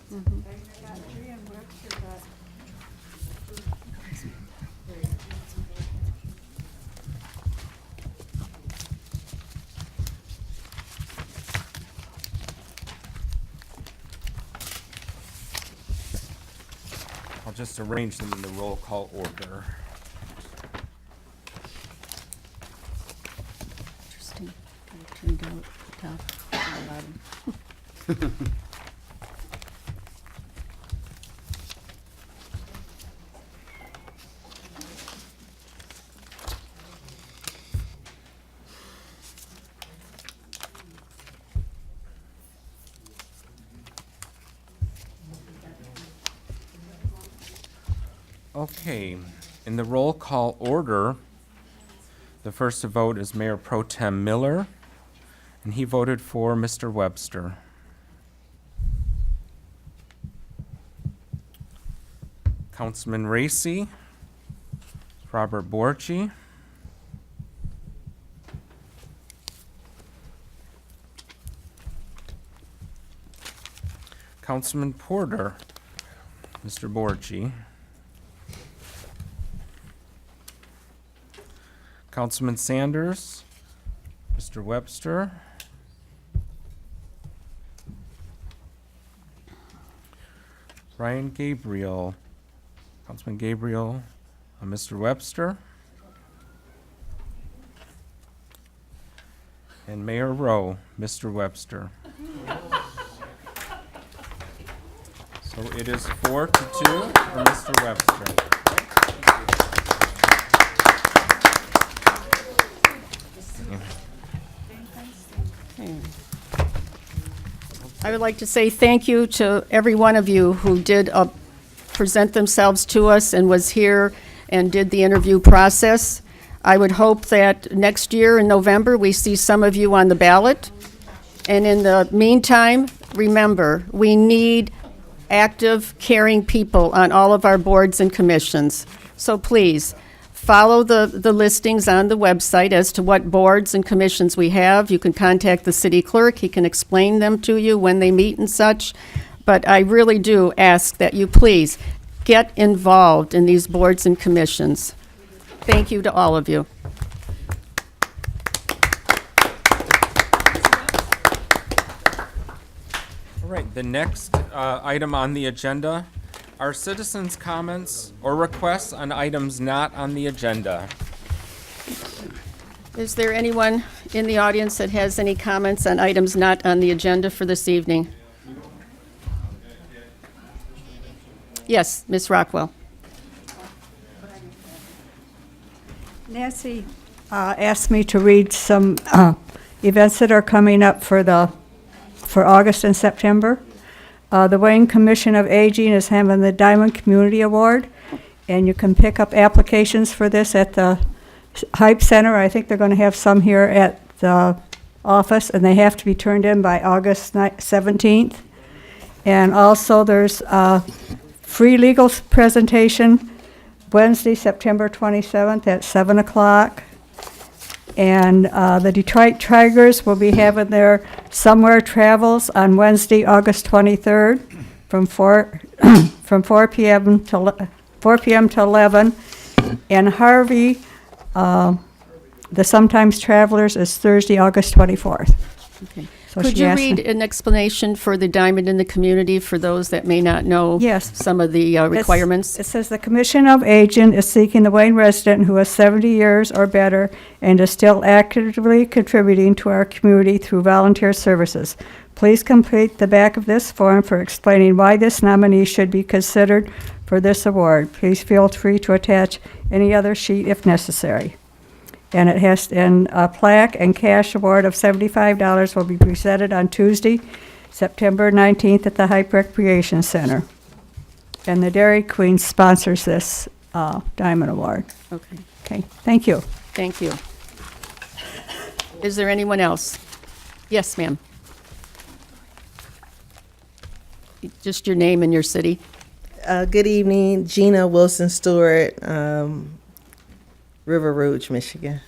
I'll just arrange them in the roll call order. Interesting. It turned out tough. Not allowed. Okay, in the roll call order, the first to vote is Mayor Pro Tem Miller, and he voted for Mr. Webster. Councilman Racy, Robert Borchi, Councilman Porter, Mr. Borchi, Councilman Sanders, Mr. Webster, Ryan Gabriel, Councilman Gabriel, Mr. Webster, and Mayor Rowe, Mr. Webster. So it is 4-2 for Mr. Webster. I would like to say thank you to every one of you who did present themselves to us and was here and did the interview process. I would hope that next year in November, we see some of you on the ballot. And in the meantime, remember, we need active, caring people on all of our boards and commissions. So please, follow the listings on the website as to what boards and commissions we have. You can contact the city clerk. He can explain them to you when they meet and such. But I really do ask that you please get involved in these boards and commissions. Thank you to all of you. All right, the next item on the agenda are citizens' comments or requests on items not on the agenda. Is there anyone in the audience that has any comments on items not on the agenda for this evening? Yes, Ms. Rockwell. Nancy asked me to read some events that are coming up for August and September. The Wayne Commission of Aging is having the Diamond Community Award, and you can pick up applications for this at the Hype Center. I think they're going to have some here at the office, and they have to be turned in by August 17th. And also there's a free legal presentation Wednesday, September 27th at 7 o'clock. And the Detroit Tigers will be having their Somewhere Travels on Wednesday, August 23rd from 4 p.m. to 11. And Harvey, the Sometimes Travelers, is Thursday, August 24th. Okay. So Could she you asked read me- an explanation for the Diamond in the Community for those that may not know Yes. some of the requirements? It says the Commission of Aging is seeking the Wayne resident who is 70 years or better and is still actively contributing to our community through volunteer services. Please complete the back of this form for explaining why this nominee should be considered for this award. Please feel free to attach any other sheet if necessary. And it has, and a plaque and cash award of $75 will be presented on Tuesday, September 19th at the Hype Recreation Center. And the Dairy Queen sponsors this Diamond Award. Okay. Okay, thank you. Thank you. Is there anyone else? Yes, ma'am. Just your name and your city. Good evening, Gina Wilson Stewart, River Rouge, Michigan.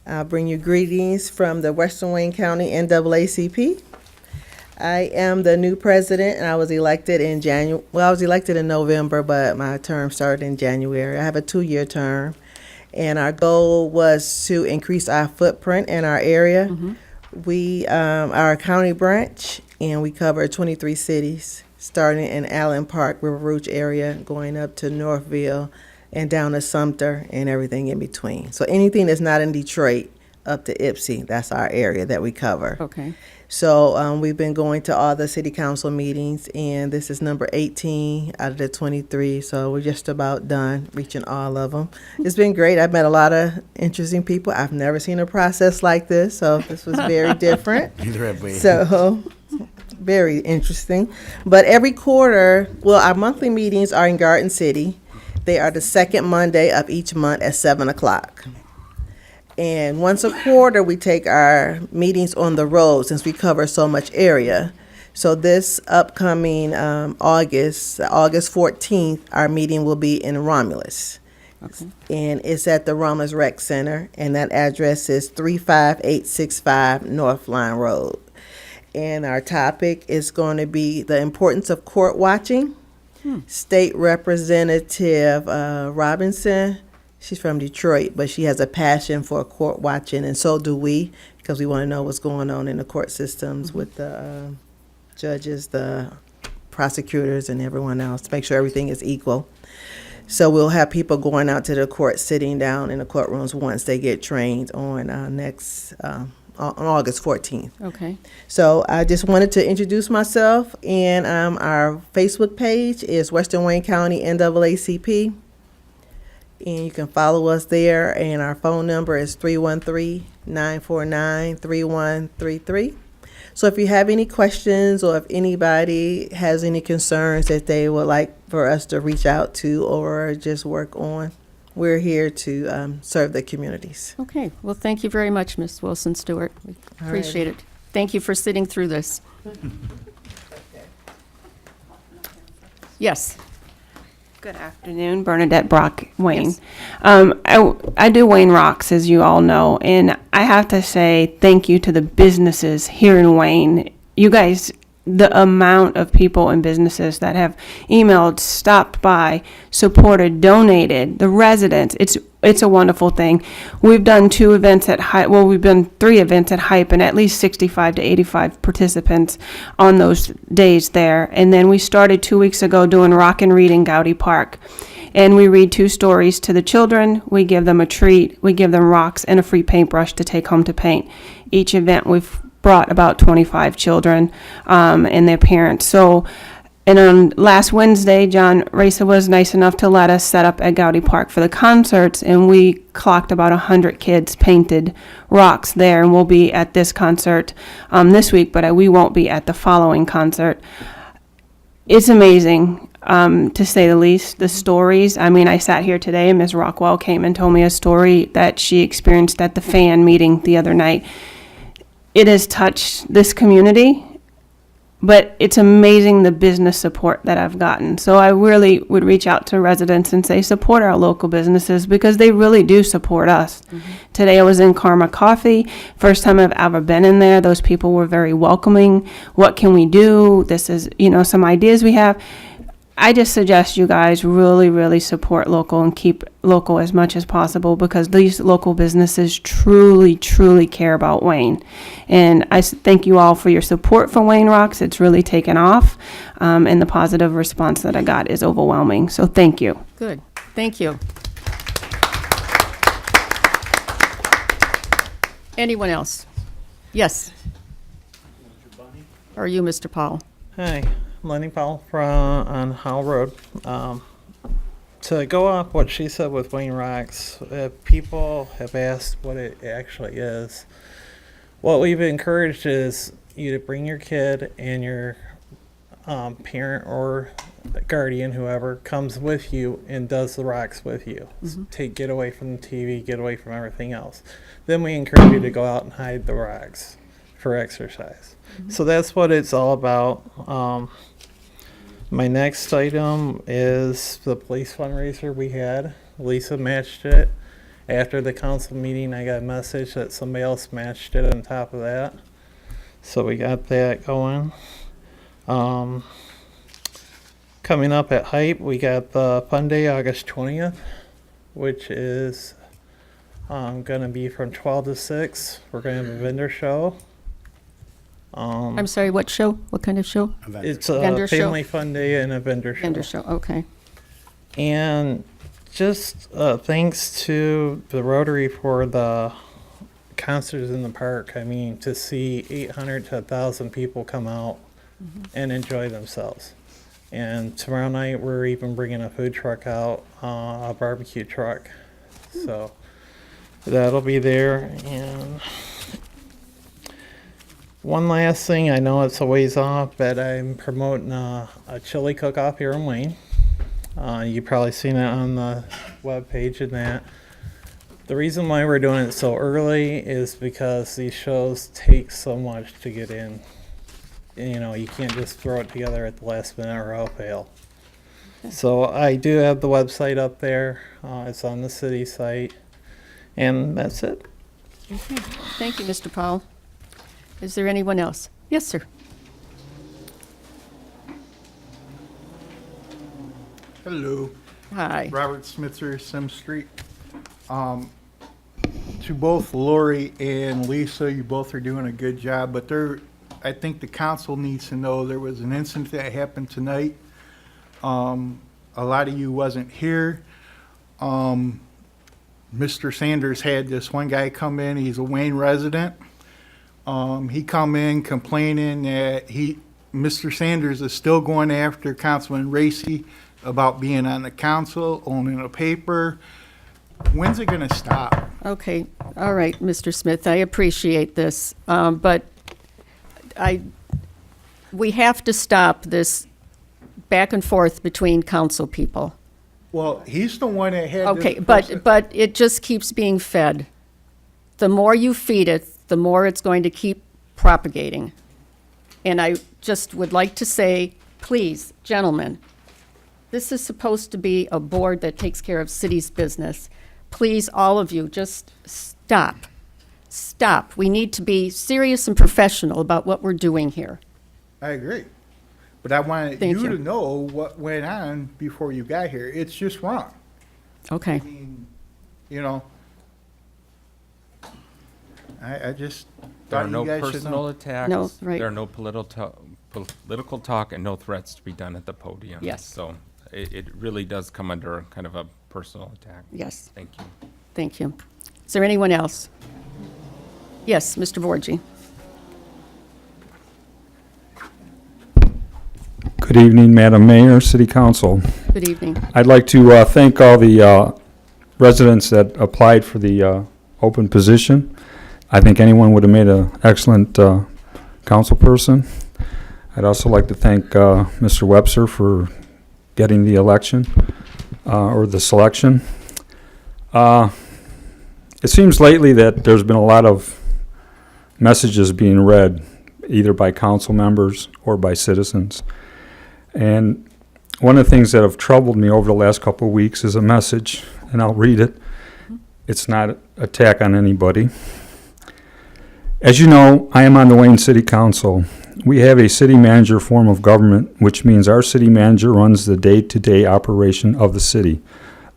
I'll bring you greetings from the Western Wayne County NAACP. I am the new president, and I was elected in I was elected in November, but my term started in January. I have a 2-year term, and our goal was to increase our footprint in our area. We are a county branch, and we cover 23 cities, starting in Allen Park, River Rouge area, going up to Northville, and down to Sumter and everything in between. So anything that's not in Detroit up to Ypsi, that's our area that we cover. Okay. So we've been going to all the city council meetings, and this is number 18 out of the 23, so we're just about done reaching all of them. It's been great. I've met a lot of interesting people. I've never seen a process like this, so this was very different. Neither have we. So very interesting. But every quarter, well, our monthly meetings are in Garden City. They are the second Monday of each month at 7 o'clock. And once a quarter, we take our meetings on the road since we cover so much area. So this upcoming August 14th, our meeting will be in Romulus. Okay. And it's at the Romulus Rec Center, and that address is 35865 North Line Road. And our topic is going to be the importance of court watching. State Representative Robinson, she's from Detroit, but she has a passion for court watching, and so do we, because we want to know what's going on in the court systems with the judges, the prosecutors, and everyone else, to make sure everything is equal. So we'll have people going out to the court, sitting down in the courtrooms once they get trained on on August 14th. Okay. So I just wanted to introduce myself, and our Facebook page is Western Wayne County NAACP, and you can follow us there, and our phone number is 313-949-3133. So if you have any questions, or if anybody has any concerns that they would like for us to reach out to or just work on, we're here to serve the communities. Okay, well, thank you very much, Ms. Wilson Stewart. We All appreciate right. it. Thank you for sitting through this. Yes. Good afternoon, Bernadette Brock, Wayne. Yes. I do Wayne Rocks, as you all know, and I have to say thank you to the businesses here in Wayne. You guys, the amount of people and businesses that have emailed, stopped by, supported, donated, the residents, it's a wonderful thing. We've done 2 events at Hype, well, we've done 3 events at Hype, and at least 65 to 85 participants on those days there. And then we started 2 weeks ago doing Rock and Read in Gowdy Park. And we read 2 stories to the children, we give them a treat, we give them rocks and a free paintbrush to take home to paint. Each event we've brought about 25 children and their parents. So, and on last Wednesday, John Racer was nice enough to let us set up at Gowdy Park for the concerts, and we clocked about 100 kids painted rocks there, and we'll be at this concert this week, but we won't be at the following concert. It's amazing, to say the least, the stories. I mean, I sat here today, and Ms. Rockwell came and told me a story that she experienced at the fan meeting the other night. It has touched this community, but it's amazing the business support that I've gotten. So I really would reach out to residents and say, support our local businesses, because they really do support us. Today I was in Karma Coffee. First time I've ever been in there. Those people were very welcoming. What can we do? This is, some ideas we have. I just suggest you guys really, really support local and keep local as much as possible, because these local businesses truly, truly care about Wayne. And I thank you all for your support for Wayne Rocks. It's really taken off, and the positive response that I got is overwhelming. So thank you. Good. Thank you. Anyone else? Yes. Or you, Mr. Powell? Hi, Lenny Powell on Howell Road. To go off what she said with Wayne Rocks, people have asked what it actually is. What we've encouraged is you to bring your kid, and your parent or guardian, whoever, comes with you and does the rocks with you. Get away from the TV, get away from everything else. Then we encourage you to go out and hide the rocks for exercise. So that's what it's all about. My next item is the police fundraiser we had. Lisa matched it. After the council meeting, I got a message that somebody else matched it on top of that. So we got that going. Coming up at Hype, we got the Fun Day August 20th, which is going to be from 12 to 6. We're going to have a vendor show. I'm sorry, what show? What kind of show? It's a Vendor show? family fun day and a vendor show. Vendor show, okay. And just thanks to the Rotary for the concerts in the park. I mean, to see 800 to 1,000 people come out and enjoy themselves. And tomorrow night, we're even bringing a food truck out, a barbecue truck. So that'll be there. And one last thing, I know it's a ways off, but I'm promoting a chili cook-off here in Wayne. You've probably seen it on the webpage and that. The reason why we're doing it so early is because these shows take so much to get in. you know, you can't just throw it together at the last minute or I'll fail. So I do have the website up there. It's on the city site. And that's it. Okay. Thank you, Mr. Powell. Is there anyone else? Yes, sir. Hello. Hi. Robert Smitzer, Sim Street. To both Lori and Lisa, you both are doing a good job, but I think the council needs to know there was an incident that happened tonight. A lot of you wasn't here. Mr. Sanders had this one guy come in, he's a Wayne resident. He come in complaining that Mr. Sanders is still going after Councilman Racy about being on the council, owning a paper. When's it gonna stop? Okay, all right, Mr. Smith, I appreciate this, but we have to stop this back and forth between council people. Well, he's the one that had Okay, this person- but it just keeps being fed. The more you feed it, the more it's going to keep propagating. And I just would like to say, please, gentlemen, this is supposed to be a board that takes care of city's business. Please, all of you, just stop. Stop. We need to be serious and professional about what we're doing here. I agree. But I wanted Thank you you. to know what went on before you got here. It's just wrong. Okay. I mean, you know, I just There are thought no you guys should personal know. attacks. No, right. There are no political talk and no threats to be done at the podium. Yes. So it really does come under kind of a personal attack. Yes. Thank you. Thank you. Is there anyone else? Yes, Mr. Vorji. Good evening, Madam Mayor, City Council. Good evening. I'd like to thank all the residents that applied for the open position. I think anyone would have made an excellent council person. I'd also like to thank Mr. Webster for getting the election or the selection. It seems lately that there's been a lot of messages being read either by council members or by citizens. And one of the things that have troubled me over the last couple of weeks is a message, and I'll read it. It's not an attack on anybody. As you know, I am on the Wayne City Council. We have a city manager form of government, which means our city manager runs the day-to-day operation of the city.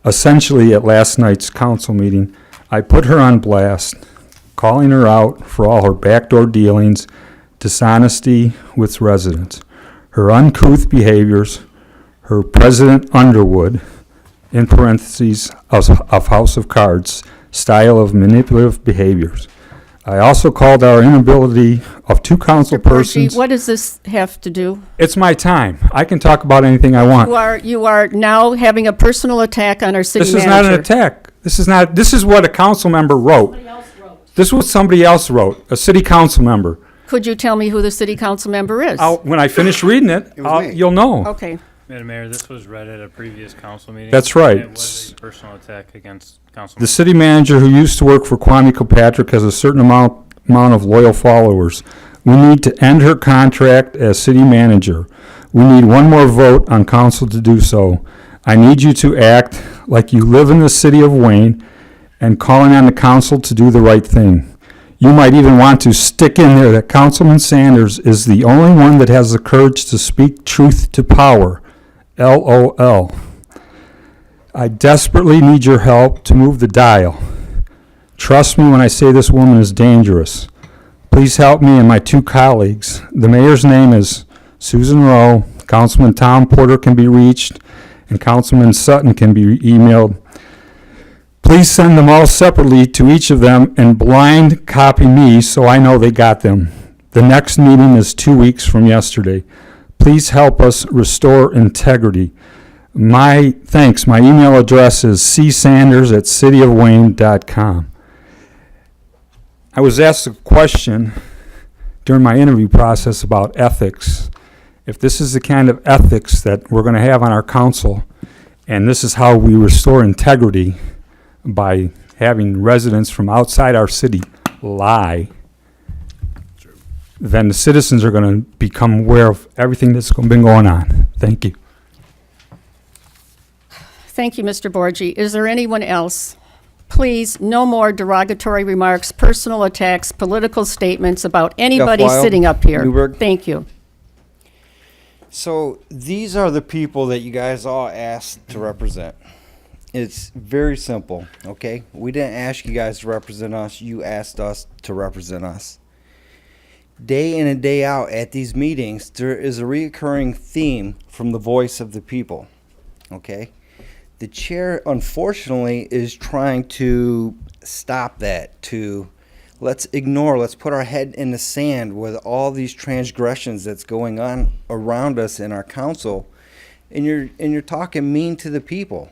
Essentially, at last night's council meeting, I put her on blast, calling her out for all her backdoor dealings, dishonesty with residents, her uncouth behaviors, her President Underwood, in parentheses, of House of Cards, style of manipulative behaviors. I also called our inability of two council Mr. Borgi, persons. what does this have to do? It's my time. I can talk about anything I want. You are now having a personal attack on our city This manager. is not an attack. This is what a council member wrote. This is what somebody else wrote, a city council member. Could you tell me who the city council member is? When I finish reading it, you'll know. Okay. Madam Mayor, this was read at a previous council meeting. That's right. And it was a personal attack against council. The city manager who used to work for Kwame Kilpatrick has a certain amount of loyal followers. We need to end her contract as city manager. We need one more vote on council to do so. I need you to act like you live in the city of Wayne and calling on the council to do the right thing. You might even want to stick in there that Councilman Sanders is the only one that has the courage to speak truth to power. LOL. I desperately need your help to move the dial. Trust me when I say this woman is dangerous. Please help me and my two colleagues. The mayor's name is Susan Rowe. Councilman Tom Porter can be reached, and Councilman Sutton can be emailed. Please send them all separately to each of them and blind copy me so I know they got them. The next meeting is 2 weeks from yesterday. Please help us restore integrity. My email address is csanders@cityofwayne.com. I was asked a question during my interview process about ethics. If this is the kind of ethics that we're going to have on our council, and this is how we restore integrity by having residents from outside our city lie, then the citizens are going to become aware of everything that's been going on. Thank you. Thank you, Mr. Borgi. Is there anyone else? Please, no more derogatory remarks, personal attacks, political statements about anybody Wild, sitting up here. Newburgh. Thank you. So these are the people that you guys all asked to represent. It's very simple, okay? We didn't ask you guys to represent us. You asked us to represent us. Day in and day out at these meetings, there is a recurring theme from the voice of the people, okay? The chair, unfortunately, is trying to stop that, to let's put our head in the sand with all these transgressions that's going on around us in our council, and you're talking mean to the people.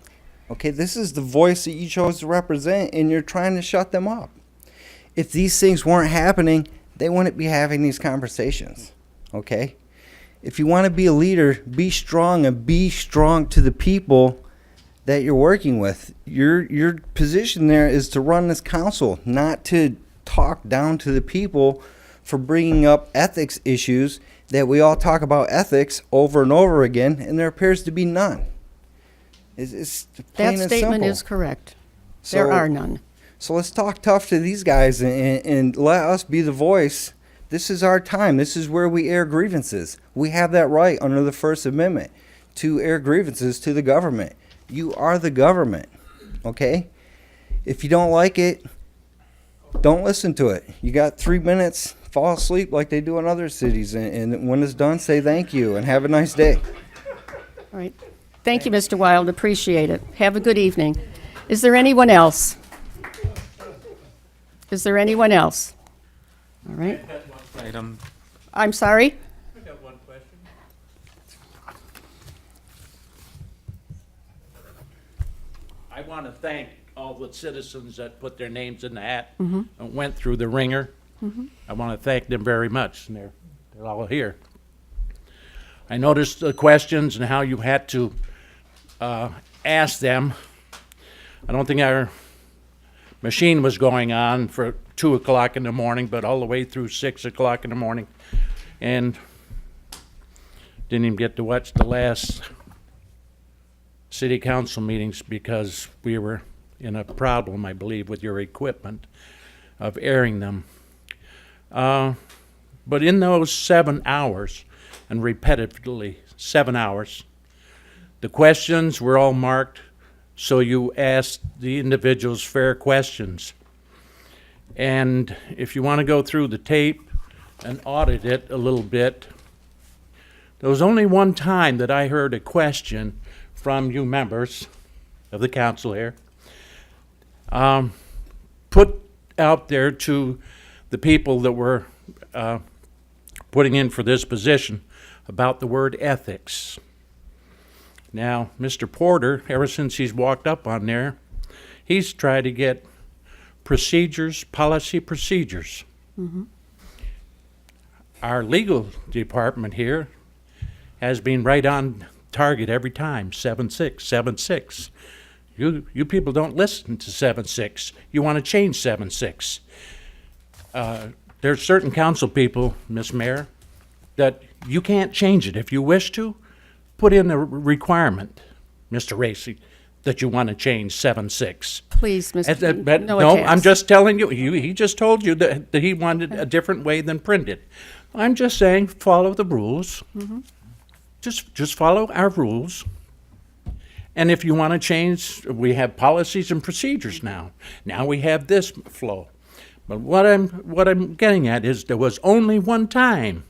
Okay, this is the voice that you chose to represent, and you're trying to shut them up. If these things weren't happening, they wouldn't be having these conversations. Okay? If you want to be a leader, be strong, and be strong to the people that you're working with. Your position there is to run this council, not to talk down to the people for bringing up ethics issues that we all talk about ethics over and over again, and there appears to be none. It's plain That and statement simple. is correct. There So- are none. So let's talk tough to these guys and let us be the voice. This is our time. This is where we air grievances. We have that right under the First Amendment to air grievances to the government. You are the government, okay? If you don't like it, don't listen to it. You got 3 minutes, fall asleep like they do in other cities, and when it's done, say thank you and have a nice day. All right. Thank you, Mr. Wild. Appreciate it. Have a good evening. Is there anyone else? Is there anyone else? All right. Item, I'm sorry? I got one question. I want to thank all the citizens that put their names in the hat Mhm. and went through the ringer. Mhm. I want to thank them very much, and they're all here. I noticed the questions and how you had to ask them. I don't think our machine was going on for 2 o'clock in the morning, but all the way through 6 o'clock in the morning. And didn't even get to watch the last city council meetings because we were in a problem, I believe, with your equipment of airing them. But in those 7 hours, and repetitively 7 hours, the questions were all marked, so you asked the individuals fair questions. And if you want to go through the tape and audit it a little bit, there was only one time that I heard a question from you members of the council here, put out there to the people that were putting in for this position about the word ethics. Now, Mr. Porter, ever since he's walked up on there, he's tried to get policy procedures. Mhm. Our legal department here has been right on target every time, 7-6, 7-6. You people don't listen to 7-6. You want to change 7-6. There's certain council people, Ms. Mayor, that you can't change it. If you wish to, put in a requirement, Mr. Racy, that you want to change 7-6. Please, Mr. No, I'm just telling you, he just told you that he wanted a different way than printed. I'm just saying, follow the rules. Mhm. Just follow our rules. And if you want to change, we have policies and procedures now. Now we have this flow. But what I'm getting at is there was only one time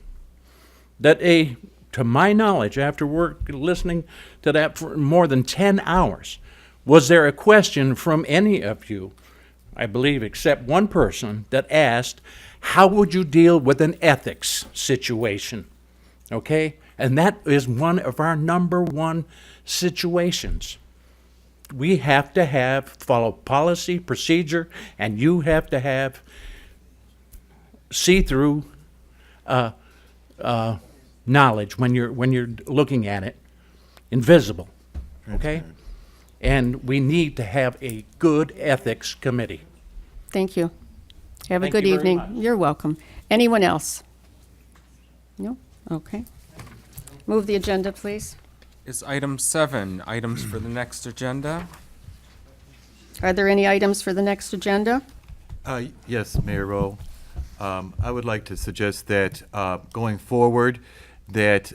that to my knowledge, after listening to that for more than 10 hours, was there a question from any of you, I believe except one person, that asked, how would you deal with an ethics situation? Okay? And that is one of our number one situations. We have to follow policy, procedure, and you have to see-through knowledge when you're looking at it, invisible, okay? And we need to have a good ethics committee. Thank you. Have a Thank good you very evening. much. You're welcome. Anyone else? No? Okay. Move the agenda, please. Is item 7, items for the next agenda? Are there any items for the next agenda? Yes, Mayor Rowe. I would like to suggest that going forward, that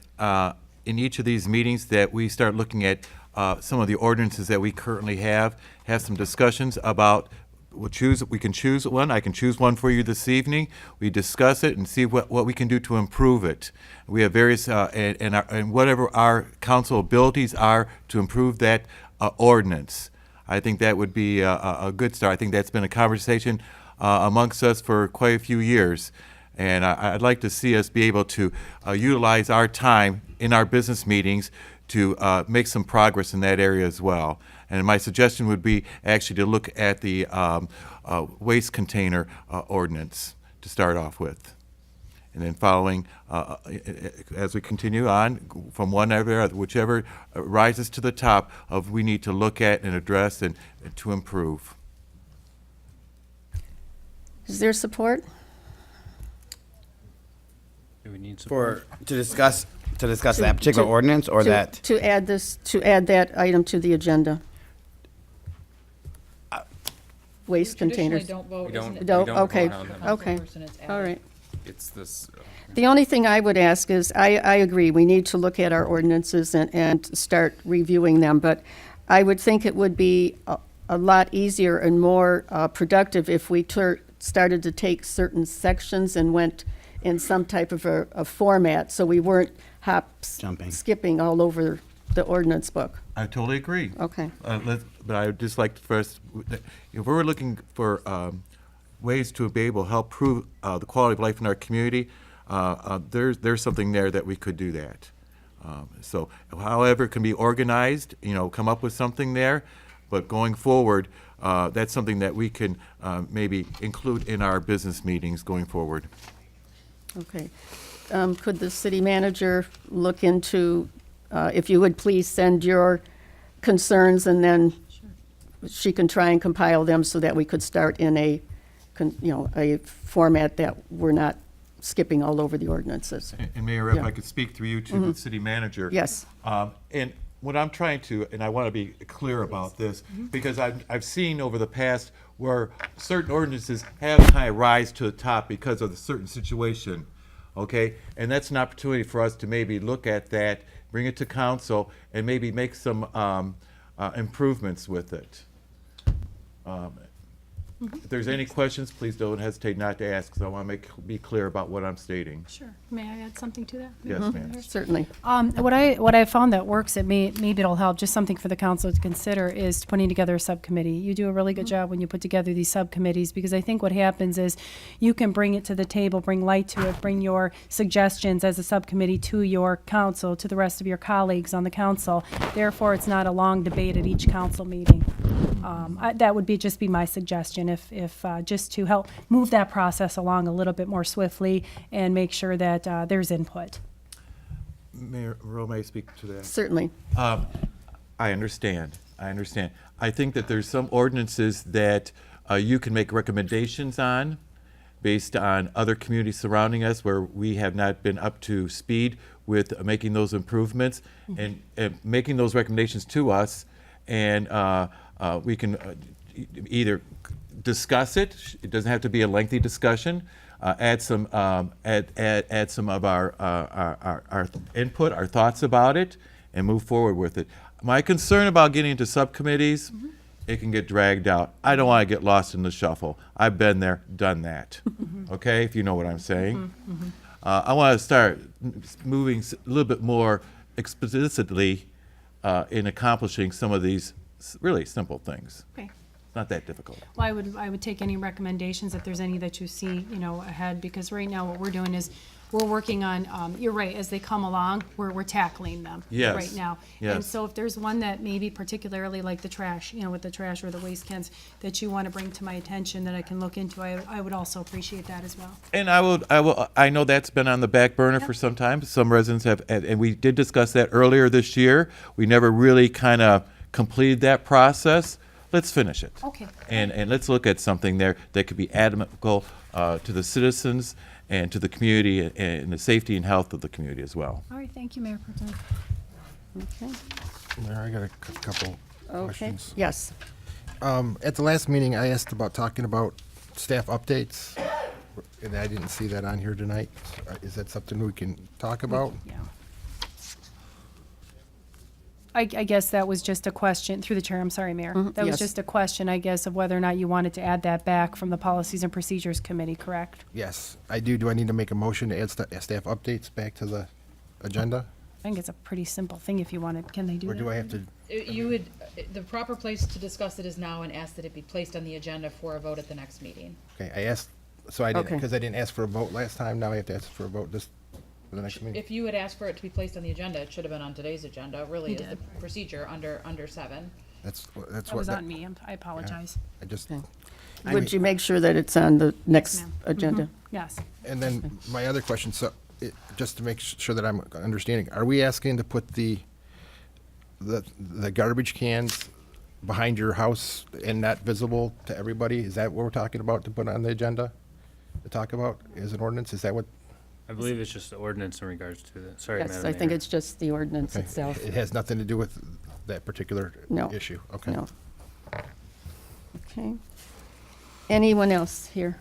in each of these meetings, that we start looking at some of the ordinances that we currently have some discussions about, we can choose one, I can choose one for you this evening. We discuss it and see what we can do to improve it. We have various, and whatever our council abilities are to improve that ordinance. I think that would be a good start. I think that's been a conversation amongst us for quite a few years. And I'd like to see us be able to utilize our time in our business meetings to make some progress in that area as well. And my suggestion would be actually to look at the waste container ordinance to start off with. And then following, as we continue on, from one area, whichever rises to the top of we need to look at and address and to improve. Is there support? Do we need support? To discuss that particular ordinance or that? To add that item to the agenda. Waste containers. Traditionally don't vote, We don't- isn't it? we Don't, don't okay, vote on them. okay, Councilperson, it's all added. right. It's this, The only thing I would ask is, I agree, we need to look at our ordinances and start reviewing them, but I would think it would be a lot easier and more productive if we started to take certain sections and went in some type of a format, so we weren't skipping all over the ordinance book. I totally agree. Okay. But I would just like to first, if we're looking for ways to be able to help improve the quality of life in our community, there's something there that we could do that. So however it can be organized, come up with something there, but going forward, that's something that we can maybe include in our business meetings going forward. Okay. Could the city manager look into, if you would please send your concerns, and then she can try and compile them so that we could start in a format that we're not skipping all over the ordinances. And Mayor, if Yeah. I could speak through you to the city manager. Yes. And what I'm trying to, and I want to be clear about this, because I've seen over the past where certain ordinances have kind of rise to the top because of a certain situation, okay? And that's an opportunity for us to maybe look at that, bring it to council, and maybe make some improvements with it. If there's any questions, please don't hesitate not to ask, because I want to be clear about what I'm stating. Sure. May I add something to that? Yes, ma'am. Certainly. What I found that works, maybe it'll help, just something for the council to consider, is putting together a subcommittee. You do a really good job when you put together these subcommittees, because I think what happens is you can bring it to the table, bring light to it, bring your suggestions as a subcommittee to your council, to the rest of your colleagues on the council. Therefore, it's not a long debate at each council meeting. That would just be my suggestion, if just to help move that process along a little bit more swiftly and make sure that there's input. Mayor Rowe, may I speak to that? Certainly. I understand. I think that there's some ordinances that you can make recommendations on based on other communities surrounding us where we have not been up to speed with making those improvements, and making those recommendations to us, and we can either discuss it. It doesn't have to be a lengthy discussion. Add some add some of our input, our thoughts about it, and move forward with it. My concern about getting into subcommittees, it can get dragged out. I don't want to get lost in the shuffle. I've been there, done that. Okay, if you know what I'm saying. I want to start moving a little bit more explicitly in accomplishing some of these really simple things. Okay. Not that difficult. Well, I would take any recommendations if there's any that you see, ahead, because right now what we're doing is we're working on, you're right, as they come along, we're tackling them Yes. right now. Yes. And so if there's one that maybe particularly like the trash, with the trash or the waste cans that you want to bring to my attention that I can look into, I would also appreciate that as well. And I know that's been on the back burner for some time. Some residents have, and we did discuss that earlier this year. We never really kind of completed that process. Let's finish it. Okay. And let's look at something there that could be amiable to the citizens and to the community and the safety and health of the community as well. All right, thank you, Mayor Pro Tem. Okay. Mayor, I got a couple Okay, questions. yes. At the last meeting, I asked about talking about staff updates, and I didn't see that on here tonight. Is that something we can talk about? Yeah. I guess that was just a question, through the chair, I'm sorry, Mayor. That was yes. just a question, I guess, of whether or not you wanted to add that back from the Policies and Procedures Committee, correct? Yes, I do. Do I need to make a motion to add staff updates back to the agenda? I think it's a pretty simple thing if you wanted. Can they do Or that? do I have to? You would, the proper place to discuss it is now and ask that it be placed on the agenda for a vote at the next meeting. Okay, I asked, so I didn't, Okay. because I didn't ask for a vote last time, now I have to ask for a vote this, for the next meeting? If you had asked for it to be placed on the agenda, it should have been on today's agenda, really You is the did. procedure under 7. That's That what. was on me, I apologize. I just. Okay. I Would mean- you make sure that it's on the next ma'am. agenda? Yes. And then my other question, so, just to make sure that I'm understanding, are we asking to put the garbage cans behind your house and not visible to everybody? Is that what we're talking about to put on the agenda? To talk about, is an ordinance, is that what? I believe it's just the ordinance in regards to that. Sorry, Madam Yes, Mayor. I think it's just the ordinance Okay. itself. It has nothing to do with that particular No. issue? Okay. No. Okay. Anyone else here?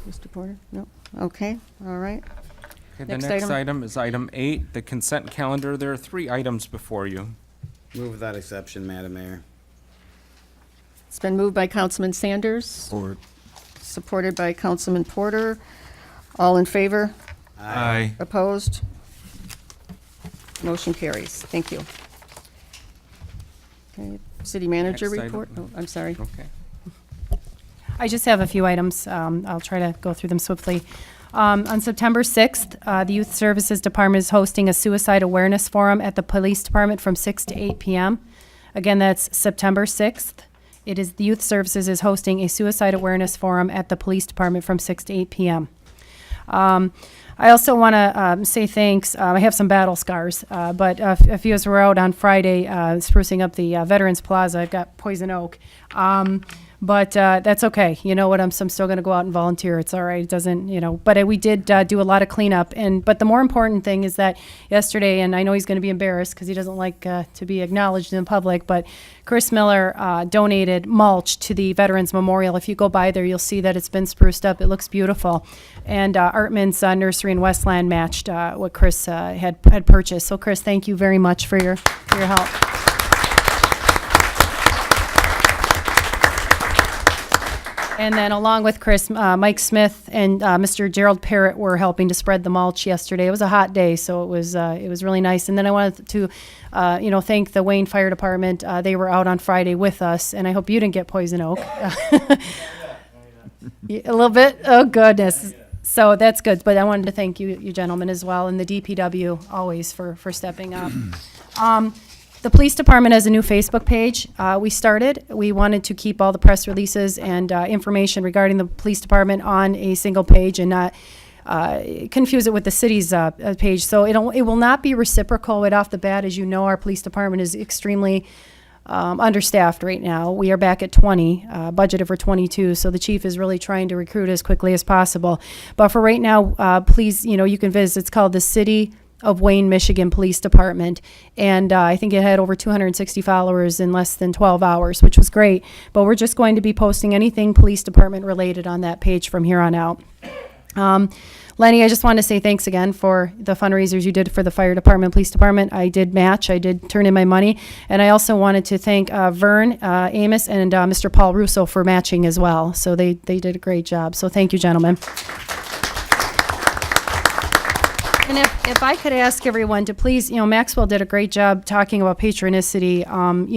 Mr. Porter? No? Okay, all right. Okay, the Next next item. item is item 8, the consent calendar. There are 3 items before you. Move without exception, Madam Mayor. It's been moved by Councilman Sanders, supported by Councilman Porter. All in favor? Aye. Opposed? Motion carries. Thank you. Okay, city manager Next item. report? Oh, I'm sorry. Okay. I just have a few items. I'll try to go through them swiftly. On September 6th, the Youth Services Department is hosting a suicide awareness forum at the Police Department from 6 to 8 p.m. Again, that's September 6th. The Youth Services is hosting a suicide awareness forum at the Police Department from 6 to 8 p.m. I also want to say thanks. I have some battle scars, but a few of us were out on Friday sprucing up the Veterans Plaza. I've got poison oak. But that's okay. You know what? I'm still going to go out and volunteer. It's all right. It doesn't, but we did do a lot of cleanup. But the more important thing is that yesterday, and I know he's going to be embarrassed because he doesn't like to be acknowledged in public, but Chris Miller donated mulch to the Veterans Memorial. If you go by there, you'll see that it's been spruced up. It looks beautiful. And Artman's Nursery in Westland matched what Chris had purchased. So, Chris, thank you very much for your help. And then along with Chris, Mike Smith and Mr. Gerald Parrott were helping to spread the mulch yesterday. It was a hot day, so it was really nice. And then I wanted to, thank the Wayne Fire Department. They were out on Friday with us, and I hope you didn't get poison oak. A little bit? Oh, goodness. So that's good. But I wanted to thank you gentlemen as well, and the DPW always for stepping up. The police department has a new Facebook page. We wanted to keep all the press releases and information regarding the police department on a single page and not confuse it with the city's page. So it will not be reciprocal right off the bat. As you know, our police department is extremely understaffed right now. We are back at 20, budgeted for 22. So the chief is really trying to recruit as quickly as possible. But for right now, please, you can visit. It's called the City of Wayne, Michigan Police Department. And I think it had over 260 followers in less than 12 hours, which was great. But we're just going to be posting anything police department related on that page from here on out. Lenny, I just want to say thanks again for the fundraisers you did for the fire department, police department. I did match. I did turn in my money. And I also wanted to thank Vern Amos and Mr. Paul Russo for matching as well. So they did a great job. So thank you, gentlemen. And if I could ask everyone to please, Maxwell did a great job talking about patronicity.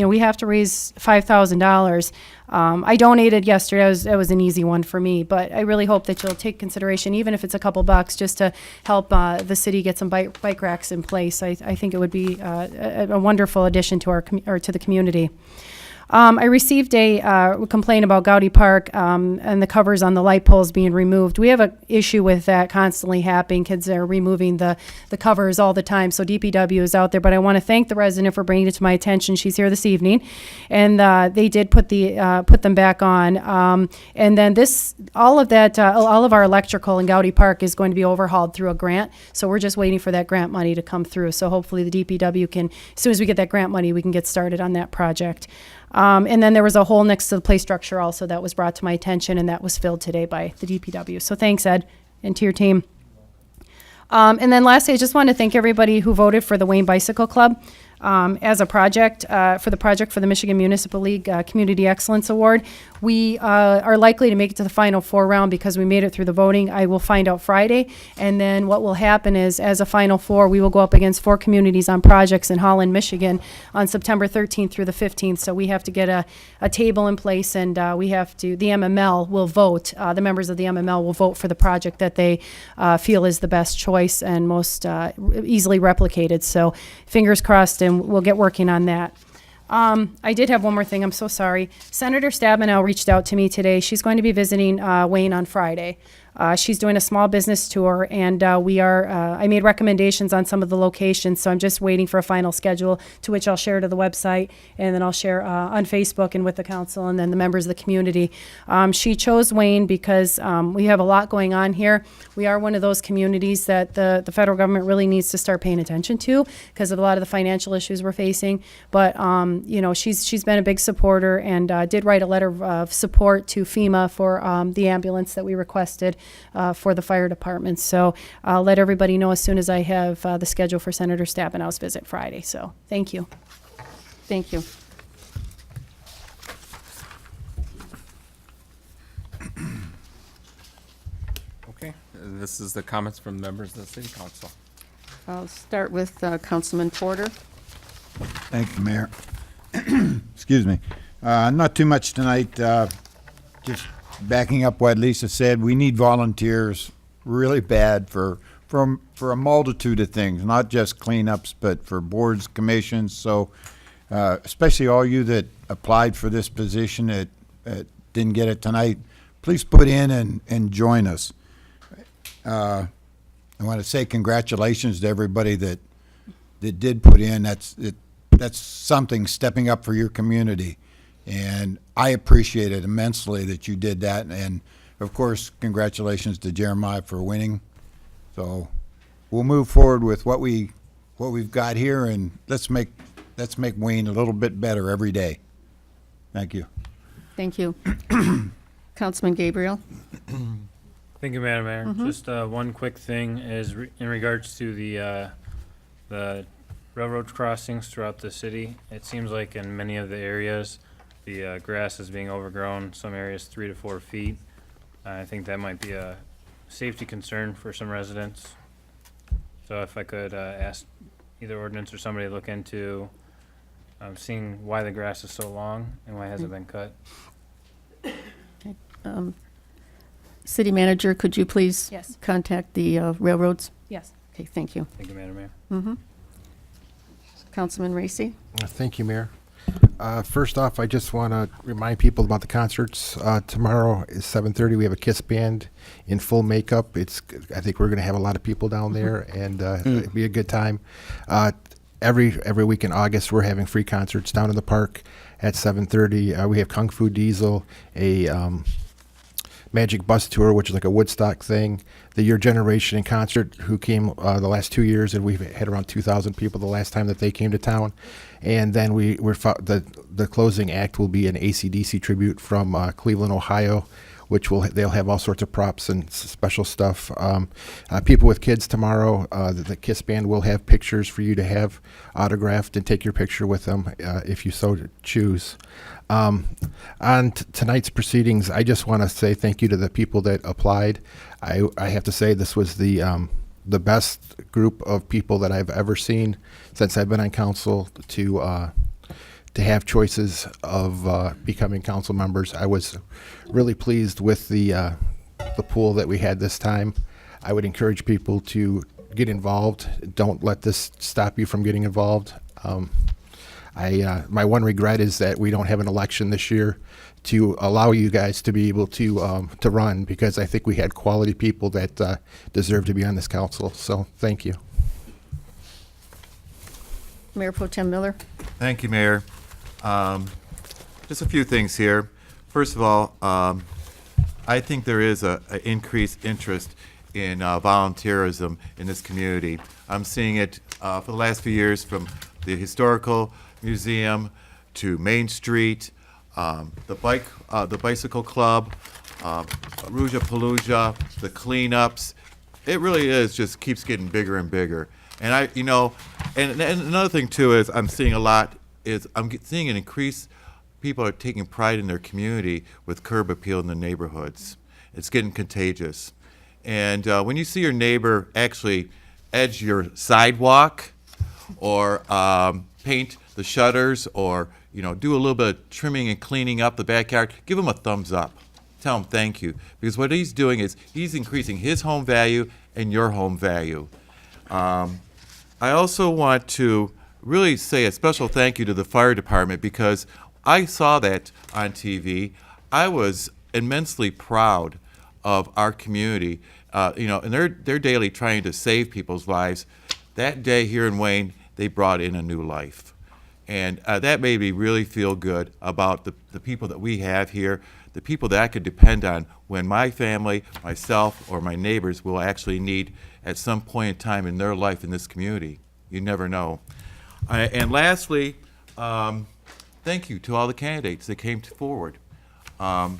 We have to raise $5,000. I donated yesterday. That was an easy one for me, but I really hope that you'll take consideration, even if it's a couple bucks, just to help the city get some bike racks in place. I think it would be a wonderful addition to to the community. I received a complaint about Gowdy Park and the covers on the light poles being removed. We have an issue with that constantly happening. Kids are removing the covers all the time. So DPW is out there. But I want to thank the resident for bringing it to my attention. She's here this evening, and they did put them back on. And then all of our electrical in Gowdy Park is going to be overhauled through a grant. So we're just waiting for that grant money to come through. So hopefully the DPW can, as soon as we get that grant money, we can get started on that project. And then there was a hole next to the play structure also that was brought to my attention, and that was filled today by the DPW. So thanks, Ed, and to your team. And then lastly, I just want to thank everybody who voted for the Wayne Bicycle Club as a project, for the Michigan Municipal League Community Excellence Award. We are likely to make it to the final 4 round because we made it through the voting. I will find out Friday. And then what will happen is, as a final 4, we will go up against 4 communities on projects in Holland, Michigan on September 13th through the 15th. So we have to get a table in place, and the MML will vote. The members of the MML will vote for the project that they feel is the best choice and most easily replicated. So fingers crossed, and we'll get working on that. I did have one more thing. I'm so sorry. Senator Stabenow reached out to me today. She's going to be visiting Wayne on Friday. She's doing a small business tour, and I made recommendations on some of the locations, so I'm just waiting for a final schedule, to which I'll share to the website, and then I'll share on Facebook and with the council and then the members of the community. She chose Wayne because we have a lot going on here. We are one of those communities that the federal government really needs to start paying attention to because of a lot of the financial issues we're facing. But she's been a big supporter, and did write a letter of support to FEMA for the ambulance that we requested for the fire department. So I'll let everybody know as soon as I have the schedule for Senator Stabenow's visit Friday. So thank you. Thank you. Okay, this is the comments from members of the city council. I'll start with Councilman Porter. Thank you, Mayor. Excuse me. Not too much tonight. Just backing up what Lisa said, we need volunteers really bad for a multitude of things, not just cleanups, but for boards, commissions. So especially all you that applied for this position that didn't get it tonight, please put in and join us. I want to say congratulations to everybody that did put in. That's something, stepping up for your community. And I appreciate it immensely that you did that. And of course, congratulations to Jeremiah for winning. So we'll move forward with what we've got here, and let's make Wayne a little bit better every day. Thank you. Thank you. Councilman Gabriel. Thank you, Madam Mayor. Just one quick thing is in regards to the railroad crossings throughout the city. It seems like in many of the areas, the grass is being overgrown, some areas 3 to 4 feet. I think that might be a safety concern for some residents. So if I could ask either ordinance or somebody to look into seeing why the grass is so long and why it hasn't been cut. City Manager, could you please contact the railroads? Yes. Okay, thank you. Thank you, Madam Mayor. Councilman Racy. Thank you, Mayor. First off, I just want to remind people about the concerts. Tomorrow is 7:30. We have a KISS band in full makeup. I think we're going to have a lot of people down there, and it'll be a good time. Every week in August, we're having free concerts down in the park at 7:30. We have Kung Fu Diesel, a Magic Bus Tour, which is like a Woodstock thing. The Your Generation in concert, who came the last 2 years, and we've had around 2,000 people the last time that they came to town. And then the closing act will be an AC/DC tribute from Cleveland, Ohio, which they'll have all sorts of props and special stuff. People with kids tomorrow, the KISS band will have pictures for you to have autographed and take your picture with them if you so choose. On tonight's proceedings, I just want to say thank you to the people that applied. I have to say this was the best group of people that I've ever seen since I've been on council to have choices of becoming council members. I was really pleased with the pool that we had this time. I would encourage people to get involved. Don't let this stop you from getting involved. My one regret is that we don't have an election this year to allow you guys to be able to run, because I think we had quality people that deserve to be on this council. So thank you. Mayor Pro Tem Miller? Thank you, Mayor. Just a few things here. First of all, I think there is a increased interest in volunteerism in this community. I'm seeing it for the last few years, from the Historical Museum to Main Street, the Bicycle Club, Rouge Palooza, the cleanups. It really is just keeps getting bigger and bigger. And and another thing too is I'm seeing a lot is seeing an increase. People are taking pride in their community with curb appeal in the neighborhoods. It's getting contagious. And when you see your neighbor actually edge your sidewalk, or paint the shutters, or do a little bit of trimming and cleaning up the backyard, give him a thumbs up. Tell him thank you, because what he's doing is he's increasing his home value and your home value. I also want to really say a special thank you to the fire department, because I saw that on TV. I was immensely proud of our community, and they're daily trying to save people's lives. That day here in Wayne, they brought in a new life. And that made me really feel good about the people that we have here, the people that I could depend on when my family, myself, or my neighbors will actually need at some point in time in their life in this community. You never know. And lastly, thank you to all the candidates that came forward. And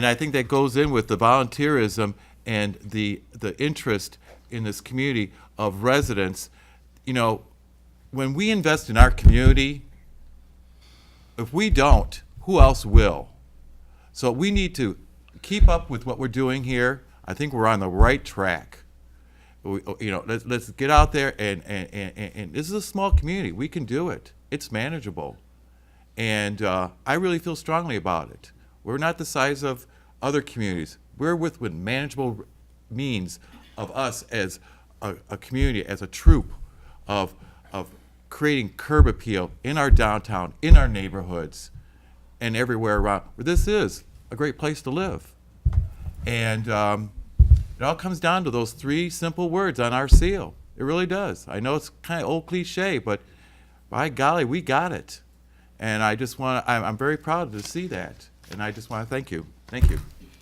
I think that goes in with the volunteerism and the interest in this community of residents. When we invest in our community, if we don't, who else will? So we need to keep up with what we're doing here. I think we're on the right track. Let's get out there, and this is a small community. We can do it. It's manageable. And I really feel strongly about it. We're not the size of other communities. We're with manageable means of us as a community, as a troop of creating curb appeal in our downtown, in our neighborhoods, and everywhere around. This is a great place to live. And it all comes down to those 3 simple words on our seal. It really does. I know it's kind of old cliche, but by golly, we got it. And I'm very proud to see that. And I just want to thank you. Thank you.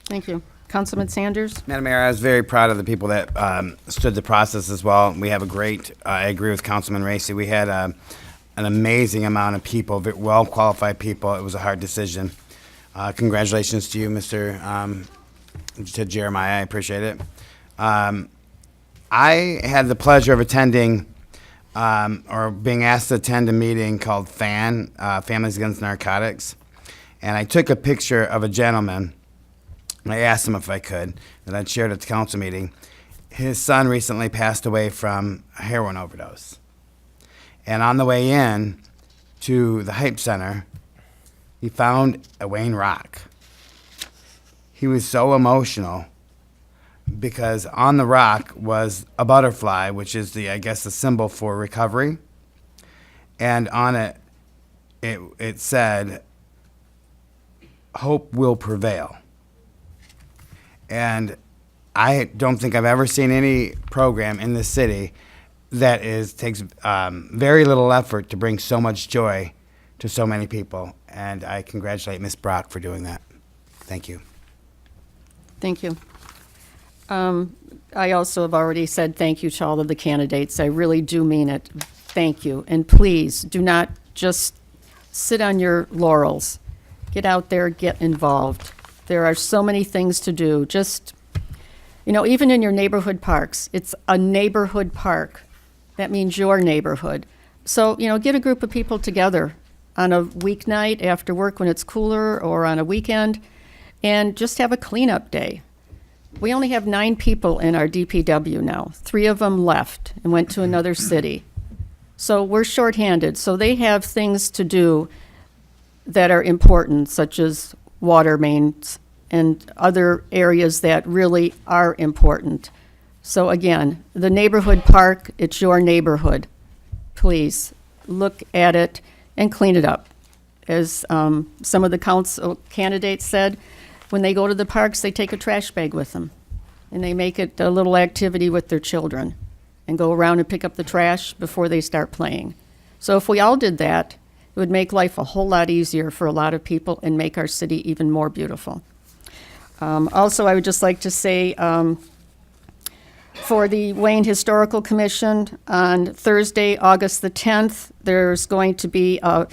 Thank you. Councilman Sanders? Madam Mayor, I was very proud of the people that stood the process as well. We have I agree with Councilman Racy. We had an amazing amount of people, well-qualified people. It was a hard decision. Congratulations to you, to Jeremiah. I appreciate it. I had the pleasure of attending or being asked to attend a meeting called FAN, Families Against Narcotics. And I took a picture of a gentleman. I asked him if I could, that I'd shared at the council meeting. His son recently passed away from a heroin overdose. And on the way in to the Hype Center, he found a Wayne rock. He was so emotional because on the rock was a butterfly, which is the symbol for recovery. And on it, it said, "Hope will prevail." And I don't think I've ever seen any program in this city that takes very little effort to bring so much joy to so many people. And I congratulate Ms. Brock for doing that. Thank you. Thank you. I also have already said thank you to all of the candidates. I really do mean it. Thank you. And please do not just sit on your laurels. Get out there, get involved. There are so many things to do. Just, even in your neighborhood parks, it's a neighborhood park. That means your neighborhood. So, get a group of people together on a weeknight after work when it's cooler, or on a weekend, and just have a cleanup day. We only have 9 people in our DPW now. 3 of them left and went to another city. So we're shorthanded. So they have things to do that are important, such as water mains and other areas that really are important. So again, the neighborhood park, it's your neighborhood. Please look at it, and clean it up. As some of the council candidates said, when they go to the parks, they take a trash bag with them, and they make it a little activity with their children and go around and pick up the trash before they start playing. So if we all did that, it would make life a whole lot easier for a lot of people and make our city even more beautiful. Also, I would just like to say, for the Wayne Historical Commission, on Thursday, August the 10th, there's going to be a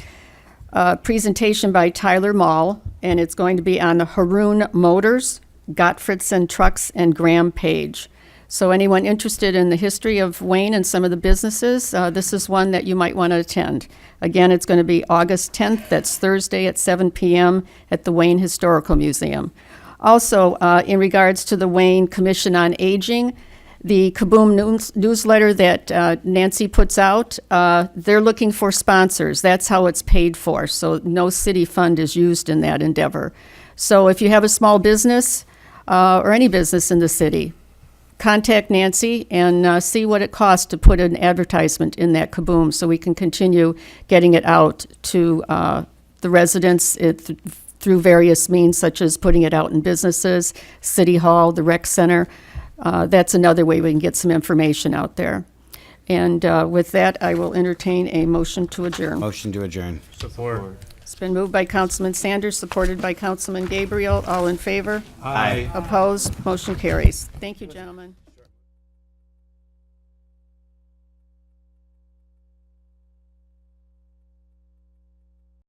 presentation by Tyler Mall, and it's going to be on the Haroon Motors, Gottfredson Trucks, and Graham Page. So anyone interested in the history of Wayne and some of the businesses, this is one that you might want to attend. Again, it's going to be August 10th. That's Thursday at 7 p.m. at the Wayne Historical Museum. Also, in regards to the Wayne Commission on Aging, the Kaboom newsletter that Nancy puts out, they're looking for sponsors. That's how it's paid for. So no city fund is used in that endeavor. So if you have a small business or any business in the city, contact Nancy and see what it costs to put an advertisement in that Kaboom so we can continue getting it out to the residents through various means, such as putting it out in businesses, City Hall, the rec center. That's another way we can get some information out there. And with that, I will entertain a motion to adjourn. Motion to adjourn. Support. It's been moved by Councilman Sanders, supported by Councilman Gabriel. All in favor? Aye. Opposed? Motion carries. Thank you, gentlemen.